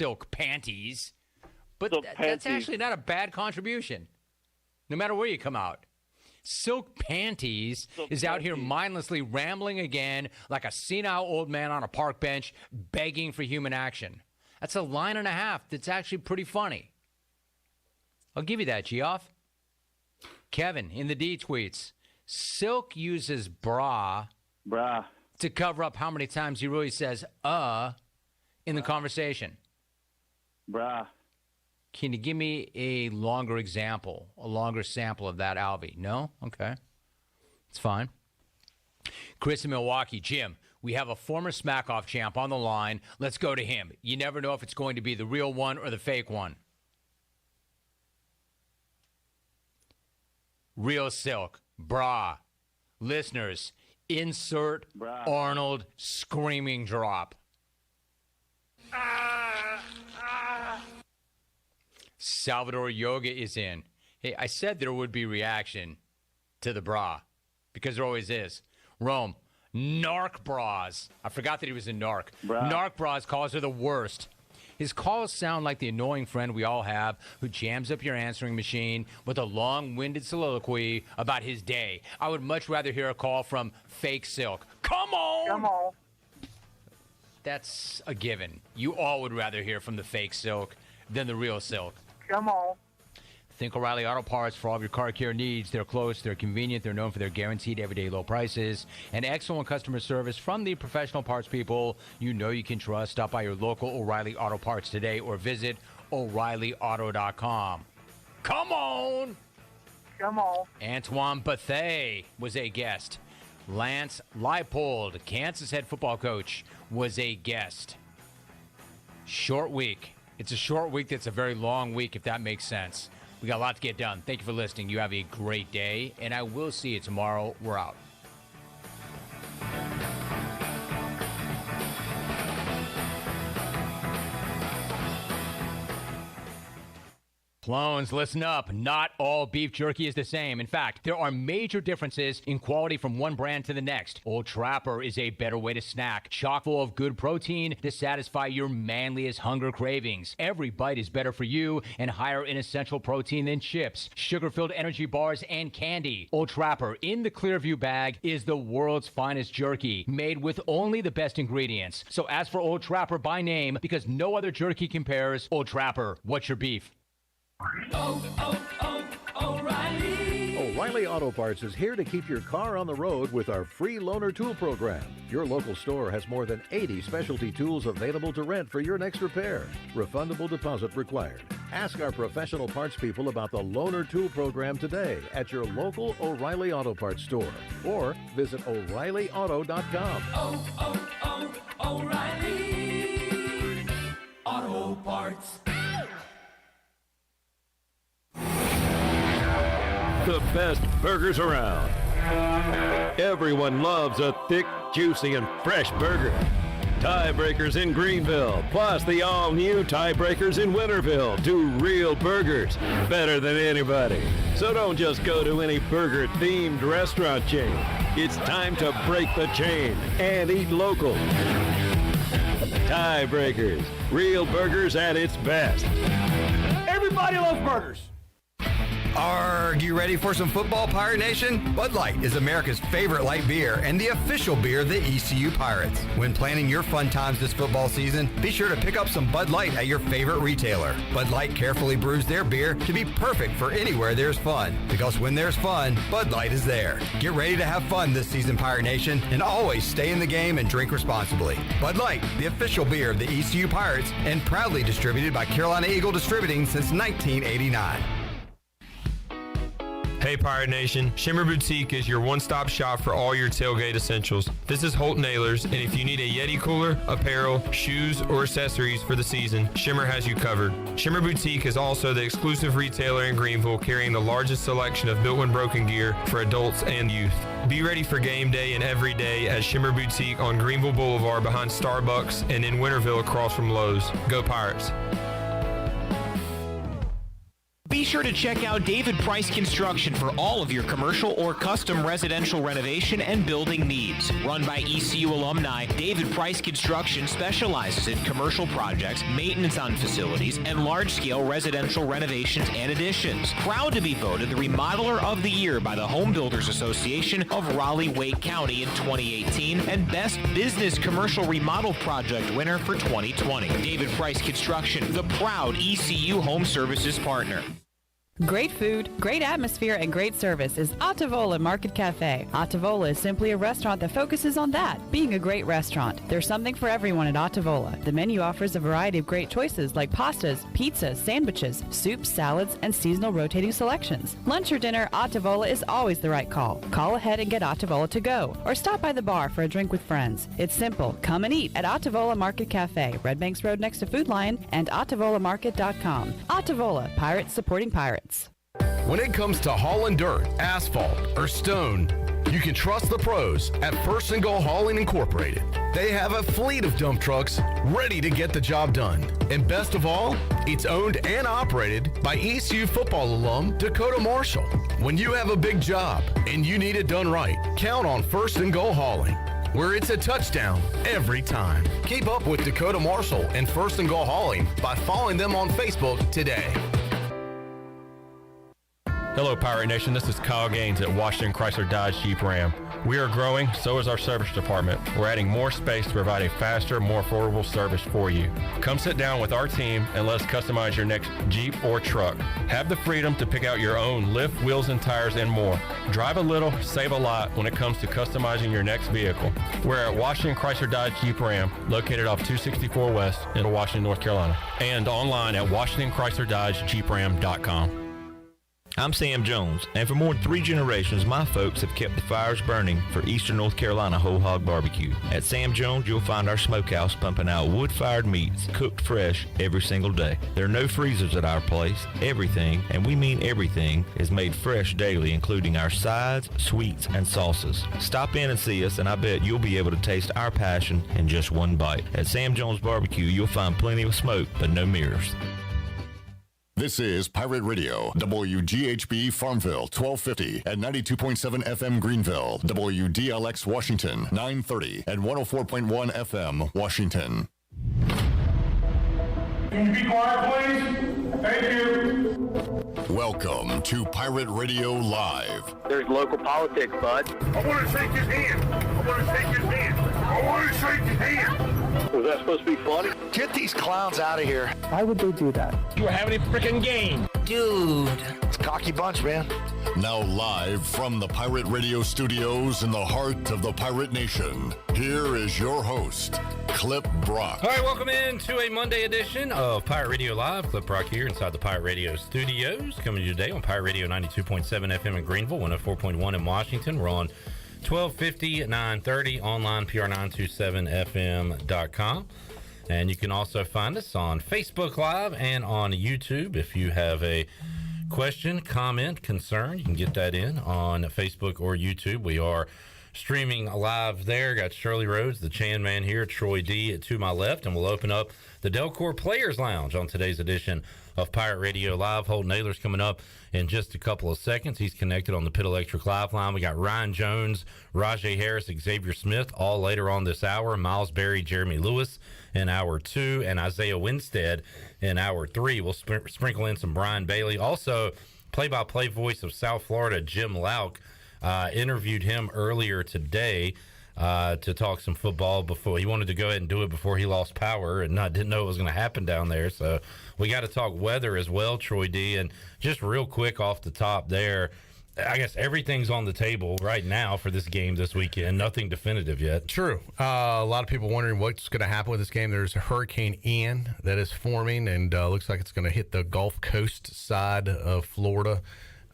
silk panties. But Silk that's panties. actually not a bad contribution, no matter where you come out. Silk Panties is out here mindlessly rambling again like a senile old man on a park bench begging for human action. That's a line and a half that's actually pretty funny. I'll give you that, Geoff. Kevin in the D tweets, Silk uses brah to cover up how many times he really says in the conversation. Brah. Can you give me a longer example, a longer sample of that, Alvy? No? Okay. It's fine. Chris in Milwaukee. Jim, we have a former Smack-Off champ on the line. Let's go to him. You never know if it's going to be the real one or the fake one. Real Silk. Brah. Listeners, insert Brah. Arnold screaming drop. Salvador Yoga is in. Hey, I said there would be reaction to the bra because there always is. Rome, narc bras. I forgot that he was a narc. Bra. Narc bras calls are the worst. His calls sound like the annoying friend we all have who jams up your answering machine with a long-winded soliloquy about his day. I would much rather hear a call from Fake Silk. Come on! Come on. That's a given. You all would rather hear from the Fake Silk than the real Silk. Come on. Think O'Reilly Auto Parts for all of your car care needs. They're close, they're convenient, they're known for their guaranteed everyday low prices and excellent customer service from the professional parts people you know you can trust. Stop by your local O'Reilly Auto Parts today or visit O'ReillyAuto.com. Come on! Come on. Antoine Bethea was a guest. Lance Leipold, Kansas head football coach, was a guest. Short week. It's a short week that's a very long week, if that makes sense. We got a lot to get done. Thank you for listening. You have a great day, and I will see you tomorrow. We're out. Clones, listen up. Not all beef jerky is the same. In fact, there are major differences in quality from one brand to the next. Old Trapper is a better way to snack, chock full of good protein to satisfy your manliest hunger cravings. Every bite is better for you and higher in essential protein than chips, sugar-filled energy bars, and candy. Old Trapper in the Clearview bag is the world's finest jerky, made with only the best ingredients. So ask for Old Trapper by name because no other jerky compares. Old Trapper, what's your beef? O'Reilly Auto Parts is here to keep your car on the road with our free loaner tool program. Your local store has more than 80 specialty tools available to rent for your next repair. Refundable deposit required. Ask our professional parts people about the loaner tool program today at your local O'Reilly Auto Parts store or visit O'ReillyAuto.com. O'Reilly Auto Parts. The best burgers around. Everyone loves a thick, juicy, and fresh burger. Tiebreakers in Greenville, plus the all-new Tiebreakers in Winterville do real burgers better than anybody. So don't just go to any burger-themed restaurant chain. It's time to break the chain and eat local. Tiebreakers, real burgers at its best. Everybody loves burgers. Are you ready for some football, Pirate Nation? Bud Light is America's favorite light beer and the official beer of the ECU Pirates. When planning your fun times this football season, be sure to pick up some Bud Light at your favorite retailer. Bud Light carefully brews their beer to be perfect for anywhere there's fun. Because when there's fun, Bud Light is there. Get ready to have fun this season, Pirate Nation, and always stay in the game and drink responsibly. Bud Light, the official beer of the ECU Pirates, and proudly distributed by Carolina Eagle Distributing since 1989. Hey Pirate Nation, Shimmer Boutique is your one-stop shop for all your tailgate essentials. This is Holton Ahlers, and if you need a Yeti cooler, apparel, shoes, or accessories for the season, Shimmer has you covered. Shimmer Boutique is also the exclusive retailer in Greenville carrying the largest selection of built and broken gear for adults and youth. Be ready for game day and every day at Shimmer Boutique on Greenville Boulevard behind Starbucks and in Winterville across from Lowe's. Go Pirates! Be sure to check out David Price Construction for all of your commercial or custom residential renovation and building needs. Run by ECU alumni, David Price Construction specializes in commercial projects, maintenance on facilities, and large-scale residential renovations and additions. Proud to be voted the Remodeler of the Year by the Home Builders Association of Raleigh-Wake County in 2018 and Best Business Commercial Remodel Project winner for 2020. David Price Construction, the proud ECU Home Services partner. Great food, great atmosphere, and great service is Ottavola Market Cafe. Ottavola is simply a restaurant that focuses on that, being a great restaurant. There's something for everyone at Ottavola. The menu offers a variety of great choices like pastas, pizzas, sandwiches, soups, salads, and seasonal rotating selections. Lunch or dinner, Ottavola is always the right call. Call ahead and get Ottavola to go, or stop by the bar for a drink with friends. It's simple. Come and eat at Ottavola Market Cafe, Red Banks Road next to Food Lion, and OttavolaMarket.com. Ottavola, Pirates supporting Pirates. When it comes to hauling dirt, asphalt, or stone, you can trust the pros at First and Goal Hauling Incorporated. They have a fleet of dump trucks ready to get the job done. And best of all, it's owned and operated by ECU football alum Dakota Marshall. When you have a big job and you need it done right, count on First and Goal Hauling, where it's a touchdown every time. Keep up with Dakota Marshall and First and Goal Hauling by following them on Facebook today. Hello, Pirate Nation. This is Kyle Gaines at Washington Chrysler Dodge Jeep Ram. We are growing, so is our service department. We're adding more space to provide a faster, more affordable service for you. Come sit down with our team and let us customize your next Jeep or truck. Have the freedom to pick out your own lift, wheels, and tires and more. Drive a little, save a lot when it comes to customizing your next vehicle. We're at Washington Chrysler Dodge Jeep Ram, located off 264 West in Washington, North Carolina, and online at WashingtonChryslerDodgeJeepRam.com. I'm Sam Jones, and for more than 3 generations, my folks have kept the fires burning for Eastern North Carolina Whole Hog Barbecue. At Sam Jones, you'll find our smokehouse pumping out wood-fired meats, cooked fresh every single day. There are no freezers at our place. Everything, and we mean everything, is made fresh daily, including our sides, sweets, and sauces. Stop in and see us, and I bet you'll be able to taste our passion in just one bite. At Sam Jones Barbecue, you'll find plenty of smoke, but no mirrors. This is Pirate Radio, WGHB Farmville, 1250 at 92.7 FM Greenville, WDLX Washington, 930 and 104.1 FM Washington. Can you be quiet, please? Thank you. Welcome to Pirate Radio Live. There's local politics, bud. I want to shake his hand. I want to shake his hand. I want to shake his hand. Was that supposed to be funny? Get these clowns out of here. Why would they do that? You were having a freaking game. Dude. It's a cocky bunch, man. Now live from the Pirate Radio studios in the heart of the Pirate Nation, here is your host, Clip Brock. All right, welcome in to a Monday edition of Pirate Radio Live. Clip Brock here inside the Pirate Radio studios, coming to you today on Pirate Radio 92.7 FM in Greenville, 104.1 in Washington. We're on 1250, 930, online, PR927FM.com. And you can also find us on Facebook Live and on YouTube. If you have a question, comment, concern, you can get that in on Facebook or YouTube. We are streaming live there. Got Shirley Rhodes, the Chan Man here, Troy D to my left, and we'll open up the Delcor Players Lounge on today's edition of Pirate Radio Live. Holton Ahlers coming up in just a couple of seconds. He's connected on the Pit Electric Live line. We got Ryan Jones, Rahjai Harris, Xavier Smith, all later on this hour. Miles Berry, Jeremy Lewis in hour 2, and Isaiah Winstead in hour 3. We'll sprinkle in some Brian Bailey. Also, play-by-play voice of South Florida, Jim Lauck. Interviewed him earlier today to talk some football. Before he wanted to go ahead and do it before he lost power, and didn't know it was going to happen down there. So we got to talk weather as well, Troy D. And just real quick off the top there, I guess everything's on the table right now for this game this weekend. Nothing definitive yet. True. A lot of people wondering what's going to happen with this game. There's a Hurricane Ian that is forming, and looks like it's going to hit the Gulf Coast side of Florida.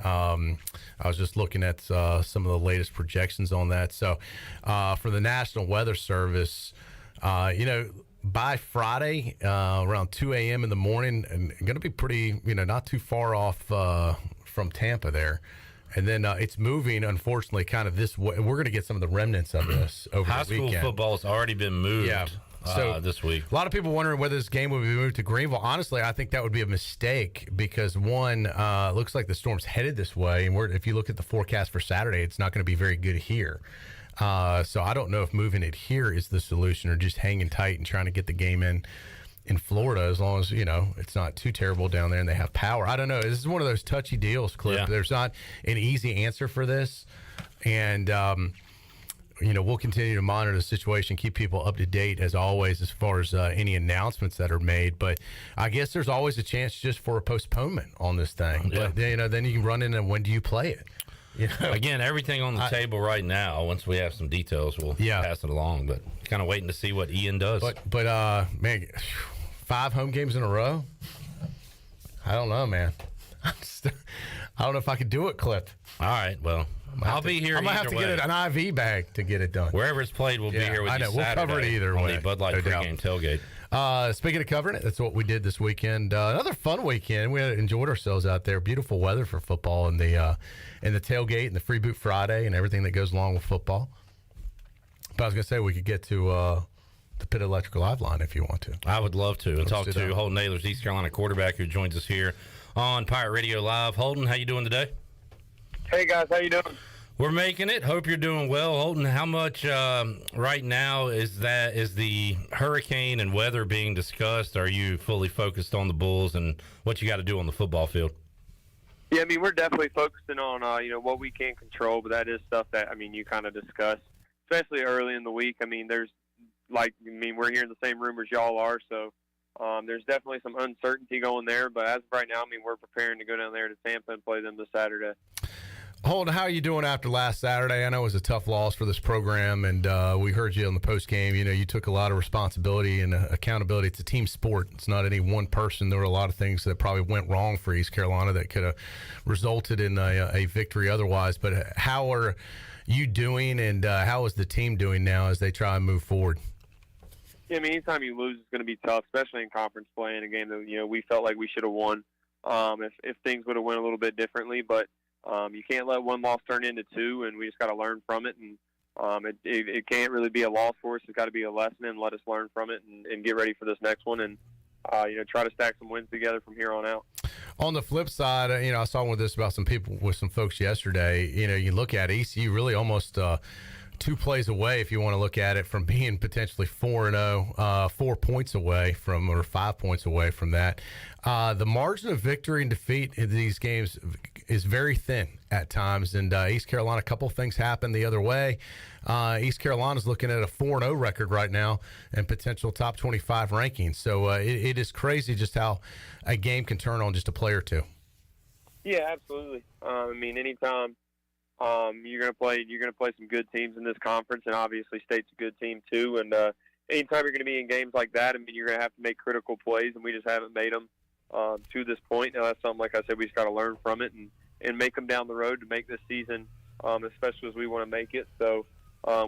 I was just looking at some of the latest projections on that. So for the National Weather Service, by Friday around 2 a.m. in the morning, and going to be pretty, not too far off from Tampa there. And then it's moving, unfortunately, kind of this way. We're going to get some of the remnants of this over High the weekend. High school football's already been moved. Yeah. this week. A lot of people wondering whether this game would be moved to Greenville. Honestly, I think that would be a mistake because, one, looks like the storm's headed this way. And if you look at the forecast for Saturday, it's not going to be very good here. So I don't know if moving it here is the solution or just hanging tight and trying to get the game in Florida, as long as, it's not too terrible down there and they have power. I don't know. This is one of those touchy deals, Clip. Yeah. There's not an easy answer for this. And, we'll continue to monitor the situation, keep people up to date, as always, as far as any announcements that are made. But I guess there's always a chance just for a postponement on this thing. Yeah. But, then you can run into when do you play it? Again, everything on the table right now. Once we have some details, we'll pass it along. But kind of waiting to see what Ian does. But man, 5 home games in a row? I don't know, man. I don't know if I could do it, Clip. All right, well, I'll be here. I'm gonna have to get an IV bag to get it done. Wherever it's played, we'll be here with you Saturday. We'll cover it either on way. the Bud Light pregame tailgate. Speaking of covering it, that's what we did this weekend. Another fun weekend. We enjoyed ourselves out there. Beautiful weather for football, and the tailgate and the Free Boot Friday and everything that goes along with football. But I was gonna say we could get to the Pitt Electrical Live line if you want to. I would love to. And talk to Holton Ahlers, East Carolina quarterback, who joins us here on Pirate Radio Live. Holton, how you doing today? Hey guys, how you doing? We're making it. Hope you're doing well. Holton, how much right now is the hurricane and weather being discussed? Are you fully focused on the Bulls and what you got to do on the football field? Yeah, we're definitely focusing on what we can't control, but that is stuff that you kind of discuss, especially early in the week. We're here in the same room as y'all are, so there's definitely some uncertainty going there. But as of right now, we're preparing to go down there to Tampa and play them this Saturday. Holden, how are you doing after last Saturday? I know it was a tough loss for this program, and we heard you on the post game. You took a lot of responsibility and accountability. It's a team sport. It's not any one person. There were a lot of things that probably went wrong for East Carolina that could have resulted in a victory otherwise. But how are you doing, and how is the team doing now as they try and move forward? Yeah, anytime you lose, it's going to be tough, especially in conference play in a game that we felt like we should have won if things would have went a little bit differently. But you can't let one loss turn into 2, and we just got to learn from it. And it can't really be a loss for us. It's got to be a lesson, and let us learn from it and get ready for this next one and try to stack some wins together from here on out. On the flip side, I saw with this about some people with some folks yesterday. You look at ECU really almost 2 plays away, if you want to look at it, from being potentially 4-0, 4 points away from, or 5 points away from that. The margin of victory and defeat in these games is very thin at times, and East Carolina, a couple of things happened the other way. East Carolina's looking at a 4-0 record right now and potential top 25 rankings. So it is crazy just how a game can turn on just a play or two. Yeah, absolutely. Anytime you're gonna play some good teams in this conference, and obviously State's a good team too. And anytime you're gonna be in games like that, you're gonna have to make critical plays, and we just haven't made them to this point. Now that's something, like I said, we just got to learn from it and make them down the road to make this season, especially as we want to make it. So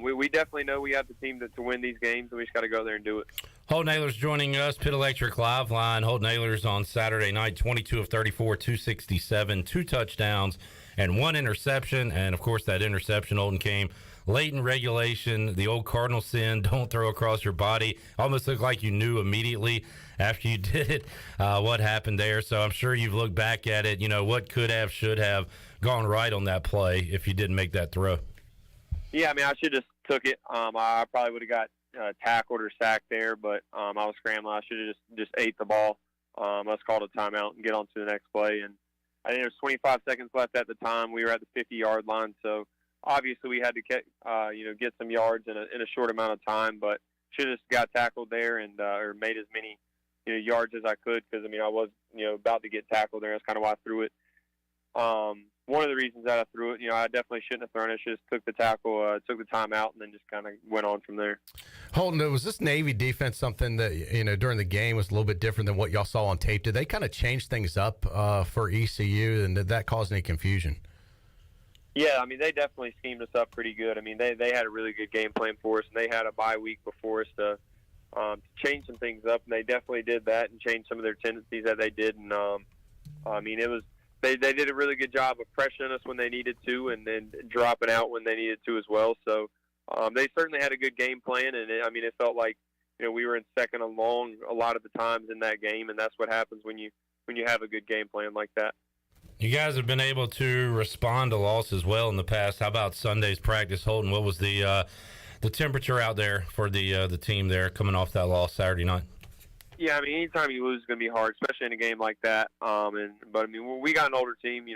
we definitely know we have the team to win these games, and we just got to go there and do it. Holton Ahlers joining us, Pitt Electric Live line. Holton Ahlers on Saturday night, 22 of 34, 267, 2 touchdowns, and 1 interception. And, of course, that interception, Holton, came late in regulation. The old Cardinal sin, don't throw across your body. Almost looked like you knew immediately after you did it what happened there. So I'm sure you've looked back at it, what could have, should have gone right on that play if you didn't make that throw. Yeah, I should have just took it. I probably would have got tackled or sacked there, but I was scrambling. I should have just ate the ball. Let's call it a timeout and get on to the next play. And I think there was 25 seconds left at the time. We were at the 50-yard line, so obviously we had to get some yards in a short amount of time. But should have just got tackled there and or made as many yards as I could, because I was about to get tackled there. That's kind of why I threw it. One of the reasons that I threw it, I definitely shouldn't have thrown it. I just took the tackle, took the timeout, and then just kind of went on from there. Holden, was this Navy defense something that, during the game was a little bit different than what y'all saw on tape? Did they kind of change things up for ECU, and did that cause any confusion? Yeah, they definitely schemed us up pretty good. They had a really good game plan for us, and they had a bye week before us to change some things up, and they definitely did that and changed some of their tendencies that they did. And, it was – They did a really good job of pressuring us when they needed to, and then dropping out when they needed to as well. So they certainly had a good game plan, and it felt like we were in second and long a lot of the times in that game, and that's what happens when you have a good game plan like that. You guys have been able to respond to losses well in the past. How about Sunday's practice, Holton? What was the temperature out there for the team there coming off that loss Saturday night? Yeah, I mean, anytime you lose is going to be hard, especially in a game like that. But I mean, when we got an older team,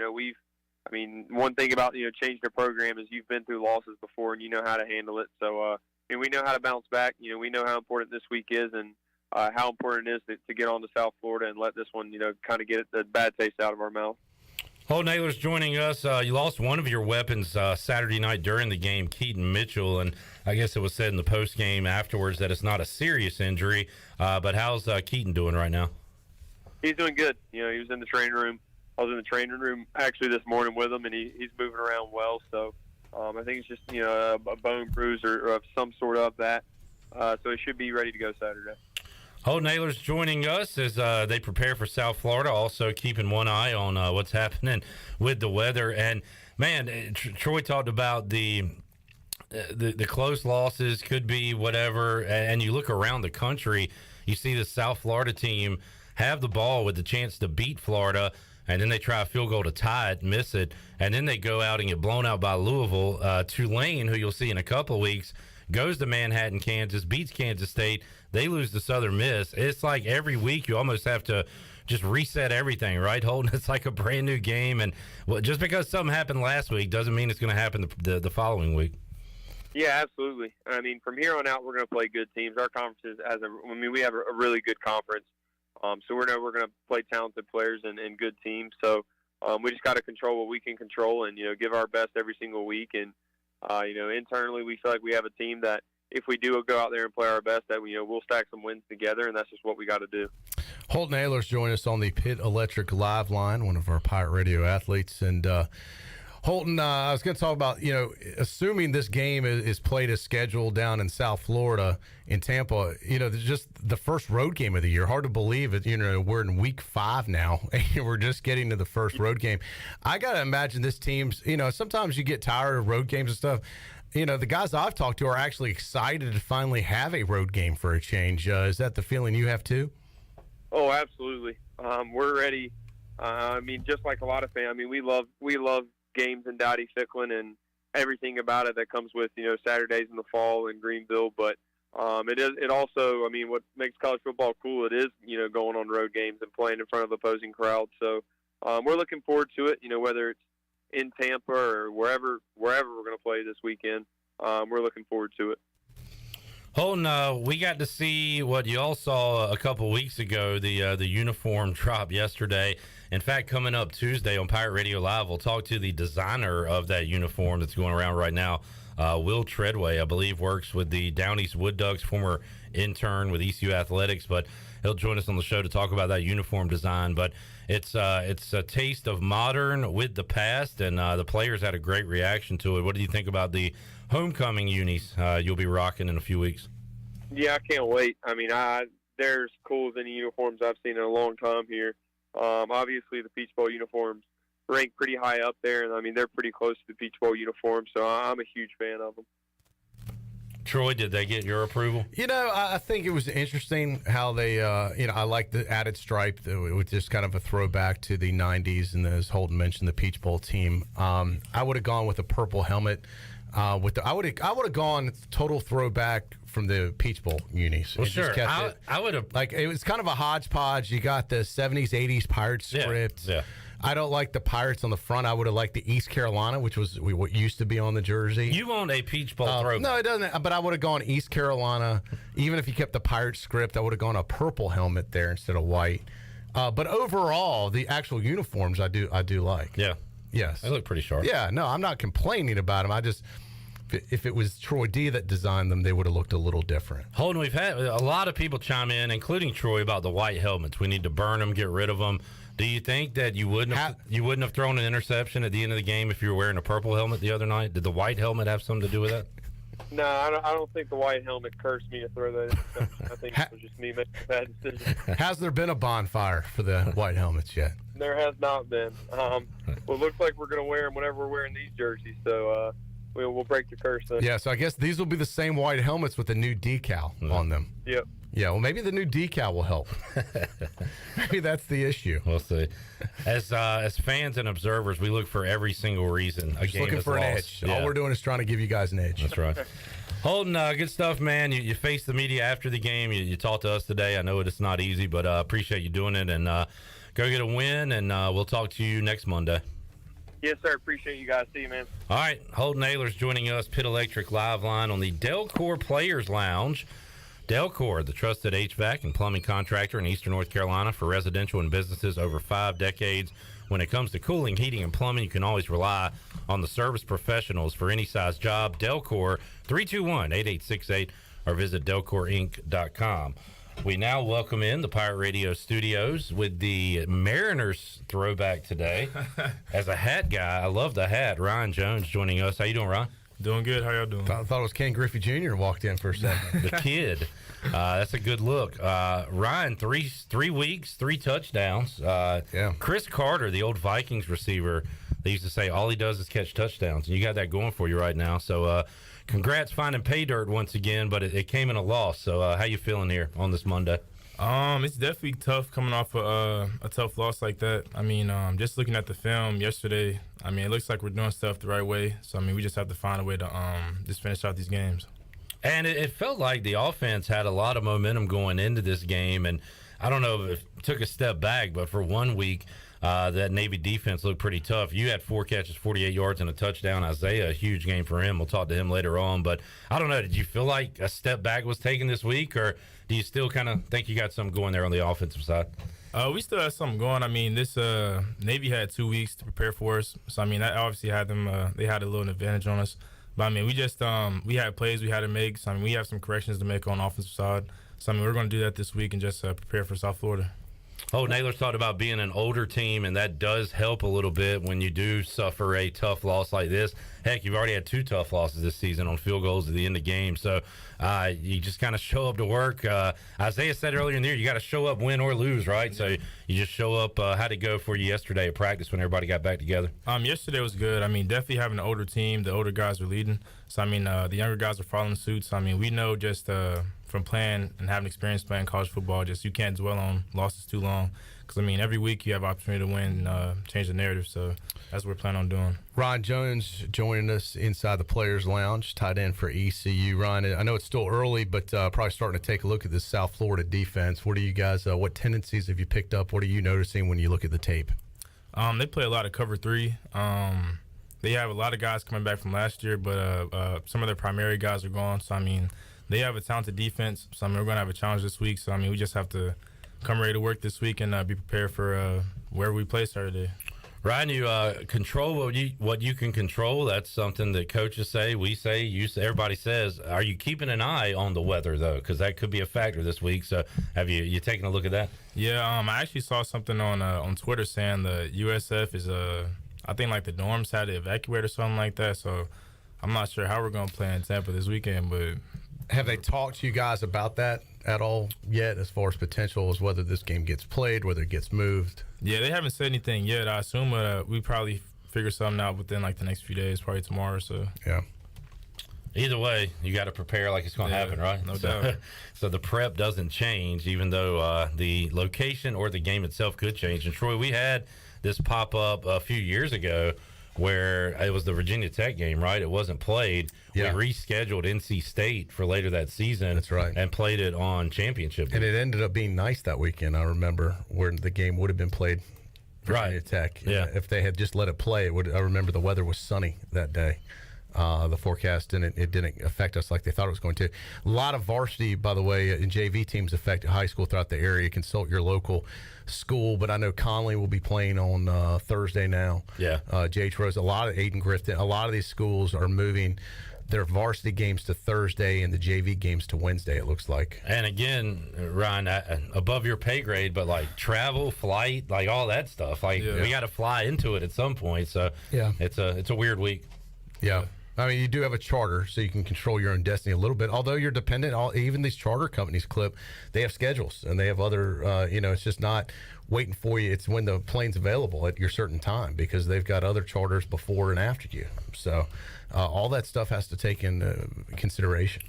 one thing about changing the program is you've been through losses before and you know how to handle it. So we know how to bounce back. We know how important this week is and how important it is to get on to South Florida and let this one kind of get the bad taste out of our mouth. Holton Ahlers joining us. You lost one of your weapons Saturday night during the game, Keaton Mitchell, and I guess it was said in the post game afterwards that it's not a serious injury. But how's Keaton doing right now? He's doing good. He was in the training room. I was in the training room actually this morning with him, and he's moving around well. So I think it's just a bone bruise or of some sort of that. So he should be ready to go Saturday. Holton Ahlers joining us as they prepare for South Florida, also keeping one eye on what's happening with the weather. And, man, Troy talked about the close losses, could be whatever, and you look around the country, you see the South Florida team have the ball with the chance to beat Florida, and then they try a field goal to tie it, miss it, and then they go out and get blown out by Louisville. Tulane, who you'll see in a couple of weeks, goes to Manhattan, Kansas, beats Kansas State. They lose to Southern Miss. It's like every week you almost have to just reset everything, right, Holton? It's like a brand new game. And just because something happened last week doesn't mean it's going to happen the following week. Yeah, absolutely. I mean, from here on out, we're going to play good teams. Our conference we have a really good conference. So we're going to play talented players and good teams. So we just got to control what we can control and, give our best every single week. And, internally we feel like we have a team that if we do go out there and play our best, that we'll stack some wins together, and that's just what we got to do. Holton Ahlers joined us on the Pitt Electric Live Line, one of our Pirate Radio athletes. And Holton, I was going to talk about, assuming this game is played as scheduled down in South Florida in Tampa, just the first road game of the year. Hard to believe it. We're in week 5 now, and we're just getting to the first road game. I got to imagine this team's, sometimes you get tired of road games and stuff. The guys I've talked to are actually excited to finally have a road game for a change. Is that the feeling you have too? Oh, absolutely. We're ready. Just like a lot of fans, we love games in Dowdy-Ficklin and everything about it that comes with, Saturdays in the fall in Greenville. But it also, what makes college football cool, it is, going on road games and playing in front of opposing crowds. So we're looking forward to it, whether it's in Tampa or wherever we're going to play this weekend. We're looking forward to it. Holton, we got to see what you all saw a couple weeks ago, the uniform drop yesterday. In fact, coming up Tuesday on Pirate Radio Live, we'll talk to the designer of that uniform that's going around right now. Will Treadway, I believe, works with the Down East Wood Ducks, former intern with ECU Athletics, but he'll join us on the show to talk about that uniform design. But it's a taste of modern with the past, and the players had a great reaction to it. What do you think about the homecoming unis you'll be rocking in a few weeks? Yeah, I can't wait. They're as cool as any uniforms I've seen in a long time here. Obviously, the Peach Bowl uniforms rank pretty high up there, and they're pretty close to the Peach Bowl uniforms, so I'm a huge fan of them. Troy, did they get your approval? I think it was interesting how they, I like the added stripe with just kind of a throwback to the 90s, and as Holton mentioned, the Peach Bowl team. I would have gone with a purple helmet. I would have gone total throwback from the Peach Bowl unis. Well, sure. I would have. It was kind of a hodgepodge. You got the 70s, 80s pirate script. Yeah. I don't like the Pirates on the front. I would have liked the East Carolina, which was what used to be on the jersey. You want a Peach Bowl throwback? No, it doesn't. But I would have gone East Carolina. Even if you kept the Pirate script, I would have gone a purple helmet there instead of white. But overall, the actual uniforms I do like. Yeah. Yes. They look pretty sharp. Yeah. No, I'm not complaining about them. I just, if it was Troy D that designed them, they would have looked a little different. Holden, we've had a lot of people chime in, including Troy, about the white helmets. We need to burn them, get rid of them. Do you think that you wouldn't have thrown an interception at the end of the game if you were wearing a purple helmet the other night? Did the white helmet have something to do with that? No, I don't think the white helmet cursed me to throw that interception. I think it was just me making a bad decision. Has there been a bonfire for the white helmets yet? There has not been. Well, it looks like we're going to wear them whenever we're wearing these jerseys. So, we'll break the curse. Then. Yeah, so I guess these will be the same white helmets with the new decal on them. Yep. Yeah, well, maybe the new decal will help. Maybe that's the issue. We'll see. As fans and observers, we look for every single reason a Just game looking is for an lost. edge. Yeah. All we're doing is trying to give you guys an edge. That's right. Holton, good stuff, man. You faced the media after the game. You talked to us today. I know it's not easy, but appreciate you doing it. And go get a win, and we'll talk to you next Monday. Yes, sir. Appreciate you guys. See you, man. All right. Holton Ahlers joining us, Pit Electric Live Line on the Delcor Players Lounge. Delcor, the trusted HVAC and plumbing contractor in Eastern North Carolina for residential and businesses over 5 decades. When it comes to cooling, heating, and plumbing, you can always rely on the service professionals for any size job. Delcor, 321-8868, or visit delcorinc.com. We now welcome in the Pirate Radio studios with the Mariners throwback today. As a hat guy, I love the hat. Ryan Jones joining us. How you doing, Ryan? Doing good. How y'all doing? I thought it was Ken Griffey Jr. walked in for a second. The kid. That's a good look. Ryan, three weeks, 3 touchdowns. Chris Carter, the old Vikings receiver, they used to say all he does is catch touchdowns. And you got that going for you right now. So congrats finding pay dirt once again, but it came in a loss. So how you feeling here on this Monday? It's definitely tough coming off a tough loss like that. I mean, just looking at the film yesterday, I mean, it looks like we're doing stuff the right way. So, I mean, we just have to find a way to just finish out these games. And it felt like the offense had a lot of momentum going into this game. And I don't know if it took a step back, but for 1 week, that Navy defense looked pretty tough. You had 4 catches, 48 yards, and a touchdown. Isaiah, a huge game for him. We'll talk to him later on. But I don't know. Did you feel like a step back was taken this week, or do you still kind of think you got something going there on the offensive side? We still have something going. I mean, this Navy had 2 weeks to prepare for us. So, I mean, that obviously had them they had a little advantage on us. But, I mean, we just we had plays we had to make. So, I mean, we have some corrections to make on the offensive side. So, I mean, we're going to do that this week and just prepare for South Florida. Oh, Naylor's talked about being an older team, and that does help a little bit when you do suffer a tough loss like this. Heck, you've already had 2 tough losses this season on field goals at the end of the game. So you just kind of show up to work. Isaiah said earlier in the year, you got to show up, win or lose, right? So you just show up. How'd it go for you yesterday at practice when everybody got back together? Yesterday was good. I mean, definitely having an older team. The older guys are leading. So, I mean, the younger guys are following suit. So, I mean, we know just from playing and having experience playing college football, just you can't dwell on losses too long. Because, I mean, every week you have opportunity to win, change the narrative. So that's what we're planning on doing. Ryan Jones joining us inside the Players Lounge, tight end for ECU. Ryan, I know it's still early, but probably starting to take a look at this South Florida defense. What are you guys, what tendencies have you picked up? What are you noticing when you look at the tape? They play a lot of cover 3. They have a lot of guys coming back from last year, but some of their primary guys are gone. So, I mean, they have a talented defense. So, I mean, we're going to have a challenge this week. So, I mean, we just have to come ready to work this week and be prepared for where we play Saturday. Ryan, you control what you can control. That's something that coaches say, we say, you say, everybody says. Are you keeping an eye on the weather, though? Because that could be a factor this week. So have you taken a look at that? Yeah, I actually saw something on Twitter saying the USF is I think like the dorms had to evacuate or something like that. So I'm not sure how we're going to play in Tampa this weekend, but have they talked to you guys about that at all yet, as far as potential as whether this game gets played, whether it gets moved? Yeah, they haven't said anything yet. I assume we probably figure something out within like the next few days, probably tomorrow or so. Yeah. Either way, you got to prepare like it's going to happen, right? No doubt. So the prep doesn't change, even though the location or the game itself could change. And Troy, we had this pop up a few years ago where it was the Virginia Tech game, right? It wasn't played. Yeah. We rescheduled NC State for later that season. That's right. And played it on championship week. And it ended up being nice that weekend, I remember, where the game would have been played. Virginia Tech. Yeah. If they had just let it play, I remember the weather was sunny that day. The forecast, and it didn't affect us like they thought it was going to. A lot of varsity, by the way, and JV teams affected high school throughout the area. Consult your local school, but I know Conley will be playing on Thursday now. Yeah. J.H. Rose, a lot of Aiden Grifton, a lot of these schools are moving their varsity games to Thursday and the JV games to Wednesday, it looks like. And again, Ryan, above your pay grade, but like travel, flight, like all that stuff. Like we got to fly into it at some point. So yeah, it's a weird week. Yeah. I mean, you do have a charter, so you can control your own destiny a little bit. Although you're dependent, even these charter companies, Clip, they have schedules and they have other. It's just not waiting for you. It's when the plane's available at your certain time because they've got other charters before and after you. So all that stuff has to take into consideration.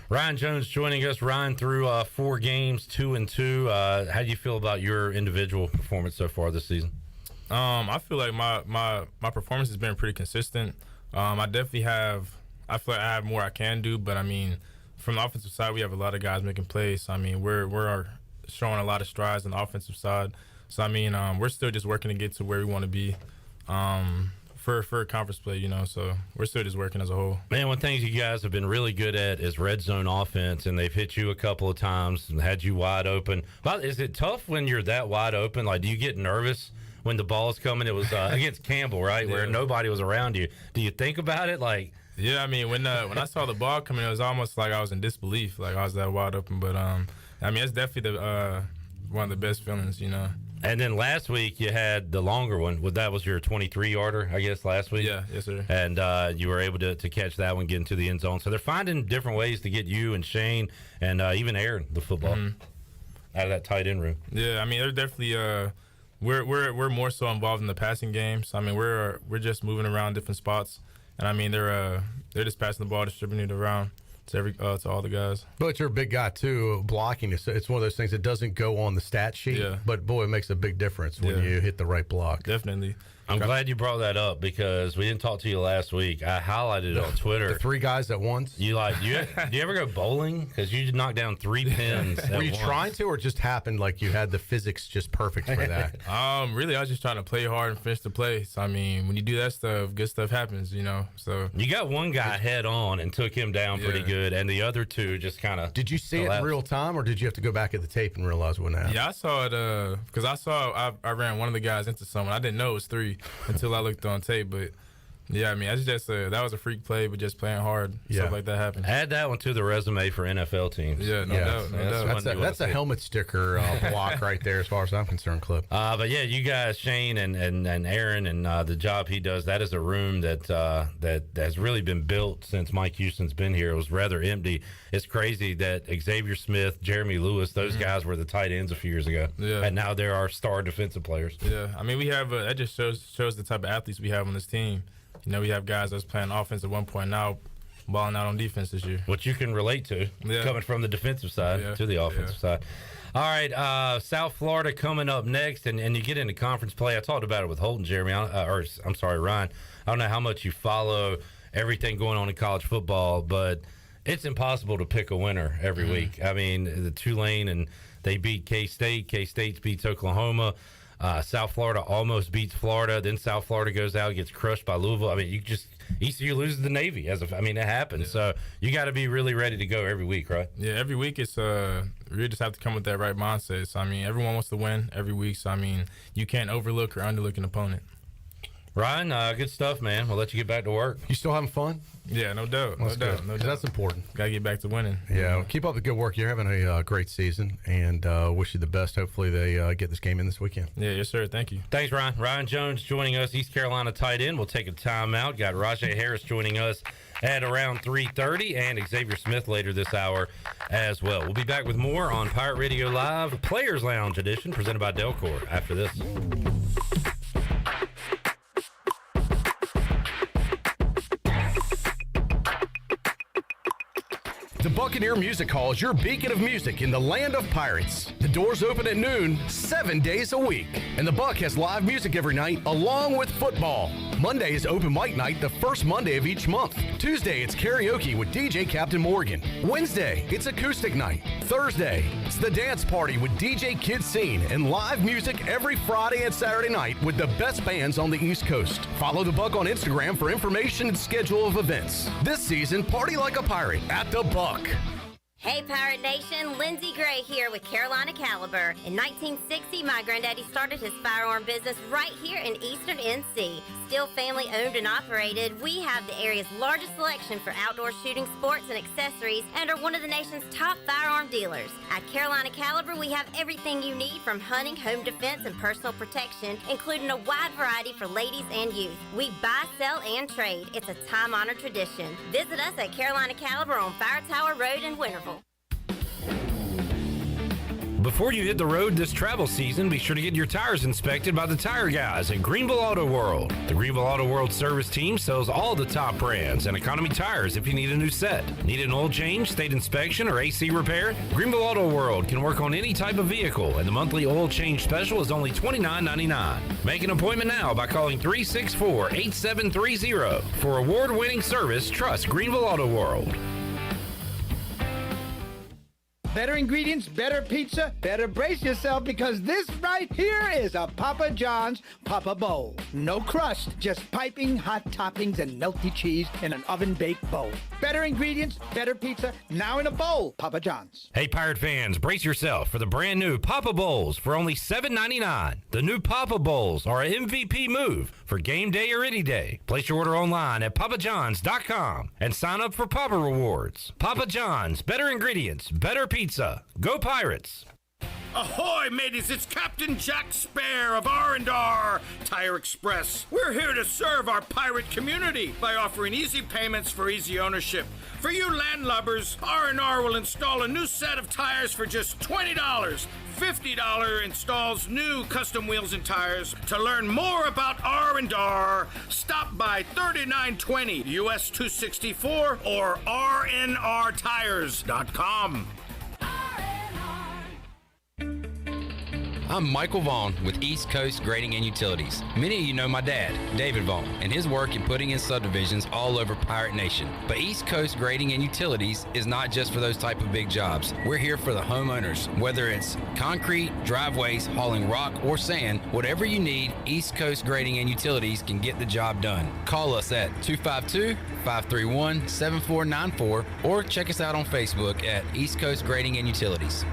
Ryan Jones joining us. Ryan, through 4 games, 2-2. How do you feel about your individual performance so far this season? I feel like my performance has been pretty consistent. I definitely have. I feel like I have more I can do, but I mean, from the offensive side, we have a lot of guys making plays. So, I mean, we're showing a lot of strides on the offensive side. So I mean, we're still just working to get to where we want to be for conference play. So we're still just working as a whole. Man, one thing you guys have been really good at is red zone offense, and they've hit you a couple of times and had you wide open. But is it tough when you're that wide open? Like, do you get nervous when the ball's coming? It was against Campbell, right, where nobody was around you. Do you think about it? Like, yeah, I mean, when I saw the ball coming, it was almost like I was in disbelief, like I was that wide open. But I mean, it's definitely one of the best feelings, And then last week you had the longer one. That was your 23-yarder, I guess, last week. Yeah, yes, sir. And you were able to catch that one, get into the end zone. So they're finding different ways to get you and Shane and even Aaron the football out of that tight end room. Yeah, I mean, they're definitely we're more so involved in the passing game. So I mean, we're just moving around different spots, and I mean they're just passing the ball, distributing it around to all the guys. But you're a big guy too. Blocking it's one of those things that doesn't go on the stat sheet. Yeah. But boy, it makes a big difference when you hit the right block. Definitely. I'm glad you brought that up because we didn't talk to you last week. I highlighted it on Twitter. The 3 guys at once. Do you ever go bowling? Because you knocked down 3 pins. Were you trying to, or just happened like you had the physics just perfect for that? Really, I was just trying to play hard and finish the play. So I mean, when you do that stuff, good stuff happens, So you got one guy head on and took him down pretty good, and the other 2 just kind of. Did you see it in real time, or did you have to go back at the tape and realize what happened? Yeah, I saw it because I ran one of the guys into someone. I didn't know it was 3 until I looked on tape, but yeah, I mean, that's just that was a freak play, but just playing hard, stuff like that happened. Add that one to the resume for NFL teams. Yeah, no doubt. That's a helmet sticker block right there, as far as I'm concerned, Clip. But yeah, you guys, Shane and Aaron, and the job he does, that is a room that has really been built since Mike Houston's been here. It was rather empty. It's crazy that Xavier Smith, Jeremy Lewis, those guys were the tight ends a few years ago, and now they're our star defensive players. Yeah, I mean, we have that just shows the type of athletes we have on this team. We have guys that's playing offense at one point now, balling out on defense this year. What you can relate to, coming from the defensive side to the offensive side. All right, South Florida coming up next, and you get into conference play. I talked about it with Holton, Jeremy, Ryan. I don't know how much you follow everything going on in college football, but it's impossible to pick a winner every week. I mean, the Tulane, and they beat K-State. K-State beats Oklahoma. South Florida almost beats Florida. Then South Florida goes out, gets crushed by Louisville. I mean, ECU loses the Navy. It happens. Yeah. So you got to be really ready to go every week, right? Yeah, every week it's you just have to come with that right mindset. So I mean, everyone wants to win every week. So I mean, you can't overlook or underlook an opponent. Ryan, good stuff, man. We'll let you get back to work. You still having fun? Yeah, no doubt. No doubt. That's important. Got to get back to winning. Yeah, well, keep up the good work. You're having a great season, and wish you the best. Hopefully they get this game in this weekend. Yeah, yes, sir. Thank you. Thanks, Ryan. Ryan Jones joining us, East Carolina tight end. We'll take a timeout. Got Rahjai Harris joining us at around 3:30, and Xavier Smith later this hour as well. We'll be back with more on Pirate Radio Live, Players Lounge edition, presented by Delcor after this. The Buccaneer Music Hall is your beacon of music in the land of pirates. The doors open at noon, 7 days a week. And the Buck has live music every night, along with football. Monday is open mic night, the first Monday of each month. Tuesday, it's karaoke with DJ Captain Morgan. Wednesday, it's acoustic night. Thursday, it's the dance party with DJ Kid Scene and live music every Friday and Saturday night with the best bands on the East Coast. Follow the Buck on Instagram for information and schedule of events. This season, party like a pirate at the Buck. Hey Pirate Nation, Lindsay Gray here with Carolina Caliber. In 1960, my granddaddy started his firearm business right here in Eastern NC. Still family owned and operated, we have the area's largest selection for outdoor shooting sports and accessories and are one of the nation's top firearm dealers. At Carolina Caliber, we have everything you need from hunting, home defense, and personal protection, including a wide variety for ladies and youth. We buy, sell, and trade. It's a time-honored tradition. Visit us at Carolina Caliber on Fire Tower Road in Winterville. Before you hit the road this travel season, be sure to get your tires inspected by the tire guys at Greenville Auto World. The Greenville Auto World service team sells all the top brands and economy tires if you need a new set. Need an oil change, state inspection, or AC repair? Greenville Auto World can work on any type of vehicle, and the monthly oil change special is only $29.99. Make an appointment now by calling 364-8730. For award-winning service, trust Greenville Auto World. Better ingredients, better pizza, better brace yourself because this right here is a Papa John's Papa Bowl. No crust, just piping hot toppings and melty cheese in an oven-baked bowl. Better ingredients, better pizza, now in a bowl. Papa John's. Hey, Pirate fans, brace yourself for the brand new Papa Bowls for only $7.99. The new Papa Bowls are an MVP move for game day or any day. Place your order online at papajohns.com and sign up for Papa Rewards. Papa John's, better ingredients, better pizza. Go Pirates! Ahoy, mateys! It's Captain Jack Spare of R&R Tire Express. We're here to serve our pirate community by offering easy payments for easy ownership. For you landlubbers, R&R will install a new set of tires for just $20. $50 installs new custom wheels and tires. To learn more about R&R, stop by 3920 US 264 or rnrtires.com. I'm Michael Vaughn with East Coast Grading and Utilities. Many of you know my dad, David Vaughn, and his work in putting in subdivisions all over Pirate Nation. But East Coast Grading and Utilities is not just for those type of big jobs. We're here for the homeowners. Whether it's concrete, driveways, hauling rock, or sand, whatever you need, East Coast Grading and Utilities can get the job done. Call us at 252-531-7494 or check us out on Facebook at East Coast Grading and Utilities.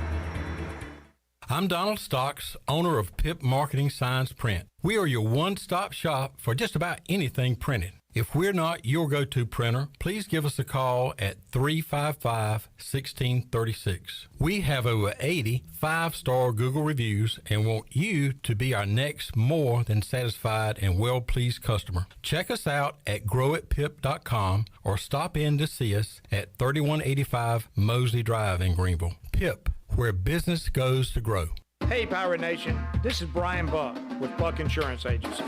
I'm Donald Stocks, owner of PIP Marketing Signs Print. We are your one-stop shop for just about anything printed. If we're not your go-to printer, please give us a call at 355-1636. We have over 80 five-star Google reviews and want you to be our next more than satisfied and well-pleased customer. Check us out at growitpip.com or stop in to see us at 3185 Mosley Drive in Greenville. PIP, where business goes to grow. Hey Pirate Nation, this is Brian Buck with Buck Insurance Agency.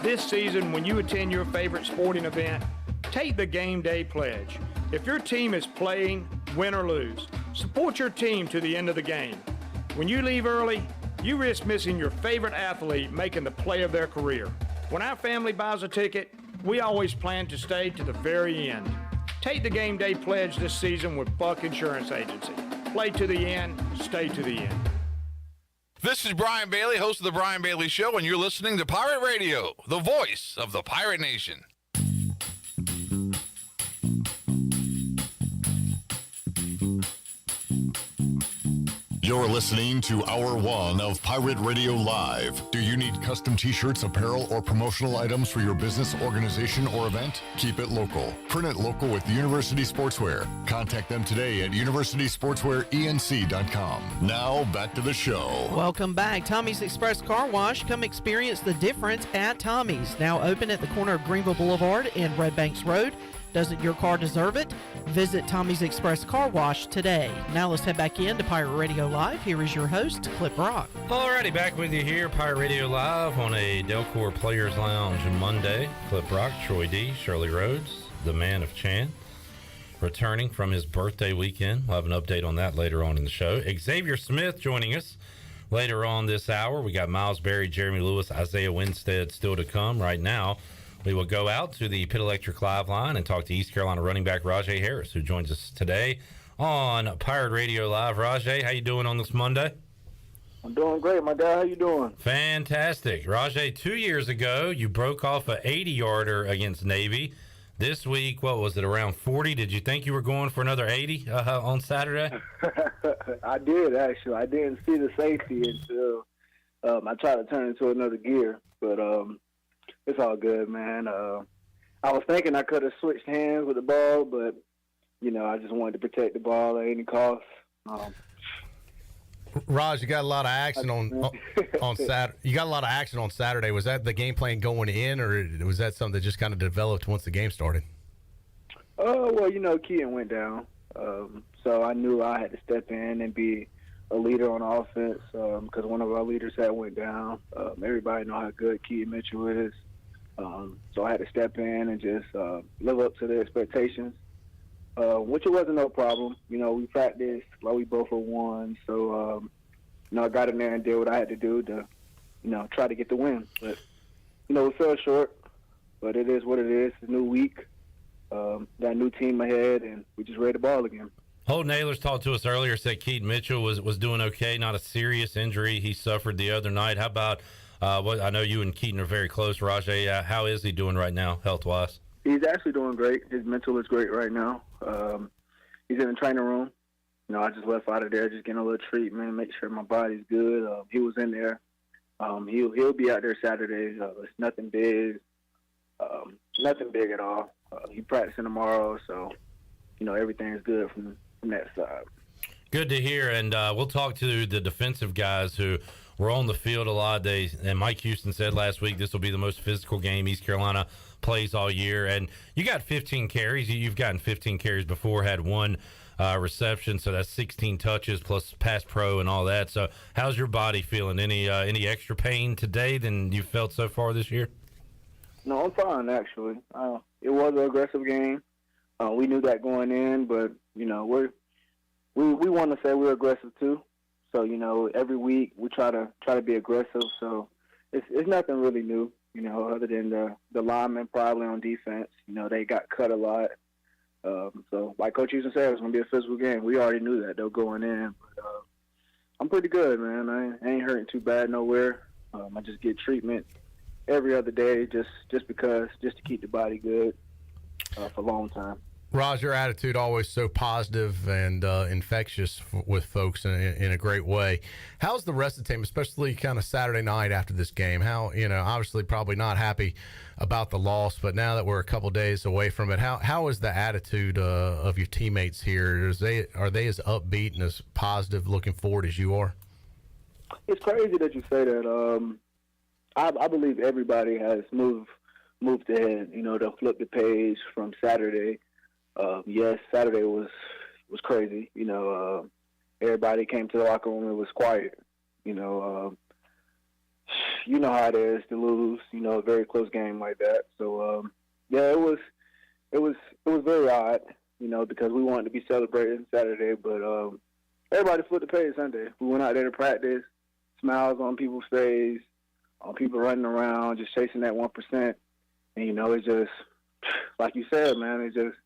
This season, when you attend your favorite sporting event, take the game day pledge. If your team is playing, win or lose, support your team to the end of the game. When you leave early, you risk missing your favorite athlete making the play of their career. When our family buys a ticket, we always plan to stay to the very end. Take the game day pledge this season with Buck Insurance Agency. Play to the end, stay to the end. This is Brian Bailey, host of The Brian Bailey Show, and you're listening to Pirate Radio, the voice of the Pirate Nation. You're listening to Hour 1 of Pirate Radio Live. Do you need custom t-shirts, apparel, or promotional items for your business, organization, or event? Keep it local. Print it local with University Sportswear. Contact them today at universitysportswearenc.com. Now, back to the show. Welcome back. Tommy's Express Car Wash. Come experience the difference at Tommy's. Now open at the corner of Greenville Boulevard and Red Banks Road. Doesn't your car deserve it? Visit Tommy's Express Car Wash today. Now let's head back in to Pirate Radio Live. Here is your host, Clip Rock. Alrighty, back with you here, Pirate Radio Live on a Delcor Players Lounge Monday. Clip Rock, Troy D, Shirley Rhodes, the man of Chan, returning from his birthday weekend. We'll have an update on that later on in the show. Xavier Smith joining us later on this hour. We got Miles Berry, Jeremy Lewis, Isaiah Winstead still to come. Right now, we will go out to the Pit Electric Live line and talk to East Carolina running back Rahjai Harris, who joins us today on Pirate Radio Live. Rahjai, how you doing on this Monday? I'm doing great, my guy. How you doing? Fantastic. Rahjai, 2 years ago, you broke off an 80-yarder against Navy. This week, what was it, around 40? Did you think you were going for another 80 on Saturday? I did, actually. I didn't see the safety until I tried to turn into another gear. But it's all good, man. I was thinking I could have switched hands with the ball, but, I just wanted to protect the ball at any cost. Raj, you got a lot of action on Saturday. You got a lot of action on Saturday. Was that the game plan going in, or was that something that just kind of developed once the game started? Well, Keaton went down, so I knew I had to step in and be a leader on offense because one of our leaders had went down. Everybody know how good Keaton Mitchell is, so I had to step in and just live up to the expectations. Which it wasn't no problem. We practiced like we both were one. So, I got in there and did what I had to do to, try to get the win. But, we fell short. But it is what it is. It's a new week. Got a new team ahead, and we just ready to ball again. Holton Ahlers talked to us earlier, said Keaton Mitchell was doing okay, not a serious injury he suffered the other night. How about, I know you and Keaton are very close, Rahjai. How is he doing right now, health-wise? He's actually doing great. His mental is great right now. He's in the training room. I just left out of there, just getting a little treatment, make sure my body's good. He was in there. He'll be out there Saturday. It's nothing big at all. He's practicing tomorrow, so everything's good from that side. Good to hear, and we'll talk to the defensive guys who were on the field a lot. And Mike Houston said last week this will be the most physical game East Carolina plays all year. And you got 15 carries. You've gotten 15 carries before, had one reception, so that's 16 touches plus pass pro and all that. So how's your body feeling? Any extra pain today than you've felt so far this year? No, I'm fine, actually. It was an aggressive game. We knew that going in, but, we want to say we're aggressive too. So, every week we try to be aggressive. So it's nothing really new, other than the linemen probably on defense. They got cut a lot. So like Coach Houston said, it's going to be a physical game. We already knew that, though, going in. But I'm pretty good, man. I ain't hurting too bad nowhere. I just get treatment every other day just to keep the body good for a long time. Raj, your attitude always so positive and infectious with folks in a great way. How's the rest of the team, especially kind of Saturday night after this game? How, obviously probably not happy about the loss, but now that we're a couple days away from it, how is the attitude of your teammates here? Are they as upbeat and as positive looking forward as you are? It's crazy that you say that. I believe everybody has moved ahead. They'll flip the page from Saturday. Yes, Saturday was crazy. Everybody came to the locker room. It was quiet. You know how it is to lose. A very close game like that. So yeah, it was very odd. Because we wanted to be celebrating Saturday, but everybody flipped the page Sunday. We went out there to practice, smiles on people's face, on people running around, just chasing that 1%. And it's just like you said, man. It's just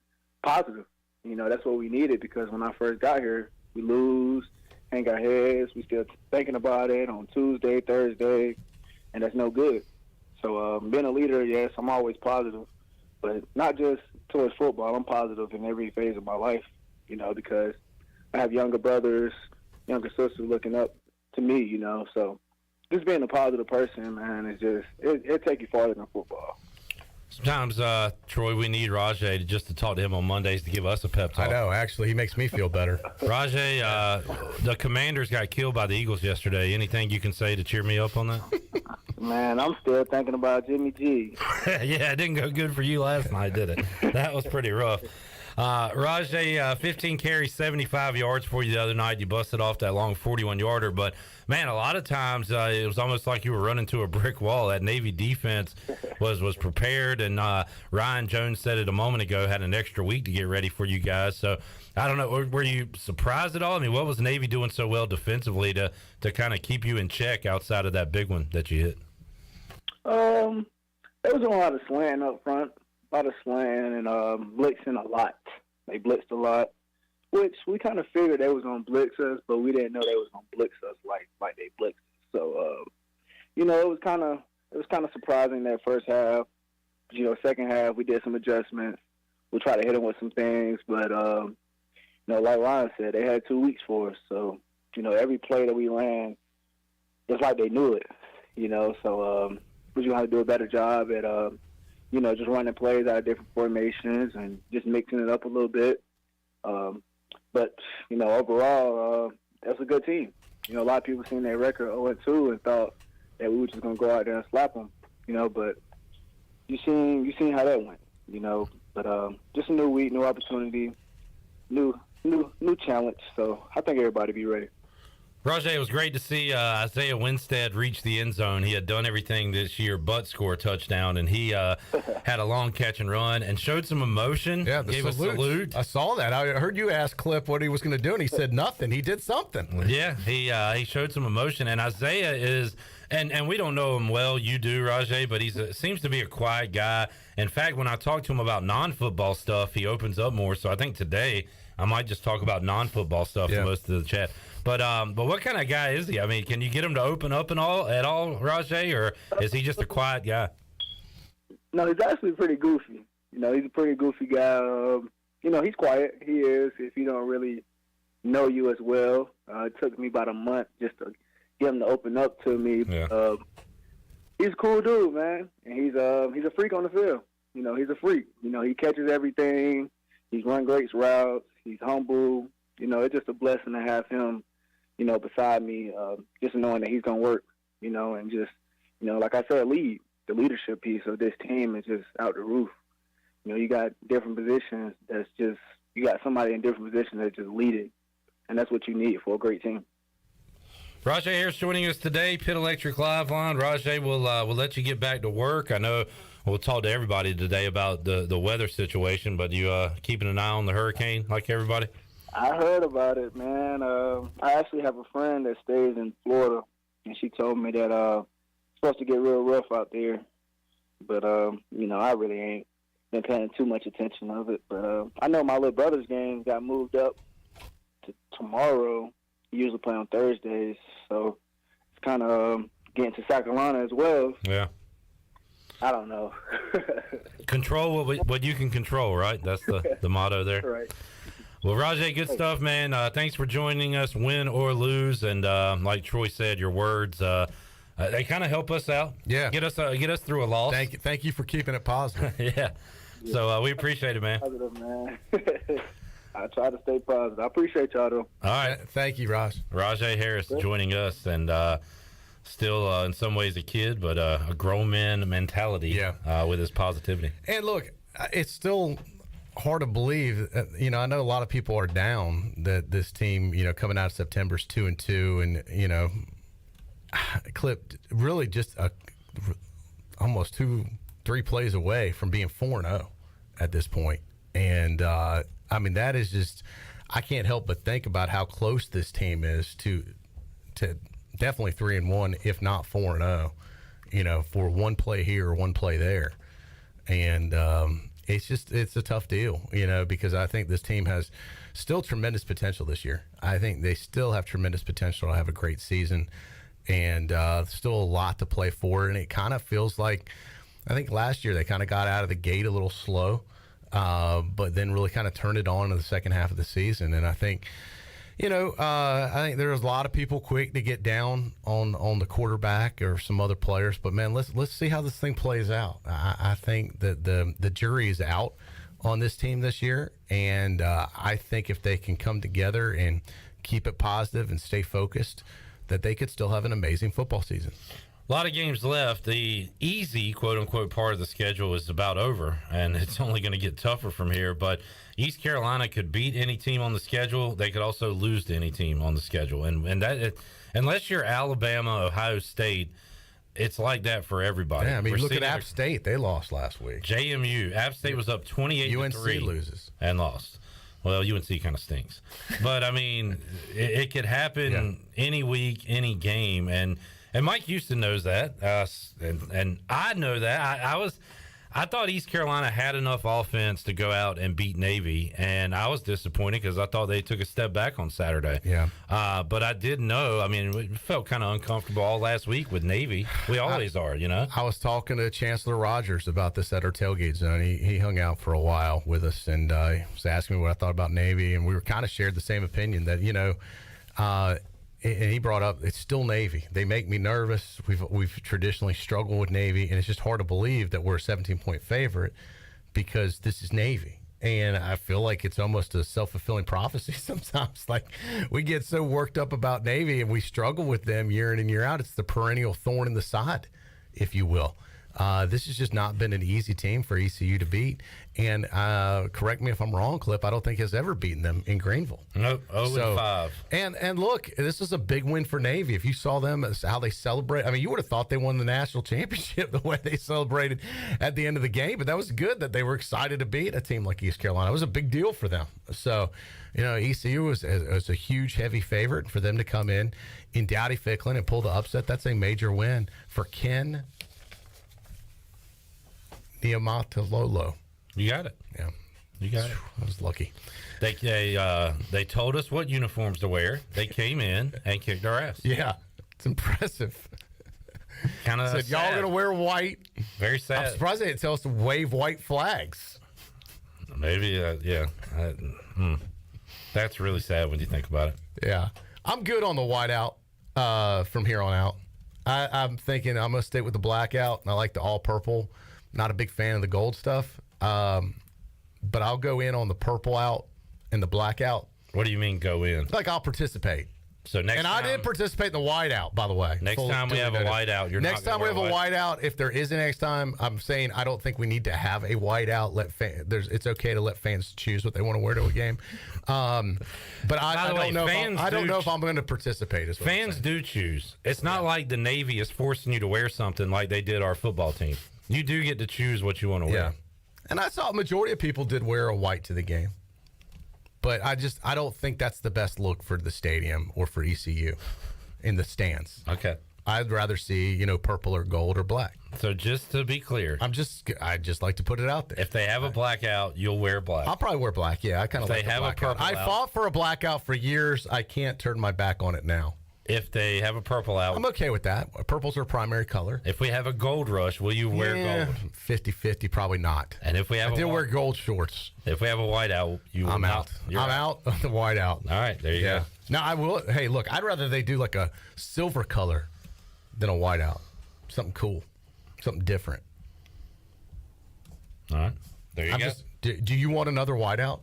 positive. That's what we needed because when I first got here, we lose, hang our heads, we still thinking about it on Tuesday, Thursday, and that's no good. So being a leader, yes, I'm always positive, but not just towards football. I'm positive in every phase of my life, because I have younger brothers, younger sisters looking up to me, so just being a positive person, man, it take you farther than football. Sometimes, Troy, we need Rahjai just to talk to him on Mondays to give us a pep talk. I know. Actually, he makes me feel better. Rahjai, the Commanders got killed by the Eagles yesterday. Anything you can say to cheer me up on that? Man, I'm still thinking about Jimmy G. Yeah, it didn't go good for you last night, did it? That was pretty rough. Rahjai, 15 carries, 75 yards for you the other night. You busted off that long 41-yarder, but man, a lot of times it was almost like you were running to a brick wall. That Navy defense was prepared, and Ryan Jones said it a moment ago, had an extra week to get ready for you guys. So I don't know, were you surprised at all? I mean, what was Navy doing so well defensively to kind of keep you in check outside of that big one that you hit? There was a lot of slant up front. A lot of slant and blitzing a lot. They blitzed a lot, which we kind of figured they was going to blitz us, but we didn't know they was going to blitz us like they blitzed us. So, it was kind of surprising that first half. Second half we did some adjustments. we'll try to hit them with some things. But, like Ryan said, they had 2 weeks for us. So, every play that we ran, it's like they knew it, So we're just going to have to do a better job at, just running plays out of different formations and just mixing it up a little bit. But, overall, that's a good team. A lot of people seen their record 0-2 and thought that we were just going to go out there and slap them, but you seen how that went, But just a new week, new opportunity, new challenge. So I think everybody be ready. Rahjai, it was great to see Isaiah Winstead reach the end zone. He had done everything this year but score a touchdown, and he had a long catch and run and showed some emotion. Yeah, gave a salute. I saw that. I heard you ask Cliff what he was going to do, and he said nothing. He did something. Yeah, he showed some emotion, and Isaiah is, and we don't know him well. You do, Rahjai, but seems to be a quiet guy. In fact, when I talk to him about non-football stuff, he opens up more. So I think today I might just talk about non-football stuff for most of the chat. But what kind of guy is he? I mean, can you get him to open up at all, Rahjai, or is he just a quiet guy? No, he's actually pretty goofy. He's a pretty goofy guy. He's quiet. He is. If he don't really know you as well, it took me about a month just to get him to open up to me. Yeah. He's a cool dude, man, and he's a freak on the field. He's a freak. He catches everything. He's run great routes. He's humble. It's just a blessing to have him, beside me, just knowing that he's going to work, and just, like I said, lead. The leadership piece of this team is just out the roof. You got different positions you got somebody in different positions that just lead it, and that's what you need for a great team. Rahjai Harris joining us today, Pit Electric Live Line. Rahjai, we'll let you get back to work. I know we'll talk to everybody today about the weather situation, but you keeping an eye on the hurricane like everybody? I heard about it, man. I actually have a friend that stays in Florida, and she told me that it's supposed to get real rough out there. But, I really ain't been paying too much attention of it. But I know my little brother's game got moved up to tomorrow. He usually play on Thursdays, so it's kind of getting to South Carolina as well. Yeah. I don't know. Control what you can control, right? That's the motto there. Right. Well, Rahjai, good stuff, man. Thanks for joining us, win or lose. And like Troy said, your words, they kind of help us out. Yeah. Get us through a loss. Thank you for keeping it positive. Yeah. So we appreciate it, man. Positive, man. I try to stay positive. I appreciate y'all, though. All right. Thank you, Raj. Rahjai Harris joining us, and still in some ways a kid, but a grown man mentality with his positivity. And look, it's still hard to believe. I know a lot of people are down that this team, coming out of September is 2-2, and clipped really just almost 2-3 plays away from being 4-0 at this point. And that is just, I can't help but think about how close this team is to definitely 3-1, if not 4-0. For one play here or one play there, and it's a tough deal, because I think this team has still tremendous potential this year. I think they still have tremendous potential to have a great season, and still a lot to play for. And it kind of feels like, I think last year they kind of got out of the gate a little slow, but then really kind of turned it on in the second half of the season. And I think, I think there was a lot of people quick to get down on the quarterback or some other players, but man, let's see how this thing plays out. I think that the jury is out on this team this year, and I think if they can come together and keep it positive and stay focused, that they could still have an amazing football season. A lot of games left. The easy, quote-unquote, part of the schedule is about over, and it's only going to get tougher from here. But East Carolina could beat any team on the schedule. They could also lose to any team on the schedule. And that, unless you're Alabama, Ohio State, it's like that for everybody. Yeah, look at App State. They lost last week. JMU. App State was up 28-3. UNC loses. And lost. Well, UNC kind of stinks. But, it could happen any week, any game. And Mike Houston knows that, and I know that. I thought East Carolina had enough offense to go out and beat Navy, and I was disappointed because I thought they took a step back on Saturday. Yeah. But I did know, I mean, we felt kind of uncomfortable all last week with Navy. We always are, you know? I was talking to Chancellor Rogers about this at our tailgate zone. He hung out for a while with us, and he was asking me what I thought about Navy, and we were kind of shared the same opinion that, you know, and he brought up, it's still Navy. They make me nervous. We've traditionally struggled with Navy, and it's just hard to believe that we're a 17-point favorite because this is Navy. And I feel like it's almost a self-fulfilling prophecy sometimes. Like, we get so worked up about Navy, and we struggle with them year in and year out. It's the perennial thorn in the side, if you will. This has just not been an easy team for ECU to beat. And correct me if I'm wrong, Clip, I don't think has ever beaten them in Greenville. Nope, 0-5. And look, this is a big win for Navy. If you saw them, how they celebrate, I mean, you would have thought they won the national championship the way they celebrated at the end of the game. But that was good that they were excited to beat a team like East Carolina. It was a big deal for them. So, you know, ECU was a huge, heavy favorite for them to come in Dowdy Ficklin and pull the upset. That's a major win for Ken Niumatalolo. You got it. Yeah. You got it. I was lucky. They told us what uniforms to wear. They came in and kicked our ass. Yeah. It's impressive. Kind of said, y'all going to wear white. Very sad. I'm surprised they didn't tell us to wave white flags. Maybe, yeah. That's really sad when you think about it. Yeah. I'm good on the whiteout from here on out. I'm thinking I'm going to stick with the blackout, and I like the all purple. Not a big fan of the gold stuff, but I'll go in on the purple out and the blackout. What do you mean go in? Like, I'll participate. So next and time, I did participate in the whiteout, by the way. Next time we have a whiteout, you're next not time we have a white. whiteout. If there is a next time, I'm saying I don't think we need to have a whiteout. It's okay to let fans choose what they want to wear to a game. But I don't know. I don't know if I'm going to participate. As fans do choose. It's not like the Navy is forcing you to wear something like they did our football team. You do get to choose what you want to wear. Yeah. And I saw a majority of people did wear a white to the game. But I don't think that's the best look for the stadium or for ECU in the stands. Okay. I'd rather see, purple or gold or black. So just to be clear, I just like to put it out there. If they have a blackout, you'll wear black. I'll probably wear black. Yeah, I kind of like they have blackout. a purple I fought for a blackout for years. I can't turn my back on it now. If they have a purple out, I'm okay with that. Purple's our primary color. If we have a gold rush, will you wear gold? 50-50, probably not. And if we have I did wear gold shorts. If we have a white out, I'm out. I'm out of the white out. All right, there you go. Now I will. Hey, look, I'd rather they do like a silver color than a white out. Something cool, something different. All right, there you go. Do you want another white out?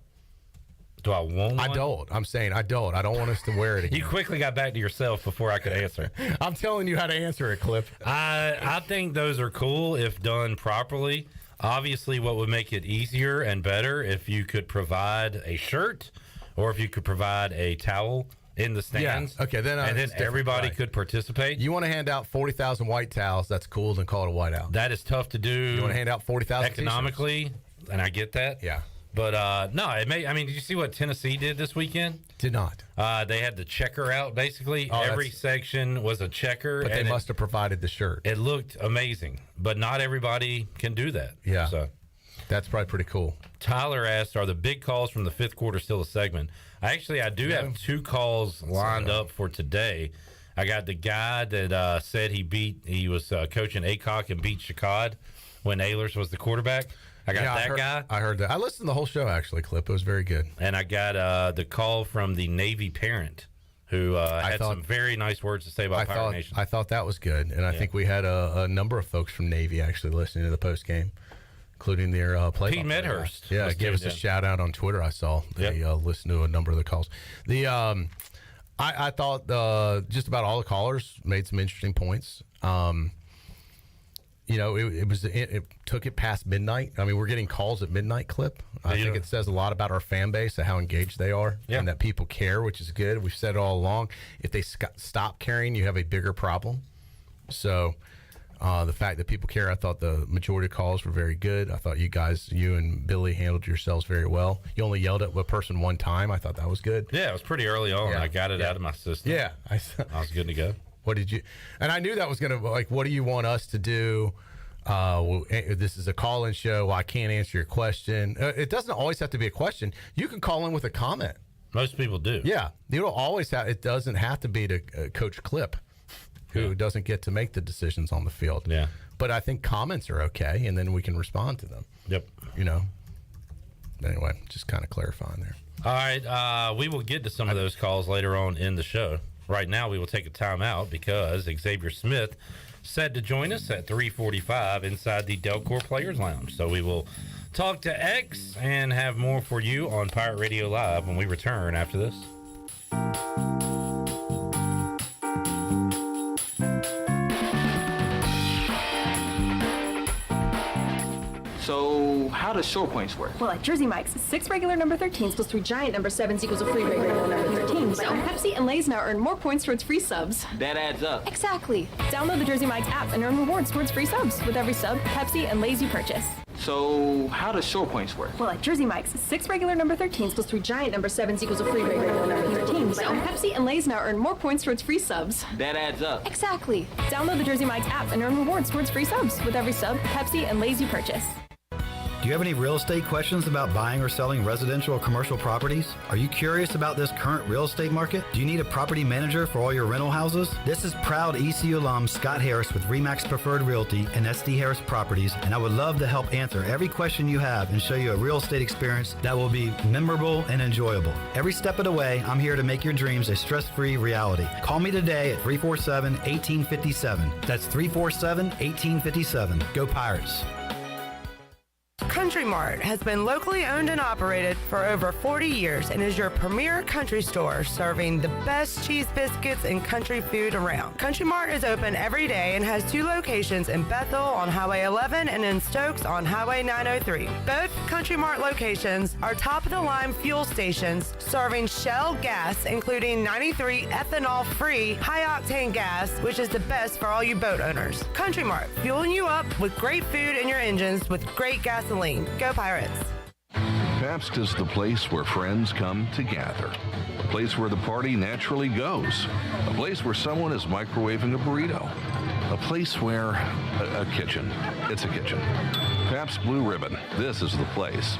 Do I want one? I don't. I'm saying I don't. I don't want us to wear it again. You quickly got back to yourself before I could answer. I'm telling you how to answer it, Clip. I think those are cool if done properly. Obviously, what would make it easier and better if you could provide a shirt or if you could provide a towel in the stands. Yeah. Okay, then everybody could participate. You want to hand out 40,000 white towels? That's cool. Then call it a white out. That is tough to do. You want to hand out 40,000 economically, t-shirts? And I get that. Yeah. But no, it may. I mean, did you see what Tennessee did this weekend? Did not. They had the checker out. Basically, every section was a checker. But they must have provided the shirt. It looked amazing, but not everybody can do that. Yeah. So that's probably pretty cool. Tyler asked, "Are the big calls from the fifth quarter still a segment?" I do have two calls lined up for today. I got the guy that said he was coaching Aycock and beat Chicod when Ahlers was the quarterback. I got that guy. I heard that. I listened to the whole show, actually, Clip. It was very good. And I got the call from the Navy parent who had some very nice words to say about Pirate Nation. I thought that was good. And I think we had a number of folks from Navy actually listening to the post game, including their play. Pete Medhurst. Yeah, gave us a shout out on Twitter. I saw they listened to a number of the calls. I thought just about all the callers made some interesting points. It took it past midnight. I mean, we're getting calls at midnight, Clip. I think it says a lot about our fan base and how engaged they are and that people care, which is good. We've said it all along. If they stop caring, you have a bigger problem. So the fact that people care, I thought the majority of calls were very good. I thought you and Billy handled yourselves very well. You only yelled at a person one time. I thought that was good. Yeah, it was pretty early on. I got it out of my system. Yeah. I was good to go. What did you? And I knew that was going to, what do you want us to do This is a call-in show. I can't answer your question. It doesn't always have to be a question. You can call in with a comment. Most people do. Yeah. You don't always have. It doesn't have to be to Coach Clip, who doesn't get to make the decisions on the field. Yeah. But I think comments are okay, and then we can respond to them. Yep. Anyway, just kind of clarifying there. All right. We will get to some of those calls later on in the show. Right now, we will take a timeout because Xavier Smith said to join us at 3:45 inside the Delcor Players Lounge. So we will talk to X and have more for you on Pirate Radio Live when we return after this. So how does short points work? Well, like Jersey Mike's, 6 regular number 13s plus 3 giant number 7s equals a free regular number 13. So Pepsi and Lay's now earn more points towards free subs. That adds up. Exactly. Download the Jersey Mike's app and earn rewards towards free subs with every sub, Pepsi, and Lay's you purchase. So how does short points work? Well, like Jersey Mike's, 6 regular number 13s plus 3 giant number 7s equals a free regular number 13. So Pepsi and Lay's now earn more points towards free subs. That adds up. Exactly. Download the Jersey Mike's app and earn rewards towards free subs with every sub, Pepsi, and Lay's you purchase. Do you have any real estate questions about buying or selling residential or commercial properties? Are you curious about this current real estate market? Do you need a property manager for all your rental houses? This is proud ECU alum Scott Harris with RE/MAX Preferred Realty and SD Harris Properties, and I would love to help answer every question you have and show you a real estate experience that will be memorable and enjoyable. Every step of the way, I'm here to make your dreams a stress-free reality. Call me today at 347-1857. That's 347-1857. Go Pirates. Country Mart has been locally owned and operated for over 40 years and is your premier country store serving the best cheese biscuits and country food around. Country Mart is open every day and has 2 locations in Bethel on Highway 11 and in Stokes on Highway 903. Both Country Mart locations are top-of-the-line fuel stations serving Shell gas, including 93 ethanol-free high-octane gas, which is the best for all you boat owners. Country Mart, fueling you up with great food in your engines with great gasoline. Go Pirates! Pabst is the place where friends come to gather. A place where the party naturally goes. A place where someone is microwaving a burrito. A place where... a kitchen. It's a kitchen. Pabst Blue Ribbon. This is the place.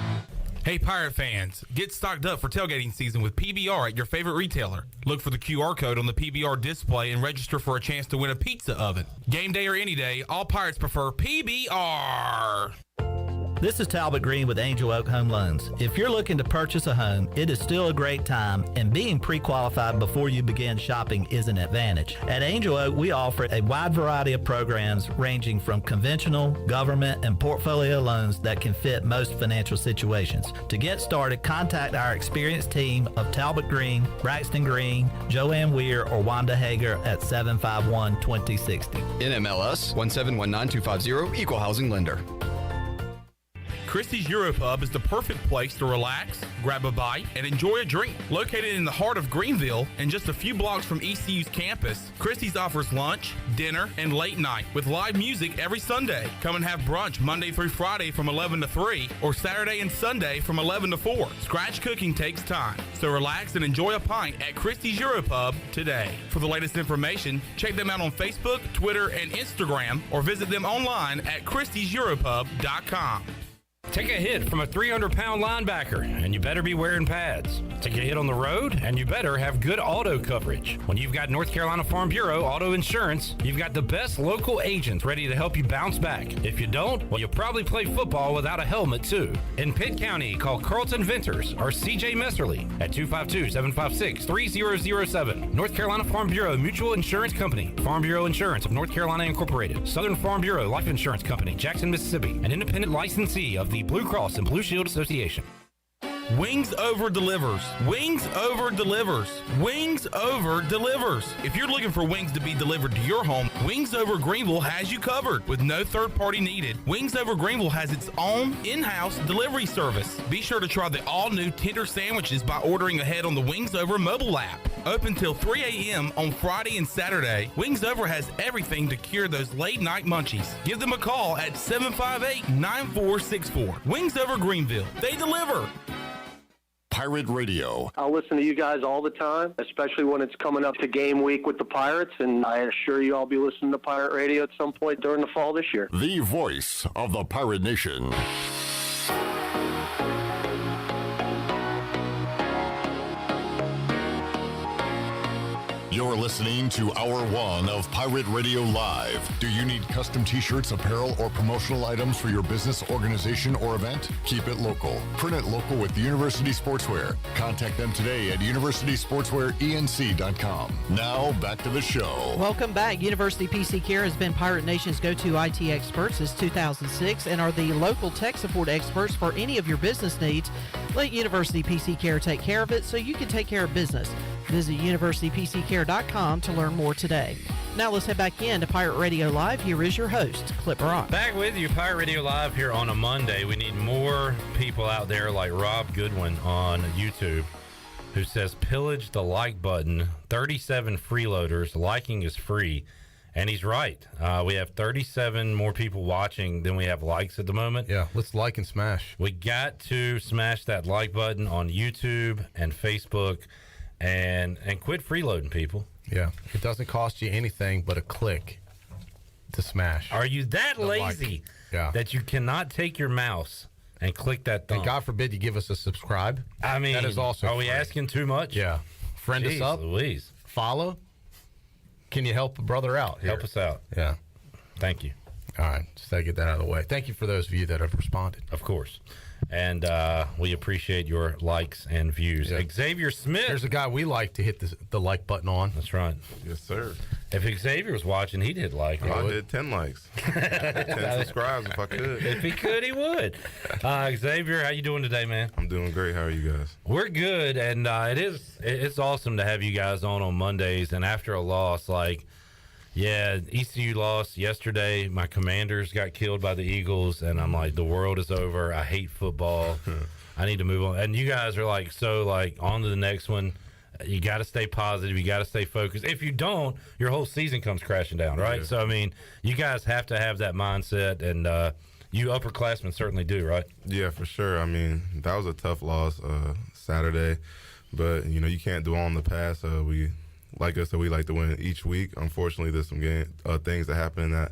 Hey Pirate fans, get stocked up for tailgating season with PBR at your favorite retailer. Look for the QR code on the PBR display and register for a chance to win a pizza oven. Game day or any day, all Pirates prefer PBR. This is Talbot Green with Angel Oak Home Loans. If you're looking to purchase a home, it is still a great time, and being pre-qualified before you begin shopping is an advantage. At Angel Oak, we offer a wide variety of programs ranging from conventional, government, and portfolio loans that can fit most financial situations. To get started, contact our experienced team of Talbot Green, Braxton Green, Joanne Weir, or Wanda Hager at 751-2060. NMLS 1719250, Equal Housing Lender. Christie's Europub is the perfect place to relax, grab a bite, and enjoy a drink. Located in the heart of Greenville and just a few blocks from ECU's campus, Christie's offers lunch, dinner, and late night with live music every Sunday. Come and have brunch Monday through Friday from 11 to 3 or Saturday and Sunday from 11 to 4. Scratch cooking takes time, so relax and enjoy a pint at Christie's Europub today. For the latest information, check them out on Facebook, Twitter, and Instagram, or visit them online at christieseuropub.com. Take a hit from a 300-pound linebacker, and you better be wearing pads. Take a hit on the road, and you better have good auto coverage. When you've got North Carolina Farm Bureau Auto Insurance, you've got the best local agents ready to help you bounce back. If you don't, well, you'll probably play football without a helmet, too. In Pitt County, call Carlton Venters or C.J. Messerly at 252-756-3007. North Carolina Farm Bureau Mutual Insurance Company. Farm Bureau Insurance of North Carolina Incorporated. Southern Farm Bureau Life Insurance Company, Jackson, Mississippi. An independent licensee of the Blue Cross and Blue Shield Association. Wings Over delivers. Wings Over delivers. Wings Over delivers. If you're looking for wings to be delivered to your home, Wings Over Greenville has you covered with no third party needed. Wings Over Greenville has its own in-house delivery service. Be sure to try the all-new tender sandwiches by ordering ahead on the Wings Over mobile app. Open till 3 a.m. on Friday and Saturday, Wings Over has everything to cure those late night munchies. Give them a call at 758-9464. Wings Over Greenville. They deliver. Pirate Radio. I'll listen to you guys all the time, especially when it's coming up to game week with the Pirates, and I assure you I'll be listening to Pirate Radio at some point during the fall this year. The voice of the Pirate Nation. You're listening to Hour 1 of Pirate Radio Live. Do you need custom t-shirts, apparel, or promotional items for your business, organization, or event? Keep it local. Print it local with University Sportswear. Contact them today at universitysportswearenc.com. Now, back to the show. Welcome back. University PC Care has been Pirate Nation's go-to IT expert since 2006 and are the local tech support experts for any of your business needs. Let University PC Care take care of it so you can take care of business. Visit universitypccare.com to learn more today. Now let's head back in to Pirate Radio Live. Here is your host, Clip Rock. Back with you, Pirate Radio Live here on a Monday. We need more people out there like Rob Goodwin on YouTube, who says, pillage the like button. 37 freeloaders. Liking is free. And he's right. We have 37 more people watching than we have likes at the moment. Yeah, let's like and smash. We got to smash that like button on YouTube and Facebook and quit freeloading, people. Yeah, it doesn't cost you anything but a click to smash. Are you that lazy that you cannot take your mouse and click that thumb? And God forbid you give us a subscribe. I mean, that is also are we free. asking too much? Yeah. Friend us up. Louise. Follow. Can you help a brother out here? Help us out. Yeah. Thank you. All right. Just to get that out of the way. Thank you for those of you that have responded. Of course. And we appreciate your likes and views. Yeah. Xavier Smith. There's a guy we like to hit the like button on. That's right. Yes, sir. If Xavier was watching, he'd hit like. I did 10 likes. 10 subscribes if I could. If he could, he would. Xavier, how you doing today, man? I'm doing great. How are you guys? We're good, and it's awesome to have you guys on Mondays. And after a loss, ECU lost yesterday. My Commanders got killed by the Eagles, and I'm like, the world is over. I hate football. I need to move on. And you guys are on to the next one. You got to stay positive. You got to stay focused. If you don't, your whole season comes crashing down, right? Yeah. So, I mean, you guys have to have that mindset, and you upperclassmen certainly do, right? Yeah, for sure. I mean, that was a tough loss Saturday, but, you can't dwell on the past. Like I said, we like to win each week. Unfortunately, there's some things that happen that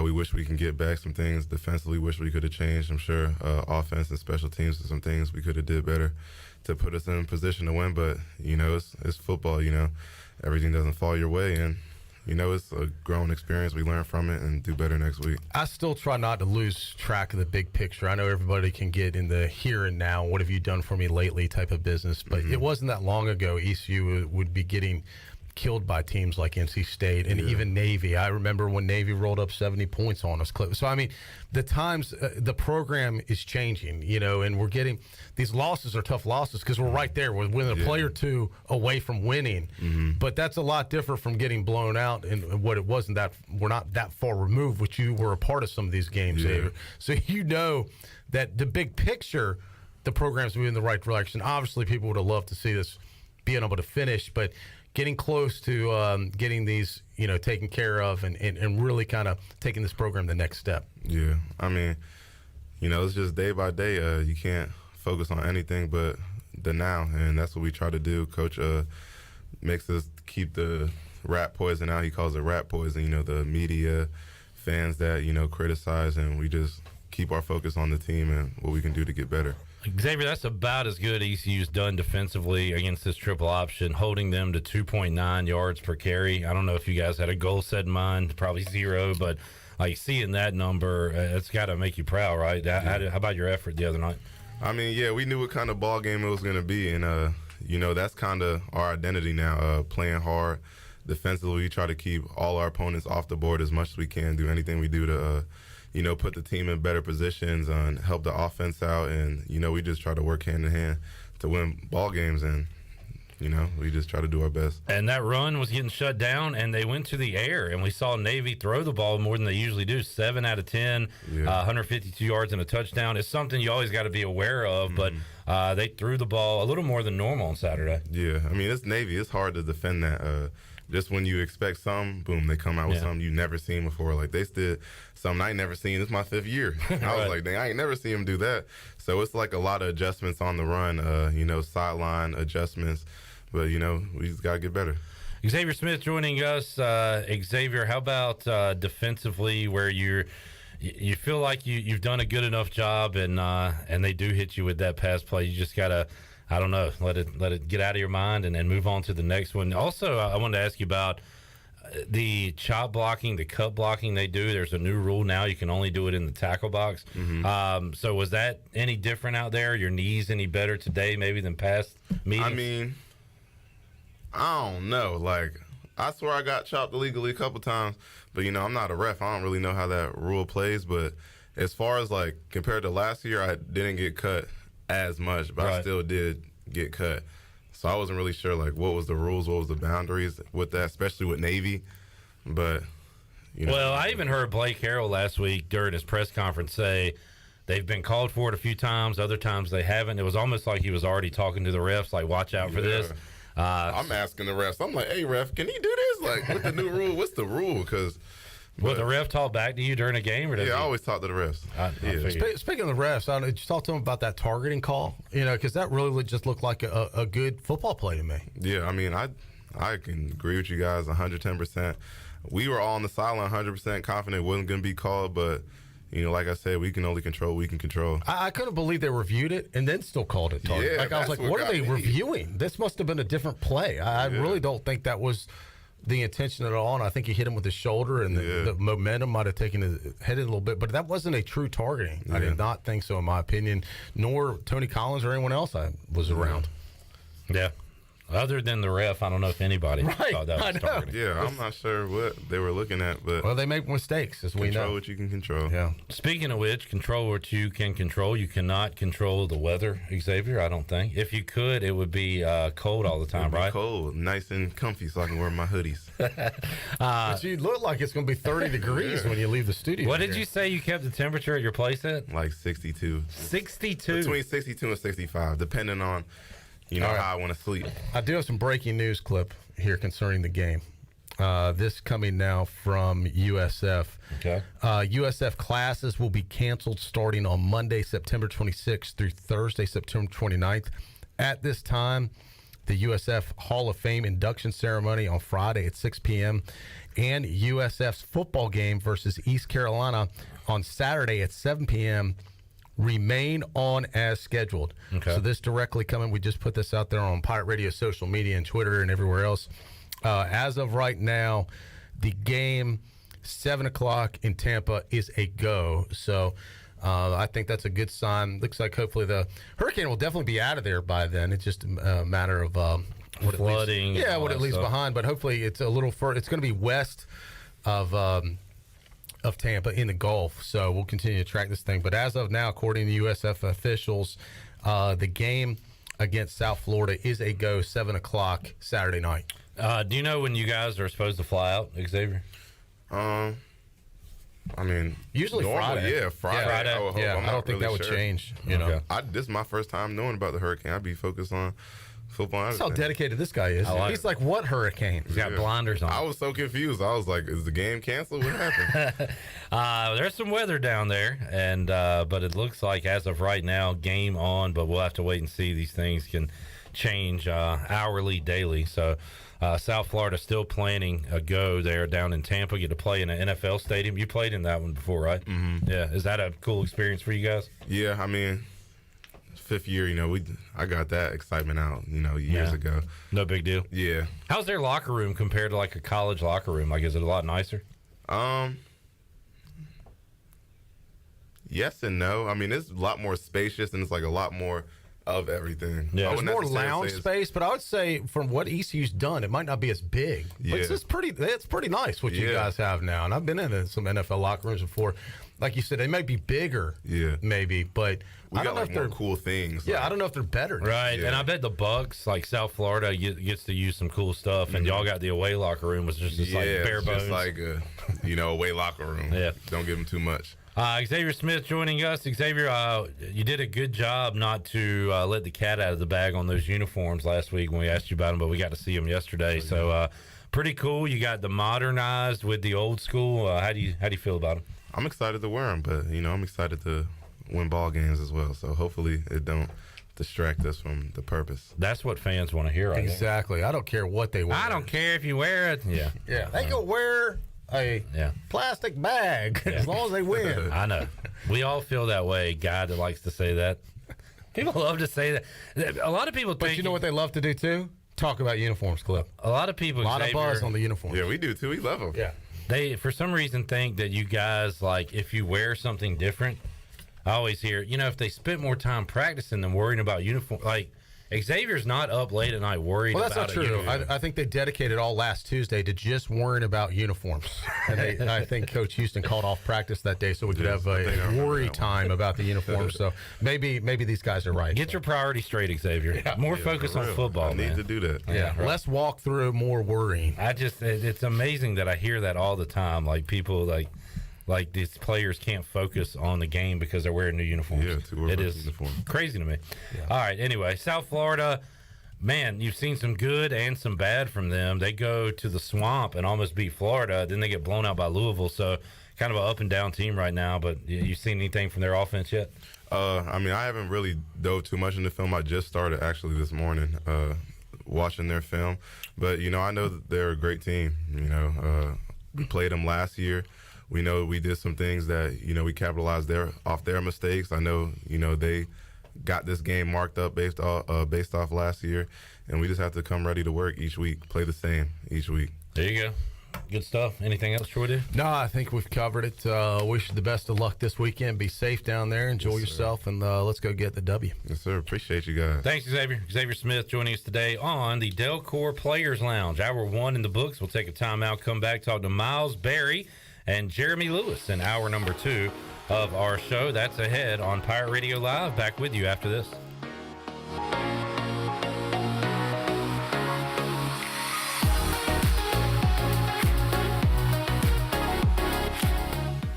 we wish we can get back. Some things defensively wish we could have changed. I'm sure offense and special teams are some things we could have did better to put us in a position to win. But, it's football, Everything doesn't fall your way. And, it's a growing experience. We learn from it and do better next week. I still try not to lose track of the big picture. I know everybody can get in the here and now, what have you done for me lately type of business, but it wasn't that long ago ECU would be getting killed by teams like NC State and even Navy. I remember when Navy rolled up 70 points on us. So, I mean, the times, the program is changing, and we're getting these losses are tough losses because we're right there. We're winning a play or two away from winning. But that's a lot different from getting blown out and what it wasn't that we're not that far removed, which you were a part of some of these games. Xavier. So that the big picture, the program's moving in the right direction. Obviously, people would have loved to see us being able to finish, but getting close to getting these, taken care of and really kind of taking this program the next step. Yeah. I mean, it's just day by day. You can't focus on anything but the now, and that's what we try to do. Coach makes us keep the rat poison out. He calls it rat poison, the media, fans that, criticize, and we just keep our focus on the team and what we can do to get better. Xavier, that's about as good ECU's done defensively against this triple option, holding them to 2.9 yards per carry. I don't know if you guys had a goal set in mind, probably 0, but seeing that number, it's got to make you proud, right? How about your effort the other night? I mean, yeah, we knew what kind of ball game it was going to be, and, that's kind of our identity now, playing hard. Defensively, we try to keep all our opponents off the board as much as we can, do anything we do to put the team in better positions and help the offense out. And, we just try to work hand in hand to win ball games. And, we just try to do our best. And that run was getting shut down, and they went to the air. And we saw Navy throw the ball more than they usually do, 7 out of 10, 152 yards and a touchdown. It's something you always got to be aware of. But they threw the ball a little more than normal on Saturday. Yeah, I mean, it's Navy. It's hard to defend that. just when you expect some, boom, they come out with something you never seen before. Like they did something I ain't never seen. This is my 5th year. I was like, dang, I ain't never seen them do that. So it's like a lot of adjustments on the run, sideline adjustments. But, we just got to get better. Xavier Smith joining us. Xavier, how about defensively, where you feel like you've done a good enough job, and they do hit you with that pass play? You just gotta, I don't know, let it get out of your mind and move on to the next one. Also, I wanted to ask you about the chop blocking, the cut blocking they do. There's a new rule now; you can only do it in the tackle box. Mm-hmm. So was that any different out there? Your knees any better today, maybe than past meetings? I mean, I don't know. Like, I swear I got chopped illegally a couple times, but, I'm not a ref. I don't really know how that rule plays. But as far as, like, compared to last year, I didn't get cut as much, but I still did get cut. So I wasn't really sure, like, what was the rules, what was the boundaries with that, especially with Navy. But, Well, I even heard Blake Harrell last week during his press conference say they've been called for it a few times, other times they haven't. It was almost like he was already talking to the refs, like, watch out for this. I'm asking the refs. I'm like, hey, ref, can he do this? Like, with the new rule, what's the rule? Because will the ref talk back to you during a game? Or I always talk to the refs. Speaking of the refs, did you talk to them about that targeting call? Because that really just looked like a good football play to me. Yeah, I mean, I can agree with you guys 110%. We were all on the sideline 100% confident it wasn't going to be called, but like I said, we can only control what we can control. I couldn't believe they reviewed it and then still called it target. Yeah, I was like, what are they reviewing? This must have been a different play. I really don't think that was the intention at all, and I think he hit him with his shoulder, and the momentum might have taken his head in a little bit, but that wasn't a true targeting. I did not think so, in my opinion, nor Tony Collins or anyone else I was around. Yeah. Other than the ref, I don't know if anybody thought that was targeting. Yeah, I'm not sure what they were looking at, but they make mistakes, as we know. Control what you can control. Yeah. Speaking of which, control what you can control. You cannot control the weather, Xavier, I don't think. If you could, it would be cold all the time, right? Cold, nice and comfy, so I can wear my hoodies. But you look like it's going to be 30 degrees when you leave the studio. What did you say you kept the temperature at your place at? Like 62. 62? Between 62 and 65, depending on how I want to sleep. I do have some breaking news clip here concerning the game. This coming now from USF. Okay. USF classes will be canceled starting on Monday, September 26th through Thursday, September 29th. At this time, the USF Hall of Fame induction ceremony on Friday at 6 p.m. and USF's football game versus East Carolina on Saturday at 7 p.m. remain on as scheduled. Okay. So this directly coming, we just put this out there on Pirate Radio social media and Twitter and everywhere else. As of right now, the game, 7 o'clock in Tampa, is a go. So I think that's a good sign. Looks like hopefully the Hurricane will definitely be out of there by then. It's just a matter of what flooding. what it leaves behind. But hopefully it's a little further. It's going to be west of Tampa in the Gulf. So we'll continue to track this thing. But as of now, according to USF officials, the game against South Florida is a go, 7 o'clock Saturday night. Do you know when you guys are supposed to fly out, Xavier? I mean, usually normally, Friday. Yeah, Friday. Yeah, I would hope. yeah, I'm I not don't think really that would sure. change. This is my first time knowing about the Hurricane. I'd be focused on football. That's how dedicated this guy is. He's like, what Hurricane? He's got blinders on. I was so confused. I was like, is the game canceled? What happened? There's some weather down there, and but it looks like as of right now, game on, but we'll have to wait and see. These things can change hourly, daily. So South Florida still planning a go there down in Tampa, get to play in an NFL stadium. You played in that one before, right? Mm-hmm. Yeah. Is that a cool experience for you guys? Yeah, I mean, 5th year, I got that excitement out, years ago. No big deal. Yeah. How's their locker room compared to like a college locker room? Like, is it a lot nicer? Yes and no. I mean, it's a lot more spacious and it's like a lot more of everything. Yeah, there's more lounge space, but I would say from what ECU's done, it might not be as big. But it's pretty nice what you guys have now. And I've been in some NFL locker rooms before. Like you said, they might be bigger, maybe, but we I don't got know like if more they're cool things. Yeah, I don't know if they're better. Right, Yeah. and I bet the Bucks, like South Florida, gets to use some cool stuff, and y'all got the away locker room was just like bare bones. Just like a away locker room. Yeah. Don't give them too much. Xavier Smith joining us. Xavier, you did a good job not to let the cat out of the bag on those uniforms last week when we asked you about them, but we got to see them yesterday. So pretty cool. You got the modernized with the old school. How do you feel about them? I'm excited to wear them, but I'm excited to win ball games as well. So hopefully it don't distract us from the purpose. That's what fans want to hear. Exactly. I don't care what they wear. I don't care if you wear it. Yeah. They can wear a plastic bag as long as they win. I know. We all feel that way. Guy that likes to say that. People love to say that. A lot of people think. But you know what they love to do too? Talk about uniforms, Clip. A lot of people. A lot of buzz on the uniforms. Yeah, we do too. We love them. Yeah. They, for some reason, think that you guys, like, if you wear something different, I always hear, if they spent more time practicing than worrying about uniform, like, Xavier's not up late at night worried about it. Well, that's not true. I think they dedicated all last Tuesday to just worrying about uniforms. And I think Coach Houston called off practice that day so we could have a worry time about the uniforms. So maybe these guys are right. Get your priorities straight, Xavier. More focus on football, I need to do that. Yeah, right. Less walk through, more worrying. It's amazing that I hear that all the time. Like, people, like these players can't focus on the game because they're wearing new uniforms. Yeah, it is crazy to me. Yeah. All right, anyway, South Florida, man, you've seen some good and some bad from them. They go to the Swamp and almost beat Florida. Then they get blown out by Louisville. So kind of an up and down team right now. But you seen anything from their offense yet? I haven't really dove too much into film. I just started actually this morning watching their film. But, I know that they're a great team. We played them last year. We know we did some things that, we capitalized off their mistakes. I know, they got this game marked up based off last year, and we just have to come ready to work each week, play the same each week. There you go. Good stuff. Anything else, Troy? No, I think we've covered it. Wish you the best of luck this weekend. Be safe down there. Enjoy yourself, and let's go get the W. Yes, sir. Appreciate you guys. Thanks, Xavier. Xavier Smith joining us today on the Delcor Players Lounge. Hour 1 in the books. We'll take a timeout, come back, talk to Miles Berry and Jeremy Lewis in hour number 2 of our show. That's ahead on Pirate Radio Live. Back with you after this.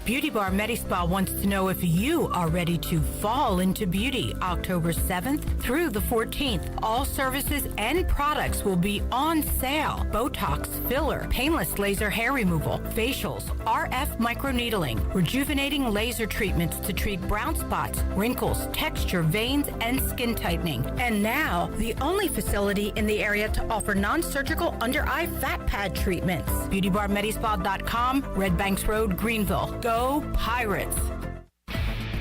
Beauty Bar Medispa wants to know if you are ready to fall into beauty. October 7th through the 14th, all services and products will be on sale. Botox, filler, painless laser hair removal, facials, RF microneedling, rejuvenating laser treatments to treat brown spots, wrinkles, texture, veins, and skin tightening. And now, the only facility in the area to offer non-surgical under-eye fat pad treatments. BeautyBarMedispa.com, Red Banks Road, Greenville. Go Pirates!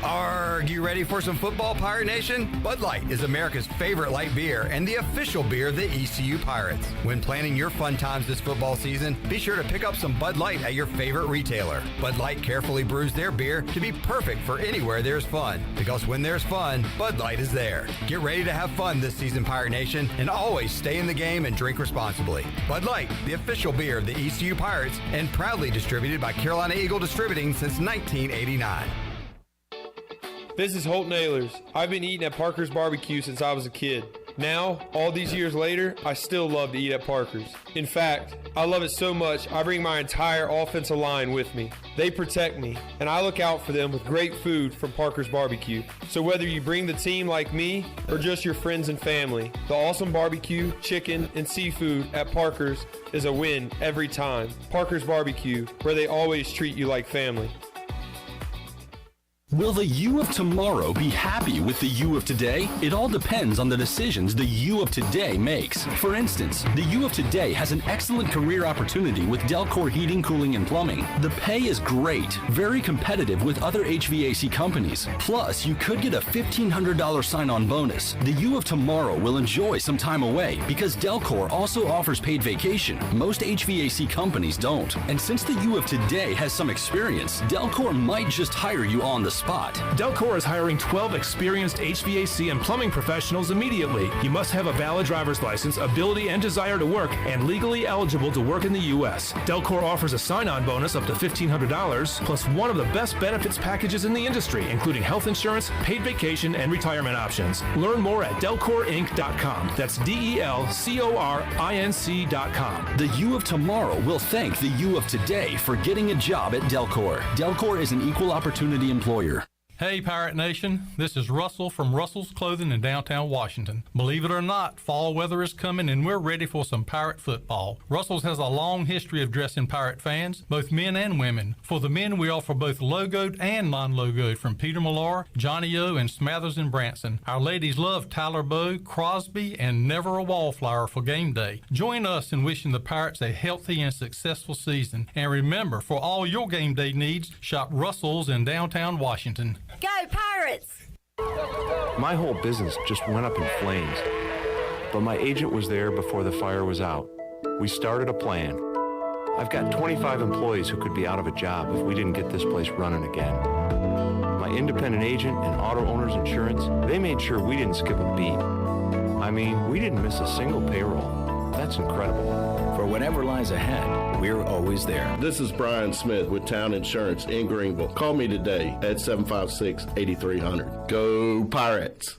Are you ready for some football, Pirate Nation? Bud Light is America's favorite light beer and the official beer of the ECU Pirates. When planning your fun times this football season, be sure to pick up some Bud Light at your favorite retailer. Bud Light carefully brews their beer to be perfect for anywhere there's fun. Because when there's fun, Bud Light is there. Get ready to have fun this season, Pirate Nation, and always stay in the game and drink responsibly. Bud Light, the official beer of the ECU Pirates, and proudly distributed by Carolina Eagle Distributing since 1989. This is Holton Ahlers. I've been eating at Parker's Barbecue since I was a kid. Now, all these years later, I still love to eat at Parker's. In fact, I love it so much, I bring my entire offensive line with me. They protect me, and I look out for them with great food from Parker's Barbecue. So whether you bring the team like me or just your friends and family, the awesome barbecue, chicken, and seafood at Parker's is a win every time. Parker's Barbecue, where they always treat you like family. Will the you of tomorrow be happy with the you of today? It all depends on the decisions the you of today makes. For instance, the you of today has an excellent career opportunity with Delcor Heating, Cooling, and Plumbing. The pay is great, very competitive with other HVAC companies. Plus, you could get a $1,500 sign-on bonus. The you of tomorrow will enjoy some time away because Delcor also offers paid vacation. Most HVAC companies don't. And since the you of today has some experience, Delcor might just hire you on the spot. Delcor is hiring 12 experienced HVAC and plumbing professionals immediately. You must have a valid driver's license, ability and desire to work, and legally eligible to work in the U.S. Delcor offers a sign-on bonus up to $1,500, plus one of the best benefits packages in the industry, including health insurance, paid vacation, and retirement options. Learn more at DelcorInc.com. That's DelcoRinc.com. The you of tomorrow will thank the you of today for getting a job at Delcor. Delcor is an equal opportunity employer. Hey, Pirate Nation. This is Russell from Russell's Clothing in downtown Washington. Believe it or not, fall weather is coming and we're ready for some Pirate football. Russell's has a long history of dressing Pirate fans, both men and women. For the men, we offer both logoed and non-logoed from Peter Millar, Johnny O, and Smathers and Branson. Our ladies love Tyler Bowe, Crosby, and Never a Wallflower for game day. Join us in wishing the Pirates a healthy and successful season. And remember, for all your game day needs, shop Russell's in downtown Washington. Go Pirates! My whole business just went up in flames, but my agent was there before the fire was out. We started a plan. I've got 25 employees who could be out of a job if we didn't get this place running again. My independent agent and auto owners insurance, they made sure we didn't skip a beat. I mean, we didn't miss a single payroll. That's incredible. For whatever lies ahead, we're always there. This is Brian Smith with Town Insurance in Greenville. Call me today at 756-8300. Go Pirates!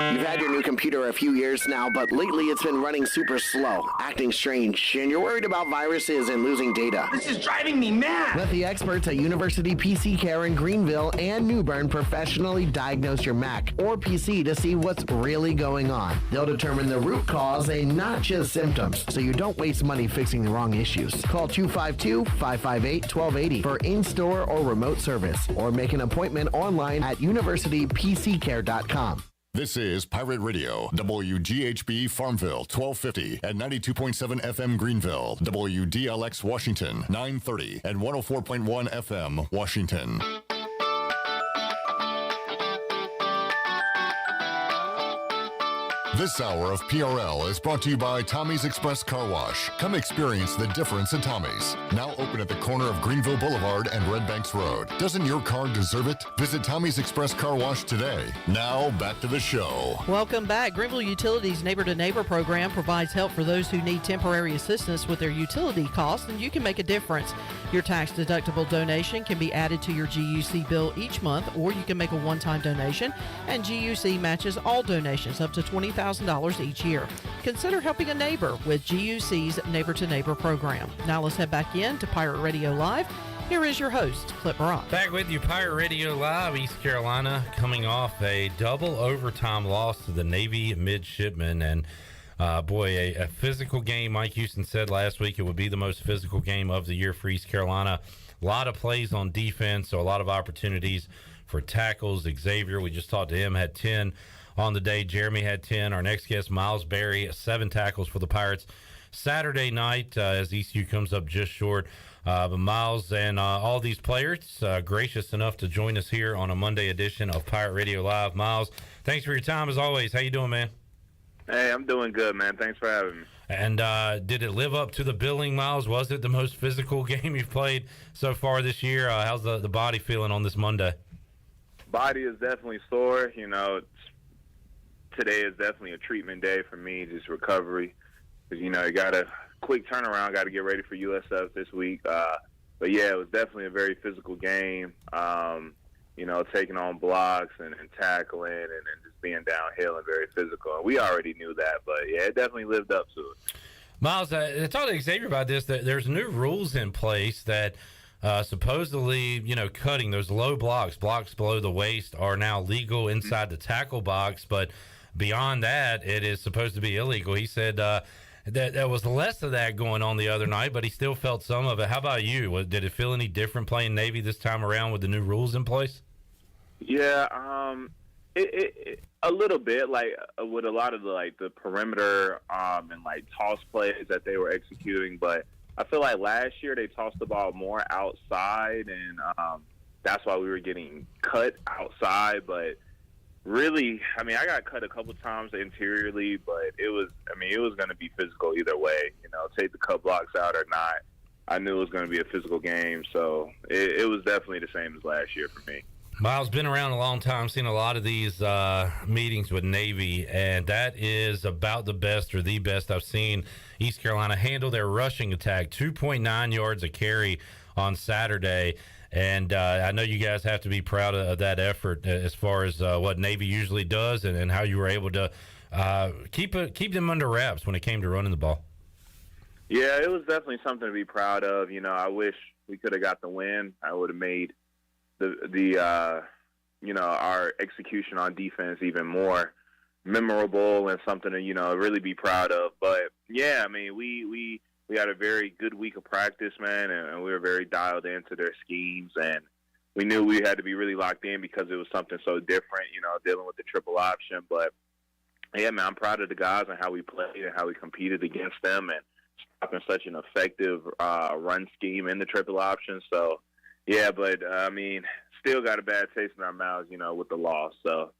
You've had your new computer a few years now, but lately it's been running super slow, acting strange, and you're worried about viruses and losing data. This is driving me mad! Let the experts at University PC Care in Greenville and New Bern professionally diagnose your Mac or PC to see what's really going on. They'll determine the root cause and not just symptoms, so you don't waste money fixing the wrong issues. Call 252-558-1280 for in-store or remote service, or make an appointment online at universitypccare.com. This is Pirate Radio, WGHB Farmville, 1250 and 92.7 FM Greenville, WDLX Washington, 930 and 104.1 FM Washington. This hour of PRL is brought to you by Tommy's Express Car Wash. Come experience the difference at Tommy's. Now open at the corner of Greenville Boulevard and Red Banks Road. Doesn't your car deserve it? Visit Tommy's Express Car Wash today. Now back to the show. Welcome back. Greenville Utilities Neighbor to Neighbor program provides help for those who need temporary assistance with their utility costs, and you can make a difference. Your tax-deductible donation can be added to your GUC bill each month, or you can make a one-time donation, and GUC matches all donations up to $20,000 each year. Consider helping a neighbor with GUC's Neighbor to Neighbor program. Now let's head back in to Pirate Radio Live. Here is your host, Clip Barak. Back with you, Pirate Radio Live. East Carolina coming off a double overtime loss to the Navy midshipmen, and a physical game. Mike Houston said last week it would be the most physical game of the year for East Carolina. A lot of plays on defense, so a lot of opportunities for tackles. Xavier, we just talked to him, had 10 on the day. Jeremy had 10. Our next guest, Miles Berry, 7 tackles for the Pirates Saturday night as ECU comes up just short. But Miles and all these players gracious enough to join us here on a Monday edition of Pirate Radio Live. Miles, thanks for your time as always. How you doing, man? Hey, I'm doing good, man. Thanks for having me. And did it live up to the billing, Miles? Was it the most physical game you've played so far this year? How's the body feeling on this Monday? Body is definitely sore. You know, today is definitely a treatment day for me, just recovery. Because, you know, you got a quick turnaround, got to get ready for USF this week. But, yeah, it was definitely a very physical game, you know, taking on blocks and tackling and just being downhill and very physical. And we already knew that, but, yeah, it definitely lived up to it. Miles, I talked to Xavier about this, that there's new rules in place that supposedly, you know, cutting those low blocks below the waist are now legal inside the tackle box, but beyond that, it is supposed to be illegal. He said that there was less of that going on the other night, but he still felt some of it. How about you? Did it feel any different playing Navy this time around with the new rules in place? Yeah, a little bit, like with a lot of the perimeter and toss plays that they were executing, but I feel like last year they tossed the ball more outside, and that's why we were getting cut outside. But really, I mean, I got cut a couple times interiorly, but it was going to be physical either way. You know, take the cut blocks out or not, I knew it was going to be a physical game. So it was definitely the same as last year for me. Miles, been around a long time, seen a lot of these meetings with Navy, and that is about the best or the best I've seen East Carolina handle their rushing attack. 2.9 yards a carry on Saturday, and I know you guys have to be proud of that effort as far as what Navy usually does and how you were able to keep them under wraps when it came to running the ball. Yeah, it was definitely something to be proud of. You know, I wish we could have got the win. I would have made the our execution on defense even more memorable and something to, really be proud of. But yeah, I mean, we had a very good week of practice, man, and we were very dialed into their schemes, and we knew we had to be really locked in because it was something so different, dealing with the triple option. But yeah, man, I'm proud of the guys and how we played and how we competed against them and stopping such an effective run scheme in the triple option. So yeah, but I mean, still got a bad taste in our mouths, with the loss. So,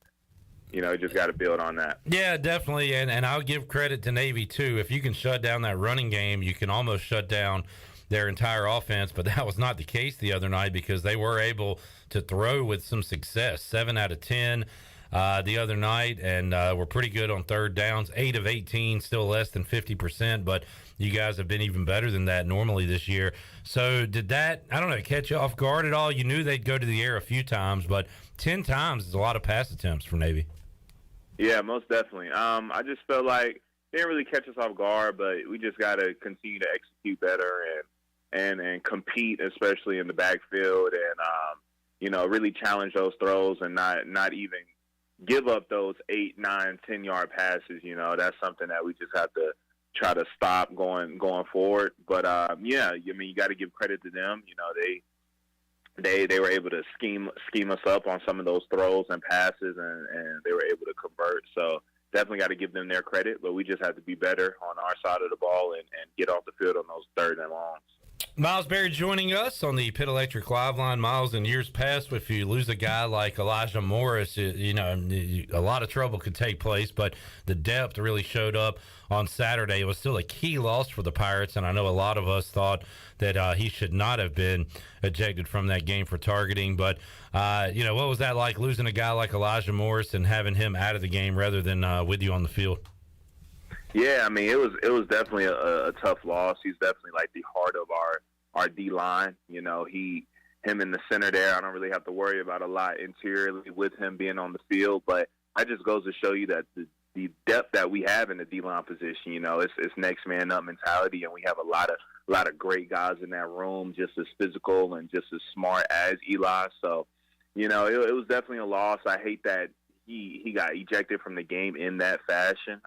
just got to build on that. Yeah, definitely. And I'll give credit to Navy, too. If you can shut down that running game, you can almost shut down their entire offense. But that was not the case the other night because they were able to throw with some success. 7 out of 10 the other night, and we're pretty good on third downs. 8 of 18, still less than 50%. But you guys have been even better than that normally this year. So did that, I don't know, catch you off guard at all? You knew they'd go to the air a few times, but 10 times is a lot of pass attempts for Navy. Yeah, most definitely. I just felt like they didn't really catch us off guard, but we just got to continue to execute better and compete, especially in the backfield, and really challenge those throws and not even give up those 8, 9, 10-yard passes. That's something that we just have to try to stop going forward. But yeah, I mean, you got to give credit to them. They were able to scheme us up on some of those throws and passes, and they were able to convert. So definitely got to give them their credit, but we just have to be better on our side of the ball and get off the field on those third and longs. Miles Berry joining us on the Pit Electric Live Line. Miles, in years past, if you lose a guy like Elijah Morris, a lot of trouble could take place, but the depth really showed up on Saturday. It was still a key loss for the Pirates, and I know a lot of us thought that he should not have been ejected from that game for targeting. But, what was that like, losing a guy like Elijah Morris and having him out of the game rather than with you on the field? Yeah, I mean, it was definitely a tough loss. He's definitely like the heart of our D line. Him in the center there, I don't really have to worry about a lot interiorly with him being on the field. But that just goes to show you that the depth that we have in the D line position, it's next man up mentality, and we have a lot of great guys in that room, just as physical and just as smart as Eli. So, it was definitely a loss. I hate that he got ejected from the game in that fashion,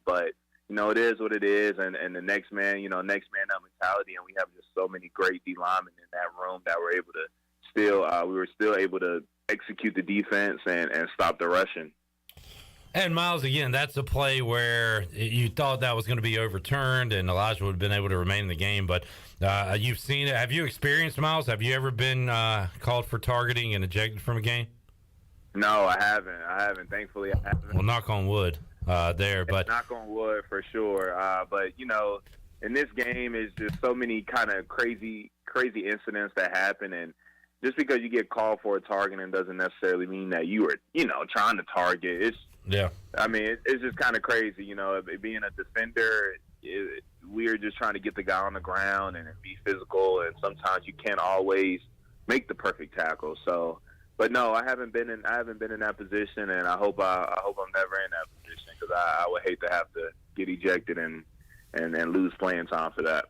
but. It is what it is, and the next man up mentality, and we have just so many great D linemen in that room that we're able to we were still able to execute the defense and stop the rushing. And Miles, again, that's a play where you thought that was going to be overturned and Elijah would have been able to remain in the game, but you've seen it. Have you experienced, Miles? Have you ever been called for targeting and ejected from a game? No, I haven't. Thankfully, I haven't. Well, knock on wood. But knock on wood for sure. But in this game, is just so many kind of crazy incidents that happen, and just because you get called for a targeting doesn't necessarily mean that you were trying to target. I mean, it's just kind of crazy. Being a defender, we're just trying to get the guy on the ground and be physical, and sometimes you can't always make the perfect tackle. So. But no, I haven't been in that position, and I hope I'm never in that position because I would hate to have to get ejected and lose playing time for that.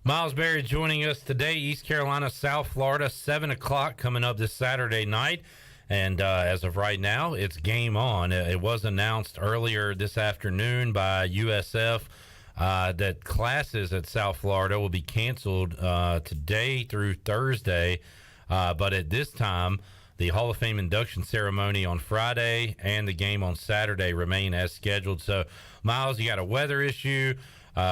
Miles Berry joining us today, East Carolina, South Florida, 7 o'clock coming up this Saturday night. And as of right now, it's game on. It was announced earlier this afternoon by USF that classes at South Florida will be canceled today through Thursday. But at this time, the Hall of Fame induction ceremony on Friday and the game on Saturday remain as scheduled. So, Miles, you got a weather issue.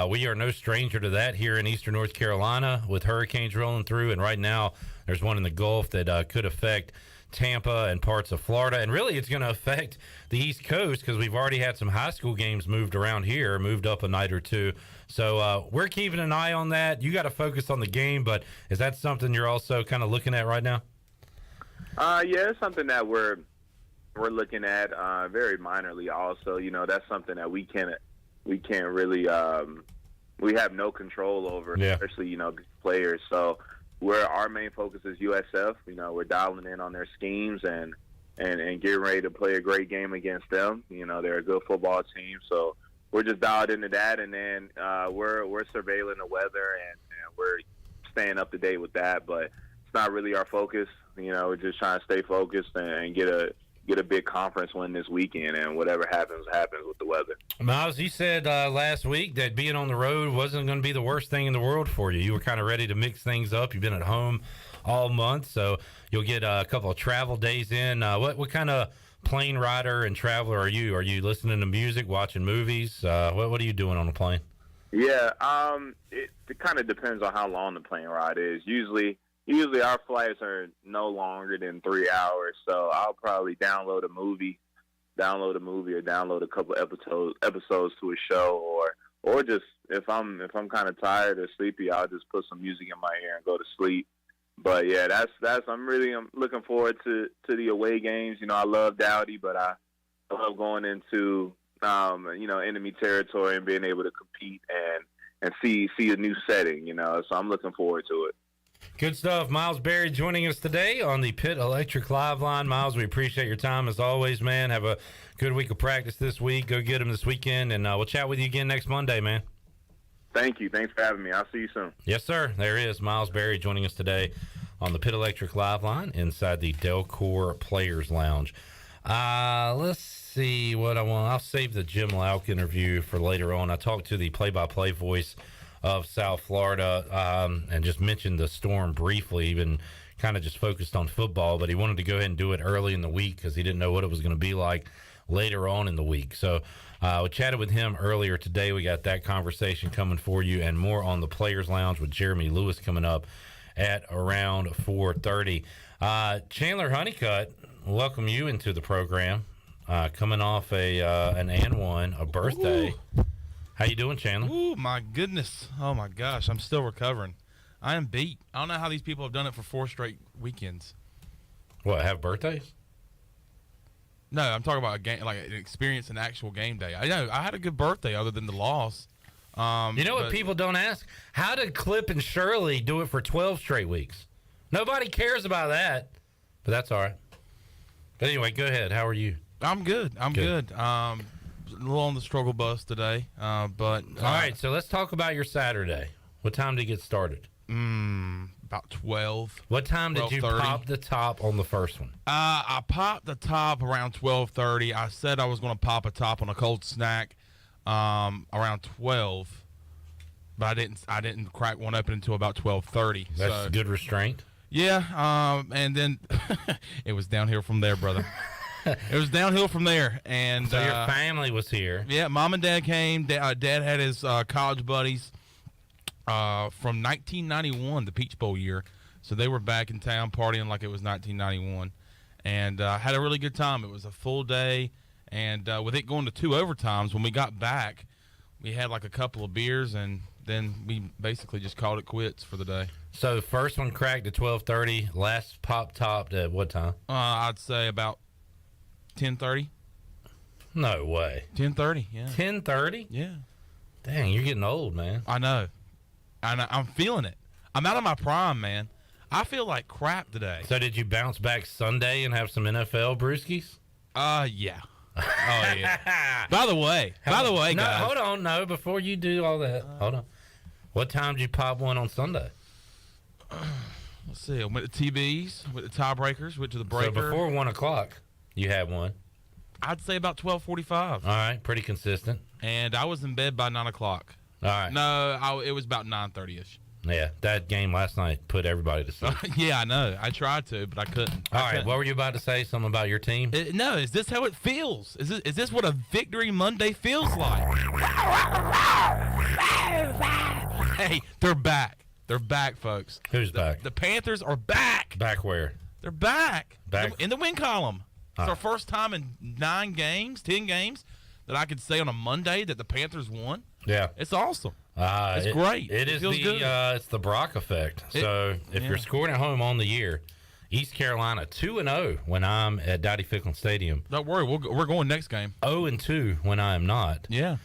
We are no stranger to that here in eastern North Carolina with hurricanes rolling through. And right now, there's one in the Gulf that could affect Tampa and parts of Florida. And really, it's going to affect the East Coast because we've already had some high school games moved around here, moved up a night or two. So we're keeping an eye on that. You got to focus on the game, but is that something you're also kind of looking at right now? Yeah, it's something that we're looking at very minorly. Also, that's something that we can't really we have no control over, especially players. So our main focus is USF. We're dialing in on their schemes and getting ready to play a great game against them. They're a good football team, so we're just dialed into that, and then we're surveilling the weather and we're staying up to date with that, but. It's not really our focus. we're just trying to stay focused and get a big conference win this weekend, and whatever happens with the weather. Miles, you said last week that being on the road wasn't going to be the worst thing in the world for you. You were kind of ready to mix things up. You've been at home all month, so you'll get a couple of travel days in. What kind of plane rider and traveler are you? Are you listening to music, watching movies? What are you doing on the plane? Yeah, it kind of depends on how long the plane ride is. Usually our flights are no longer than 3 hours, so I'll probably download a movie or download a couple episodes to a show, or just if I'm kind of tired or sleepy, I'll just put some music in my ear and go to sleep. But yeah, I'm looking forward to the away games. I love Dowdy, but I love going into enemy territory and being able to compete and see a new setting. So I'm looking forward to it. Good stuff. Miles Berry joining us today on the Pit Electric Live Line. Miles, we appreciate your time as always, man. Have a good week of practice this week. Go get them this weekend, and we'll chat with you again next Monday, man. Thank you. Thanks for having me. I'll see you soon. Yes, sir. There is Miles Berry joining us today on the Pit Electric Live Line inside the Delcor Players Lounge. Let's see what I want. I'll save the Jim Lauck interview for later on. I talked to the play-by-play voice of South Florida and just mentioned the storm briefly, even kind of just focused on football, but he wanted to go ahead and do it early in the week because he didn't know what it was going to be like later on in the week. So we chatted with him earlier today. We got that conversation coming for you and more on the Players Lounge with Jeremy Lewis coming up at around 4:30. Chandler Honeycutt, welcome you into the program. Coming off a birthday. Ooh. How you doing, Chandler? Ooh, my goodness. Oh, my gosh. I'm still recovering. I am beat. I don't know how these people have done it for 4 straight weekends. What, have birthdays? No, I'm talking about a game, like an experience, an actual game day. I know. I had a good birthday other than the loss. You know what people don't ask? How did Clip and Shirley do it for 12 straight weeks? Nobody cares about that, but that's all right. But anyway, go ahead. How are you? I'm good. I'm good. A little on the struggle bus today, but all right. So let's talk about your Saturday. What time did it get started? About 12. What time did you pop the top on the first one? I popped the top around 12:30. I said I was going to pop a top on a cold snack around 12, but I didn't crack one open until about 12:30. That's good restraint. Yeah. And then it was downhill from there, brother. It was downhill from there, and so your family was here. Yeah, Mom and Dad came. Dad had his college buddies from 1991, the Peach Bowl year, so they were back in town partying like it was 1991, and had a really good time. It was a full day, and with it going to 2 overtimes, when we got back, we had like a couple of beers, and then we basically just called it quits for the day. So the first one cracked at 12:30. Last pop topped at what time? I'd say about 10:30. No way. 10:30. Yeah. 10:30. Yeah. Dang, you're getting old, man. I know. I'm feeling it. I'm out of my prime, man. I feel like crap today. So did you bounce back Sunday and have some NFL brewskis? Yeah. Oh yeah. By the way, guys. No, hold on. No, before you do all that, hold on. What time did you pop one on Sunday? Let's see. I went to TB's, went to Tiebreakers, went to the breaker. So before 1 o'clock, you had one. I'd say about 12:45. All right, pretty consistent. And I was in bed by 9 o'clock. All right. No, it was about 9:30ish. Yeah, that game last night put everybody to sleep. Yeah, I know. I tried to, but I couldn't. All right, what were you about to say? Something about your team? No, is this how it feels? Is this what a Victory Monday feels like? Hey, they're back. They're back, folks. Who's back? The Panthers are back. Back where? They're back. Back in the win column. It's our first time in 10 games, that I could say on a Monday that the Panthers won. Yeah. It's awesome. It's great. It feels good. It's the Brock effect. So if you're scoring at home on the year, East Carolina 2-0 when I'm at Dowdy-Ficklin Stadium. Don't worry, we're going next game. 0-2 when I am not. Yeah.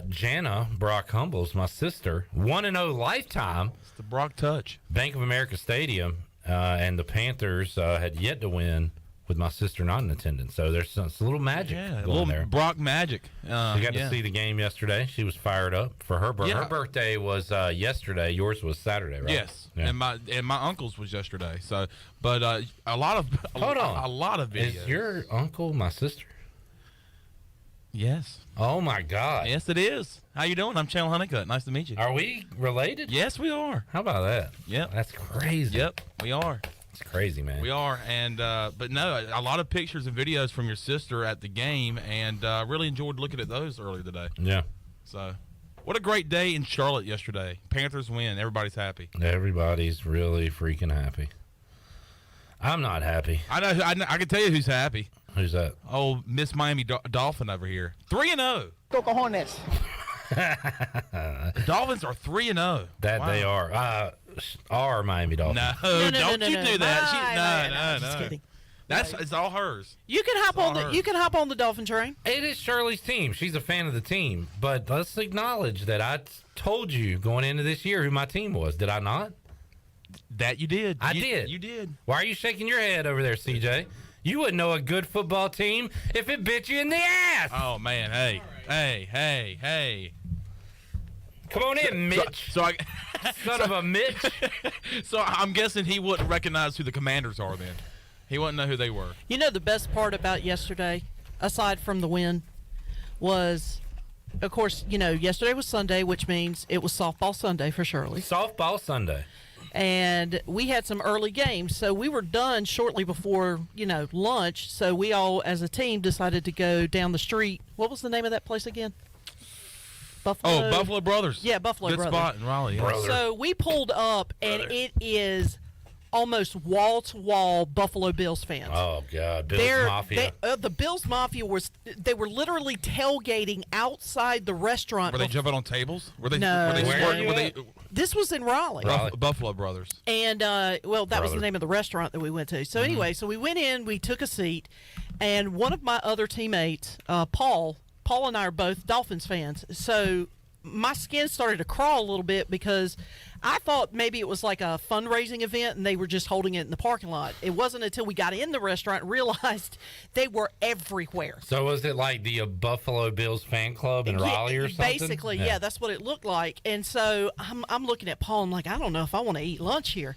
Jana Brock Humbles, my sister, 1-0 lifetime. It's the Brock touch. Bank of America Stadium, and the Panthers had yet to win with my sister not in attendance. So there's a little magic Yeah, a going little there. Brock magic. She got yeah. to see the game yesterday. She was fired up for her birthday. Yeah. Her birthday was yesterday. Yours was Saturday, right? Yes, Yeah. and my uncle's was yesterday. So, but a lot of a lot of videos. Is your uncle my sister? Yes. Oh my God. Yes, it is. How you doing? I'm Channel Honeycutt. Nice to meet you. Are we related? Yes, we are. How about that? Yep. That's crazy. Yep, we are. It's crazy, man. We are, and but no, a lot of pictures and videos from your sister at the game, and really enjoyed looking at those earlier today. Yeah. So, what a great day in Charlotte yesterday. Panthers win. Everybody's happy. Everybody's really freaking happy. I'm not happy. I know. I can tell you who's happy. Who's that? Oh, Miss Miami Dolphin over here. 3-0. Go Cojones. The Dolphins are 3-0. That Wow. they are. Are Miami Dolphins. No, don't you do that. I'm just kidding. It's all hers. You can hop on the. You can hop on the Dolphin train. It is Shirley's team. She's a fan of the team. But let's acknowledge that I told you going into this year who my team was. Did I not? That you did. I did. You did. Why are you shaking your head over there, CJ? You wouldn't know a good football team if it bit you in the ass. Oh, man. Hey. Right. Hey. Come on in, Mitch. Son of a Mitch. So I'm guessing he wouldn't recognize who the Commanders are then. He wouldn't know who they were. You know the best part about yesterday, aside from the win, was, of course, yesterday was Sunday, which means it was softball Sunday for Shirley. Softball Sunday. And we had some early games, so we were done shortly before, lunch. So we all, as a team, decided to go down the street. What was the name of that place again? Buffalo Brothers. Yeah, Buffalo Good Brothers. spot in Raleigh. Yeah. So we pulled up, and it is almost wall-to-wall Buffalo Bills fans. Oh, God. Bills Mafia. The Bills Mafia they were literally tailgating outside the restaurant. Were they jumping on tables? Were they? No. Were they This was in Raleigh. Buffalo Brothers. And, that was the name of the restaurant that we went to. So anyway, so we went in, we took a seat, and one of my other teammates, Paul and I are both Dolphins fans. So my skin started to crawl a little bit because I thought maybe it was like a fundraising event and they were just holding it in the parking lot. It wasn't until we got in the restaurant and realized they were everywhere. So was it like the Buffalo Bills fan club in Raleigh or something? Basically, yeah, that's what it looked like. And so I'm looking at Paul and like, I don't know if I want to eat lunch here.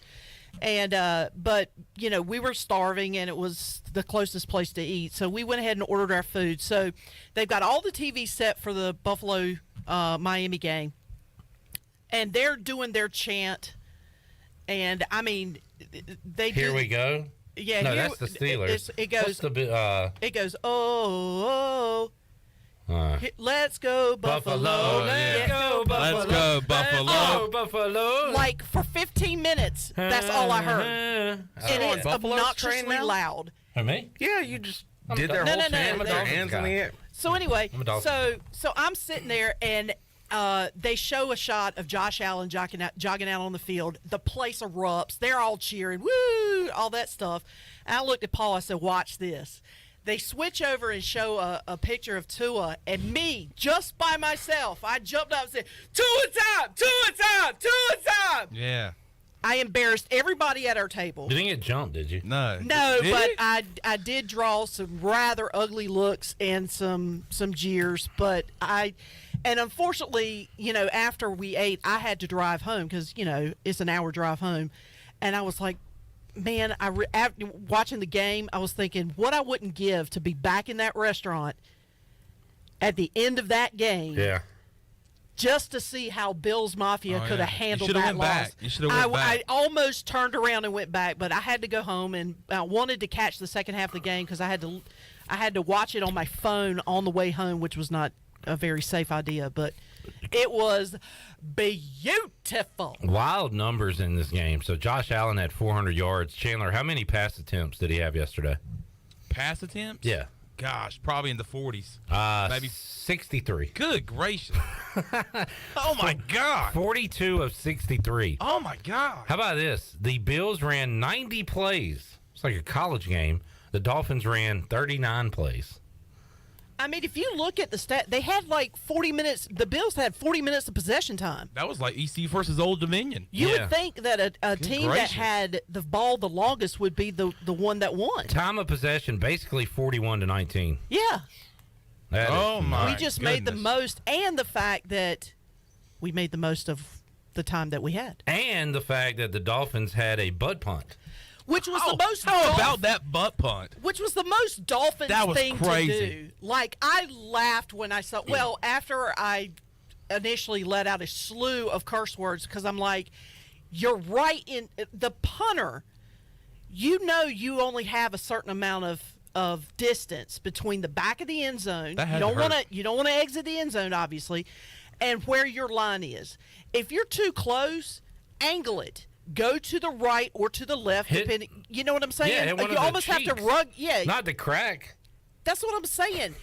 And but we were starving and it was the closest place to eat, so we went ahead and ordered our food. So they've got all the TV set for the Buffalo Miami game, and they're doing their chant. And I mean, Here we go. Yeah, no, that's the Steelers. It goes. It goes. Oh. Let's go Buffalo. Let's go Buffalo. Let's go Buffalo. Oh, Buffalo. Like for 15 minutes, that's all I heard. And it's obnoxiously loud. For me? Yeah, you just did their whole chant with their hands in the air. So anyway, so I'm sitting there and they show a shot of Josh Allen jogging out on the field. The place erupts. They're all cheering, woo, all that stuff. And I looked at Paul. I said, watch this. They switch over and show a picture of Tua, and me, just by myself, I jumped up and said, Tua time, Tua time, Tua time. Yeah. I embarrassed everybody at our table. You didn't get jumped, did you? No. No, Did but you? I did draw some rather ugly looks and some jeers. But and unfortunately, after we ate, I had to drive home because, it's an hour drive home. And I was like, man, after watching the game, I was thinking what I wouldn't give to be back in that restaurant at the end of that game. Yeah. Just to see how Bills Mafia could have handled that loss. You should have went back. I almost turned around and went back, but I had to go home, and I wanted to catch the second half of the game because I had to watch it on my phone on the way home, which was not a very safe idea, but it was beautiful. Wild numbers in this game. So Josh Allen had 400 yards. Chandler, how many pass attempts did he have yesterday? Pass attempts? Yeah. Gosh, probably in the 40s. Maybe 63. Good gracious. Oh, my God. 42 of 63. Oh, my God. How about this? The Bills ran 90 plays. It's like a college game. The Dolphins ran 39 plays. I mean, if you look at the stat, they had like 40 minutes. The Bills had 40 minutes of possession time. That was like ECU versus Old Dominion. You would think that a team that had the ball the longest would be the one that won. Time of possession, basically 41-19. Yeah. My We just made the most, and the fact that we made the most of the time that we had. And the fact that the Dolphins had a butt punt. Which was the most. How about that butt punt? Which was the most Dolphins That was thing crazy. to do. Like, I laughed when I saw. Well, after I initially let out a slew of curse words, because I'm like, you're right in the punter. You know, you only have a certain amount of distance between the back of the end zone. You don't want to exit the end zone, obviously, and where your line is. If you're too close, angle it. Go to the right or to the left, depending. You know what I'm saying? Yeah, you almost have to rug. Yeah, not the crack. That's what I'm saying.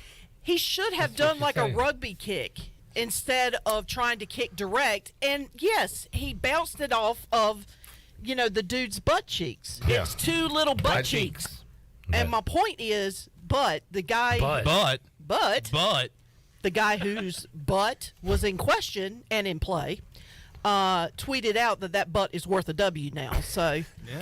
He should have done like a rugby kick instead of trying to kick direct. And yes, he bounced it off of, the dude's butt cheeks. Yeah. It's two little butt cheeks. And my point is, the guy, the guy whose butt was in question and in play. Tweeted out that butt is worth a W now,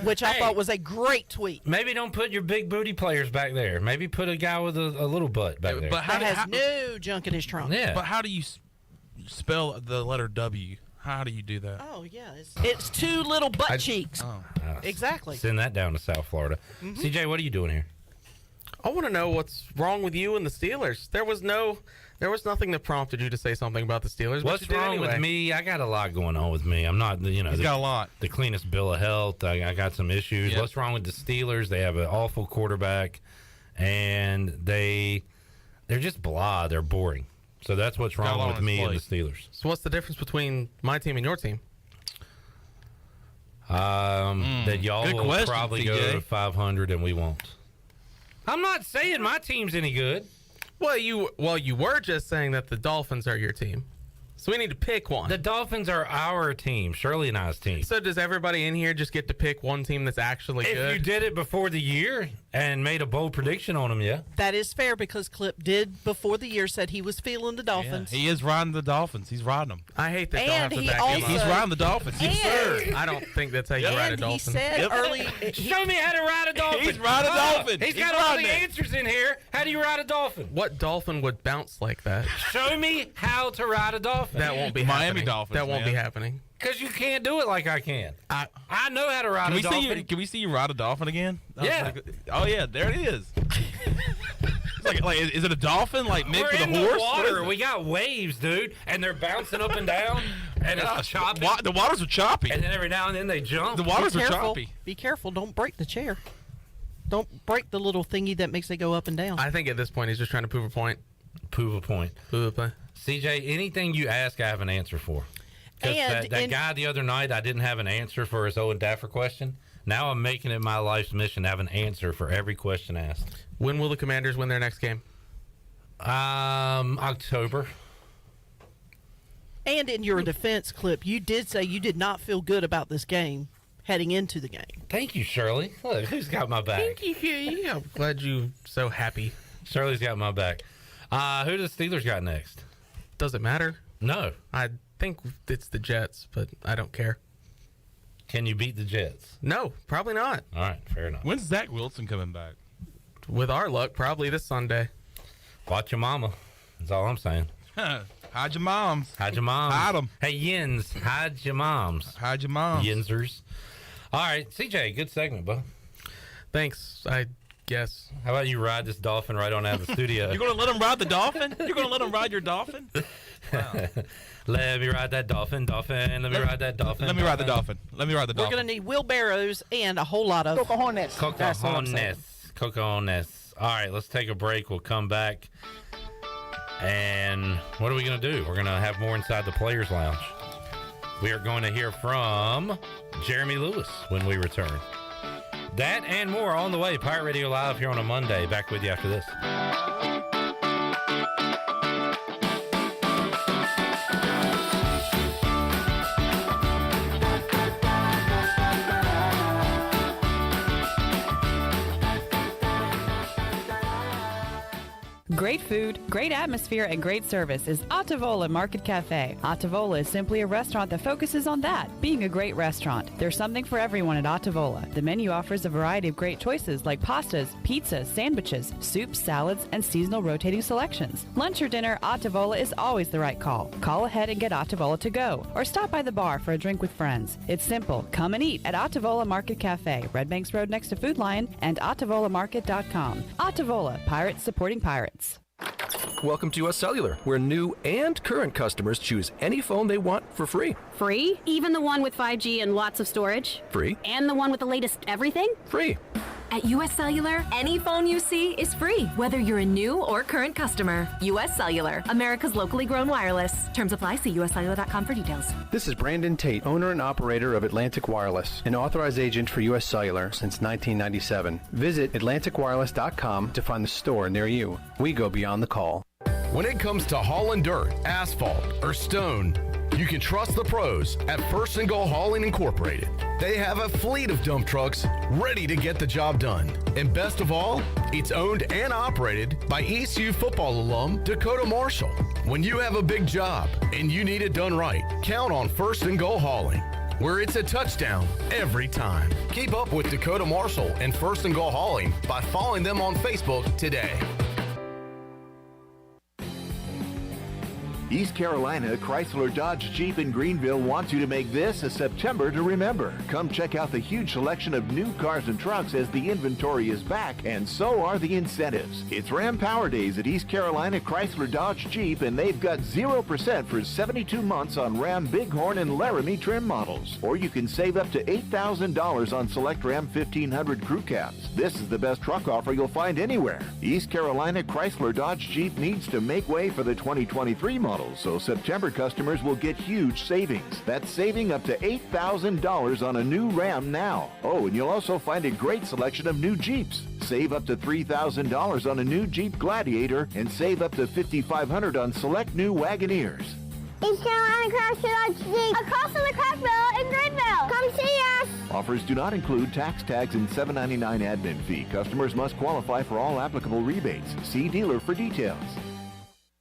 which I thought was a great tweet. Maybe don't put your big booty players back there. Maybe put a guy with a little butt back there. But that has no junk in his trunk. Yeah. But how do you spell the letter W? How do you do that? Oh, yeah. It's two little butt cheeks. Exactly. Send that down to South Florida. Mm-hmm. CJ, what are you doing here? I want to know what's wrong with you and the Steelers. There was nothing that prompted you to say something about the Steelers. But What's you did wrong anyway. with me? I got a lot going on with me. I'm not, He's got a lot. The cleanest bill of health. I got some issues. Yep. What's wrong with the Steelers? They have an awful quarterback, and they're just blah. They're boring. So that's what's wrong with me and the Steelers. So what's the difference between my team and your team? That y'all Good will question, probably go CJ. to 500 and we won't. I'm not saying my team's any good. Well, you were just saying that the Dolphins are your team. So we need to pick one. The Dolphins are our team, Shirley and I's team. So does everybody in here just get to pick one team that's actually good? If you did it before the year and made a bold prediction on them, yeah. That is fair because Clip did before the year said he was feeling the Dolphins. He is riding the Dolphins. He's riding them. I hate that And y'all have to he back also- him up. He's riding the Dolphins. Yes, sir. I don't think that's how you ride a And dolphin. he said early. Show me how to ride a dolphin. He's riding a dolphin. He's got He's all riding the it. answers in here. How do you ride a dolphin? What dolphin would bounce like that? Show me how to ride a dolphin. That won't be Miami happening. Dolphins, That won't be man. happening. Because you can't do it like I can. I know how to ride a dolphin. Can we see you ride a dolphin again? Yeah. Oh yeah, there it is. It's like, is it a dolphin like mixed We're with in a horse? the What is water. it? We got waves, dude, and they're bouncing up and down, and it's choppy. The waters are choppy. And then every now and then they jump. The waters Be are careful. choppy. Be careful. Don't break the chair. Don't break the little thingy that makes it go up and down. I think at this point he's just trying to prove a point. Prove a point. Prove a point. CJ, anything you ask, I have an answer for. 'Cause And that guy the other night, I didn't have an answer for his Owen Daffer question. Now I'm making it my life's mission to have an answer for every question asked. When will the Commanders win their next game? October. And in your defense Clip, you did say you did not feel good about this game heading into the game. Thank you, Shirley. Look, who's got my back? Thank you. I'm glad you're so happy. Shirley's got my back. Who does the Steelers got next? Does it matter? No. I think it's the Jets, but I don't care. Can you beat the Jets? No, probably not. All right, fair enough. When's Zach Wilson coming back? With our luck, probably this Sunday. Watch your mama. That's all I'm saying. Hide your moms. Hide your moms. Hide them. Hey, Yins, hide your moms. Hide your moms. Yinsers. All right, CJ, good segment, bud. Thanks, I guess. How about you ride this dolphin right on out of the studio? You're gonna let him ride the dolphin? You're gonna let him ride your dolphin? Wow. Let me ride that dolphin. Let me ride that dolphin. Let me ride the dolphin. Let me ride the We're dolphin. going to need wheelbarrows and a whole lot of cojones. That's what I'm saying. Cojones. All right, let's take a break. We'll come back. And what are we going to do? We're going to have more inside the Players Lounge. We are going to hear from Jeremy Lewis when we return. That and more on the way. Pirate Radio Live here on a Monday. Back with you after this. Great food, great atmosphere, and great service is Ottavola Market Cafe. Ottavola is simply a restaurant that focuses on that, being a great restaurant. There's something for everyone at Ottavola. The menu offers a variety of great choices like pastas, pizzas, sandwiches, soups, salads, and seasonal rotating selections. Lunch or dinner, Ottavola is always the right call. Call ahead and get Ottavola to go, or stop by the bar for a drink with friends. It's simple. Come and eat at Ottavola Market Cafe, Red Banks Road next to Food Lion, and OttavolaMarket.com. Ottavola, Pirates supporting pirates. Welcome to US Cellular, where new and current customers choose any phone they want for free. Free? Even the one with 5G and lots of storage? Free. And the one with the latest everything? Free. At US Cellular, any phone you see is free, whether you're a new or current customer. US Cellular, America's locally grown wireless. Terms apply. See uscellular.com for details. This is Brandon Tate, owner and operator of Atlantic Wireless, an authorized agent for US Cellular since 1997. Visit atlanticwireless.com to find the store near you. We go beyond the call. When it comes to hauling dirt, asphalt, or stone, you can trust the pros at First and Goal Hauling Incorporated. They have a fleet of dump trucks ready to get the job done. And best of all, it's owned and operated by ECU football alum Dakota Marshall. When you have a big job and you need it done right, count on First and Goal Hauling, where it's a touchdown every time. Keep up with Dakota Marshall and First and Goal Hauling by following them on Facebook today. East Carolina Chrysler Dodge Jeep in Greenville wants you to make this a September to remember. Come check out the huge selection of new cars and trucks as the inventory is back, and so are the incentives. It's Ram Power Days at East Carolina Chrysler Dodge Jeep, and they've got 0% for 72 months on Ram Bighorn and Laramie trim models. Or you can save up to $8,000 on select Ram 1500 crew cabs. This is the best truck offer you'll find anywhere. East Carolina Chrysler Dodge Jeep needs to make way for the 2023 model. So September customers will get huge savings. That's saving up to $8,000 on a new Ram now. Oh, and you'll also find a great selection of new Jeeps. Save up to $3,000 on a new Jeep Gladiator and save up to $5,500 on select new Wagoneers. East Carolina Chrysler Dodge Jeep across from the crack barrel in Greenville. Come see us. Offers do not include tax tags and $7.99 admin fee. Customers must qualify for all applicable rebates. See dealer for details.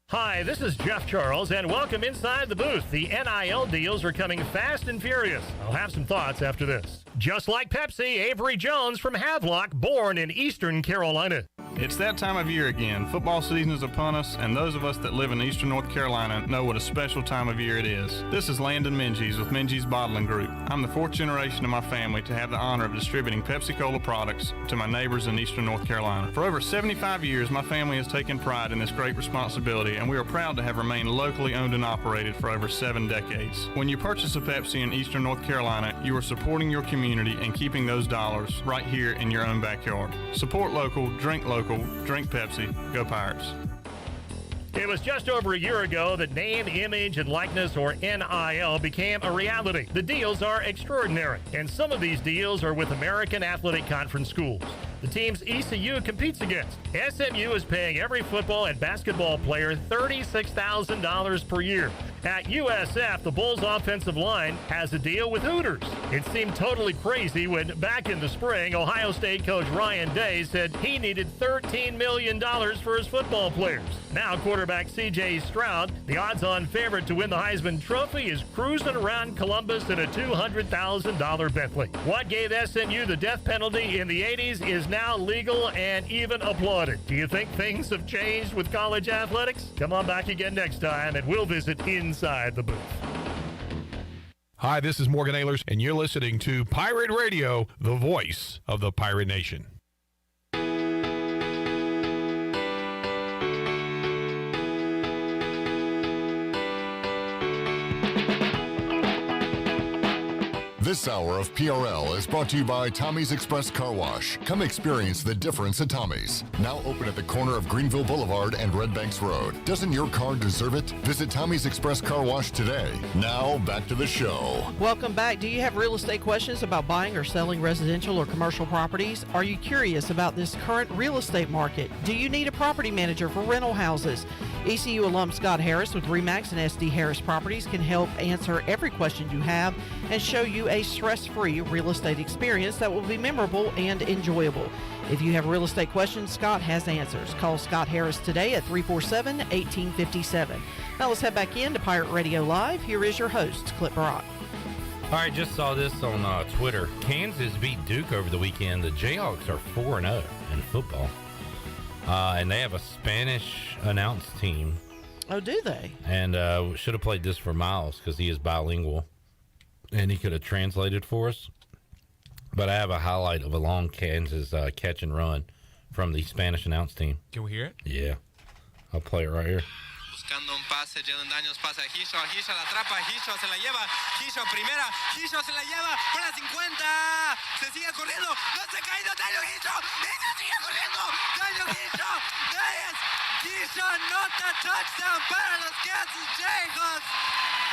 Hi, this is Jeff Charles, and welcome inside the booth. The NIL deals are coming fast and furious. I'll have some thoughts after this. Just like Pepsi, Avery Jones from Havelock, born in Eastern Carolina. It's that time of year again. Football season is upon us, and those of us that live in Eastern North Carolina know what a special time of year it is. This is Landon Minges with Minges Bottling Group. I'm the fourth generation of my family to have the honor of distributing Pepsi-Cola products to my neighbors in Eastern North Carolina. For over 75 years, my family has taken pride in this great responsibility, and we are proud to have remained locally owned and operated for over 7 decades. When you purchase a Pepsi in Eastern North Carolina, you are supporting your community and keeping those dollars right here in your own backyard. Support local, drink Pepsi, go Pirates. It was just over a year ago that name, image, and likeness, or NIL, became a reality. The deals are extraordinary, and some of these deals are with American Athletic Conference schools. The teams ECU competes against. SMU is paying every football and basketball player $36,000 per year. At USF, the Bulls' offensive line has a deal with Hooters. It seemed totally crazy when, back in the spring, Ohio State coach Ryan Day said he needed $13 million for his football players. Now, quarterback C.J. Stroud, the odds-on favorite to win the Heisman Trophy, is cruising around Columbus in a $200,000 Bentley. What gave SMU the death penalty in the 80s is now legal and even applauded. Do you think things have changed with college athletics? Come on back again next time, and we'll visit inside the booth. Hi, this is Morgan Ahlers, and you're listening to Pirate Radio, the voice of the Pirate Nation. This hour of PRL is brought to you by Tommy's Express Car Wash. Come experience the difference at Tommy's. Now open at the corner of Greenville Boulevard and Red Banks Road. Doesn't your car deserve it? Visit Tommy's Express Car Wash today. Now back to the show. Welcome back. Do you have real estate questions about buying or selling residential or commercial properties? Are you curious about this current real estate market? Do you need a property manager for rental houses? ECU alum Scott Harris with RE/MAX and SD Harris Properties can help answer every question you have and show you a stress-free real estate experience that will be memorable and enjoyable. If you have real estate questions, Scott has answers. Call Scott Harris today at 347-1857. Now let's head back in to Pirate Radio Live. Here is your host, Clip Brock. All right, just saw this on Twitter. Kansas beat Duke over the weekend. The Jayhawks are 4-0 in football. And they have a Spanish announced team. Oh, do they? And should have played this for Miles because he is bilingual. And he could have translated for us. But I have a highlight of a long Kansas catch and run from the Spanish announced team. Can we hear it? Yeah. I'll play it right here. Buscando un pase, Jalen Daniels pasa a Hijo la atrapa, Hijo se la lleva, Hijo primera, Hijo se la lleva por la 50, se sigue corriendo, no se ha caído Daniel Hijo, sigue corriendo, Daniel Hijo, Hijo nota touchdown para los Kansas Jayhawks,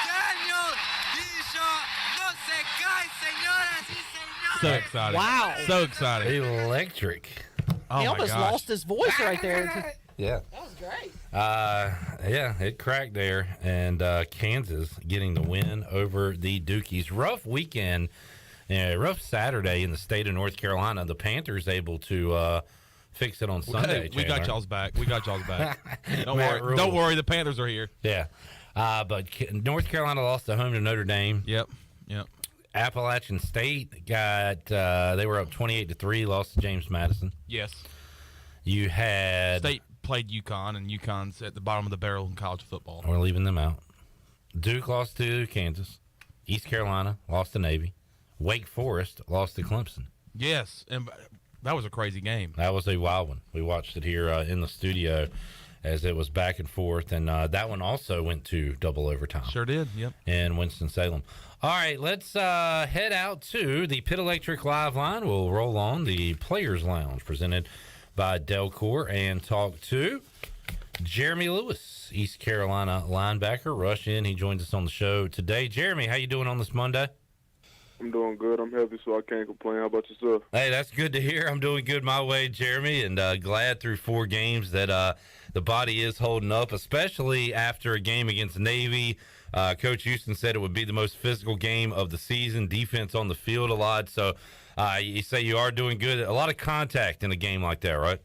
Daniel Hijo no se cae, señoras y señores. So excited. Wow. So excited. Electric. Oh He my almost gosh. lost his voice right there. Yeah. That was great. Yeah, it cracked there, and Kansas getting the win over the Dukies. Rough weekend, rough Saturday in the state of North Carolina. The Panthers able to fix it on Sunday. We got y'all's back. We got y'all's back. Don't Matt worry. Rule. Don't worry. The Panthers are here. Yeah, but North Carolina lost at home to Notre Dame. Yep. Appalachian State got they were up 28-3, lost to James Madison. Yes. You had State played UConn, and UConn's at the bottom of the barrel in college football. We're leaving them out. Duke lost to Kansas. East Carolina lost to Navy. Wake Forest lost to Clemson. Yes, and that was a crazy game. That was a wild one. We watched it here in the studio as it was back and forth, and that one also went to double overtime. Sure did, yep. In Winston-Salem. All right, let's head out to the Pit Electric Live line. We'll roll on the Players Lounge presented by Delcor and talk to Jeremy Lewis, East Carolina linebacker. Rush in. He joins us on the show today. Jeremy, how you doing on this Monday? I'm doing good. I'm healthy, so I can't complain. How about yourself? Hey, that's good to hear. I'm doing good my way, Jeremy, and glad through 4 games that the body is holding up, especially after a game against Navy. Coach Houston said it would be the most physical game of the season, defense on the field a lot. So you say you are doing good. A lot of contact in a game like that, right?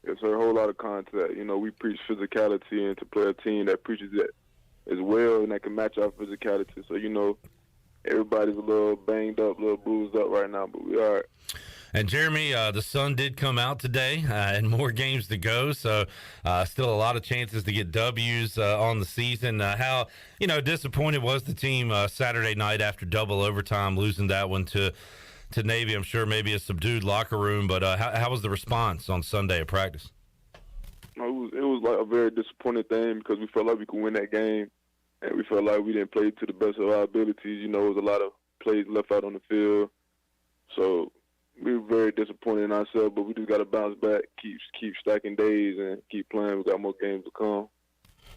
Yes, sir. A whole lot of contact. You know, we preach physicality, and to play a team that preaches it as well and that can match our physicality. So, you know, everybody's a little banged up, a little bruised up right now, but we all right. And, Jeremy, the sun did come out today and more games to go, so still a lot of chances to get W's on the season. How, disappointed was the team Saturday night after double overtime, losing that one to Navy? I'm sure maybe a subdued locker room, but how was the response on Sunday at practice? It was like a very disappointing thing because we felt like we could win that game, and we felt like we didn't play to the best of our abilities. You know, there was a lot of plays left out on the field. So we were very disappointed in ourselves, but we just got to bounce back, keep stacking days, and keep playing. We got more games to come.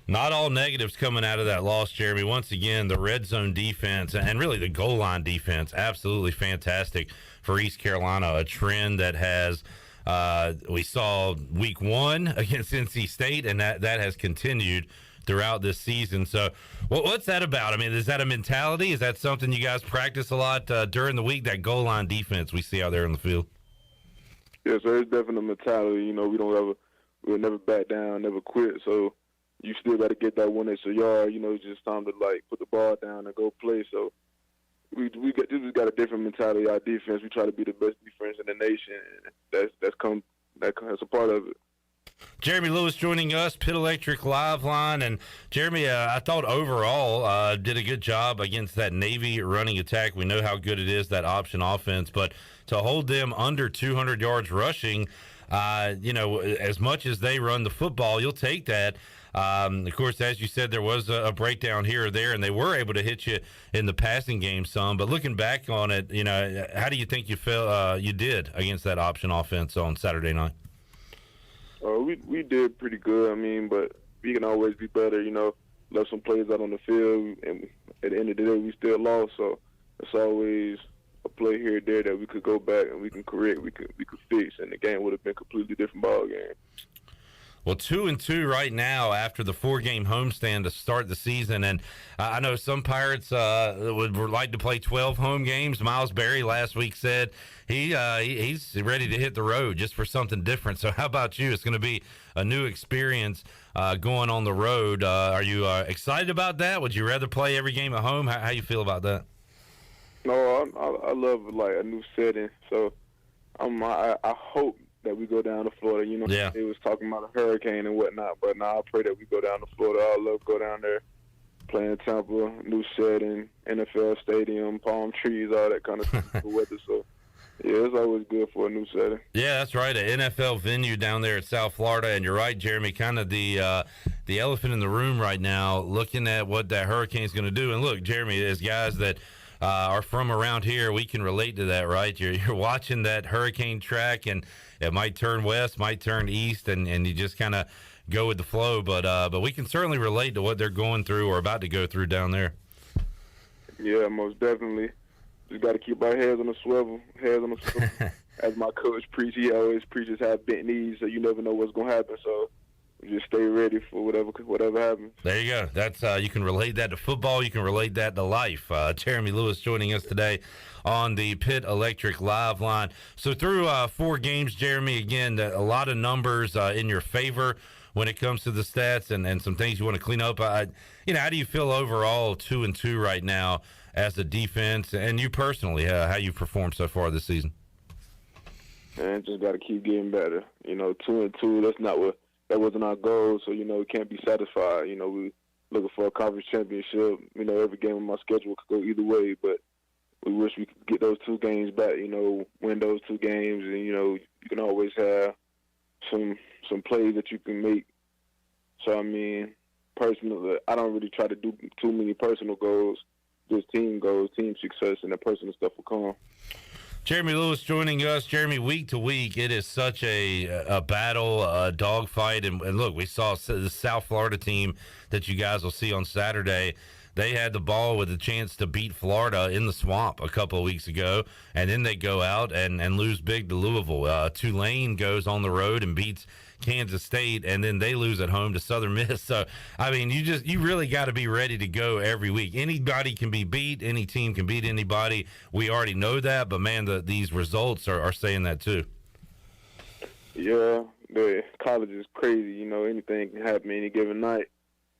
Not all negatives coming out of that loss, Jeremy. Once again, the red zone defense and really the goal line defense, absolutely fantastic for East Carolina, a trend that has we saw week 1 against NC State, and that has continued throughout this season. So what's that about? I mean, is that a mentality? Is that something you guys practice a lot during the week, that goal line defense we see out there in the field? Yes, sir. It's definitely a mentality. You know, we'll never back down, never quit. So you still got to get that 1 extra yard. You know, it's just time to, put the ball down and go play. So we just got a different mentality. Our defense, we try to be the best defense in the nation. That's a part of it. Jeremy Lewis joining us, Pit Electric Live line. And Jeremy, I thought overall did a good job against that Navy running attack. We know how good it is, that option offense, but to hold them under 200 yards rushing, as much as they run the football, you'll take that. Of course, as you said, there was a breakdown here or there, and they were able to hit you in the passing game some. But looking back on it, how do you think you felt you did against that option offense on Saturday night? We did pretty good. I mean, but we can always be better. Left some plays out on the field, and at the end of the day, we still lost. So it's always a play here or there that we could go back and we can correct, we could fix, and the game would have been a completely different ball game. Well, 2-2 right now after the 4-game homestand to start the season, and I know some Pirates would like to play 12 home games. Miles Berry last week said he's ready to hit the road just for something different. So how about you? It's going to be a new experience going on the road. Are you excited about that? Would you rather play every game at home? How you feel about that? No, I love like a new setting. So I hope that we go down to Florida. You know, They was talking about a hurricane and whatnot, but now I pray that we go down to Florida. I love go down there, play in Tampa, new setting, NFL stadium, palm trees, all that kind of stuff for weather. So, yeah, it's always good for a new setting. Yeah, that's right. An NFL venue down there at South Florida, and you're right, Jeremy. Kind of the elephant in the room right now, looking at what that hurricane's going to do. And look, Jeremy, as guys that are from around here, we can relate to that, right? You're watching that hurricane track, and it might turn west, might turn east, and you just kind of go with the flow. But we can certainly relate to what they're going through or about to go through down there. Yeah, most definitely. Just got to keep our heads on the swivel. As my coach preaches, he always preaches have bent knees, so you never know what's going to happen. So just stay ready for whatever happens. There you go. That's you can relate that to football. You can relate that to life. Jeremy Lewis joining us today on the Pitt Electric Live Line. So through 4 games, Jeremy, again, a lot of numbers in your favor when it comes to the stats and some things you want to clean up. How do you feel overall 2-2 right now as a defense, and you personally, how you performed so far this season? And just got to keep getting better. 2-2. That wasn't our goal, so, we can't be satisfied. We looking for a conference championship. Every game on my schedule could go either way, but we wish we could get those 2 games back, win those 2 games, and, you can always have some plays that you can make. So, personally, I don't really try to do too many personal goals, just team goals, team success, and that personal stuff will come. Jeremy Lewis joining us. Jeremy, week to week, it is such a battle, a dogfight. And look, we saw the South Florida team that you guys will see on Saturday. They had the ball with a chance to beat Florida in the swamp a couple of weeks ago, and then they go out and lose big to Louisville. Tulane goes on the road and beats Kansas State, and then they lose at home to Southern Miss. So, you really got to be ready to go every week. Anybody can be beat. Any team can beat anybody. We already know that, but, man, these results are saying that too. Yeah, the college is crazy. Anything can happen any given night.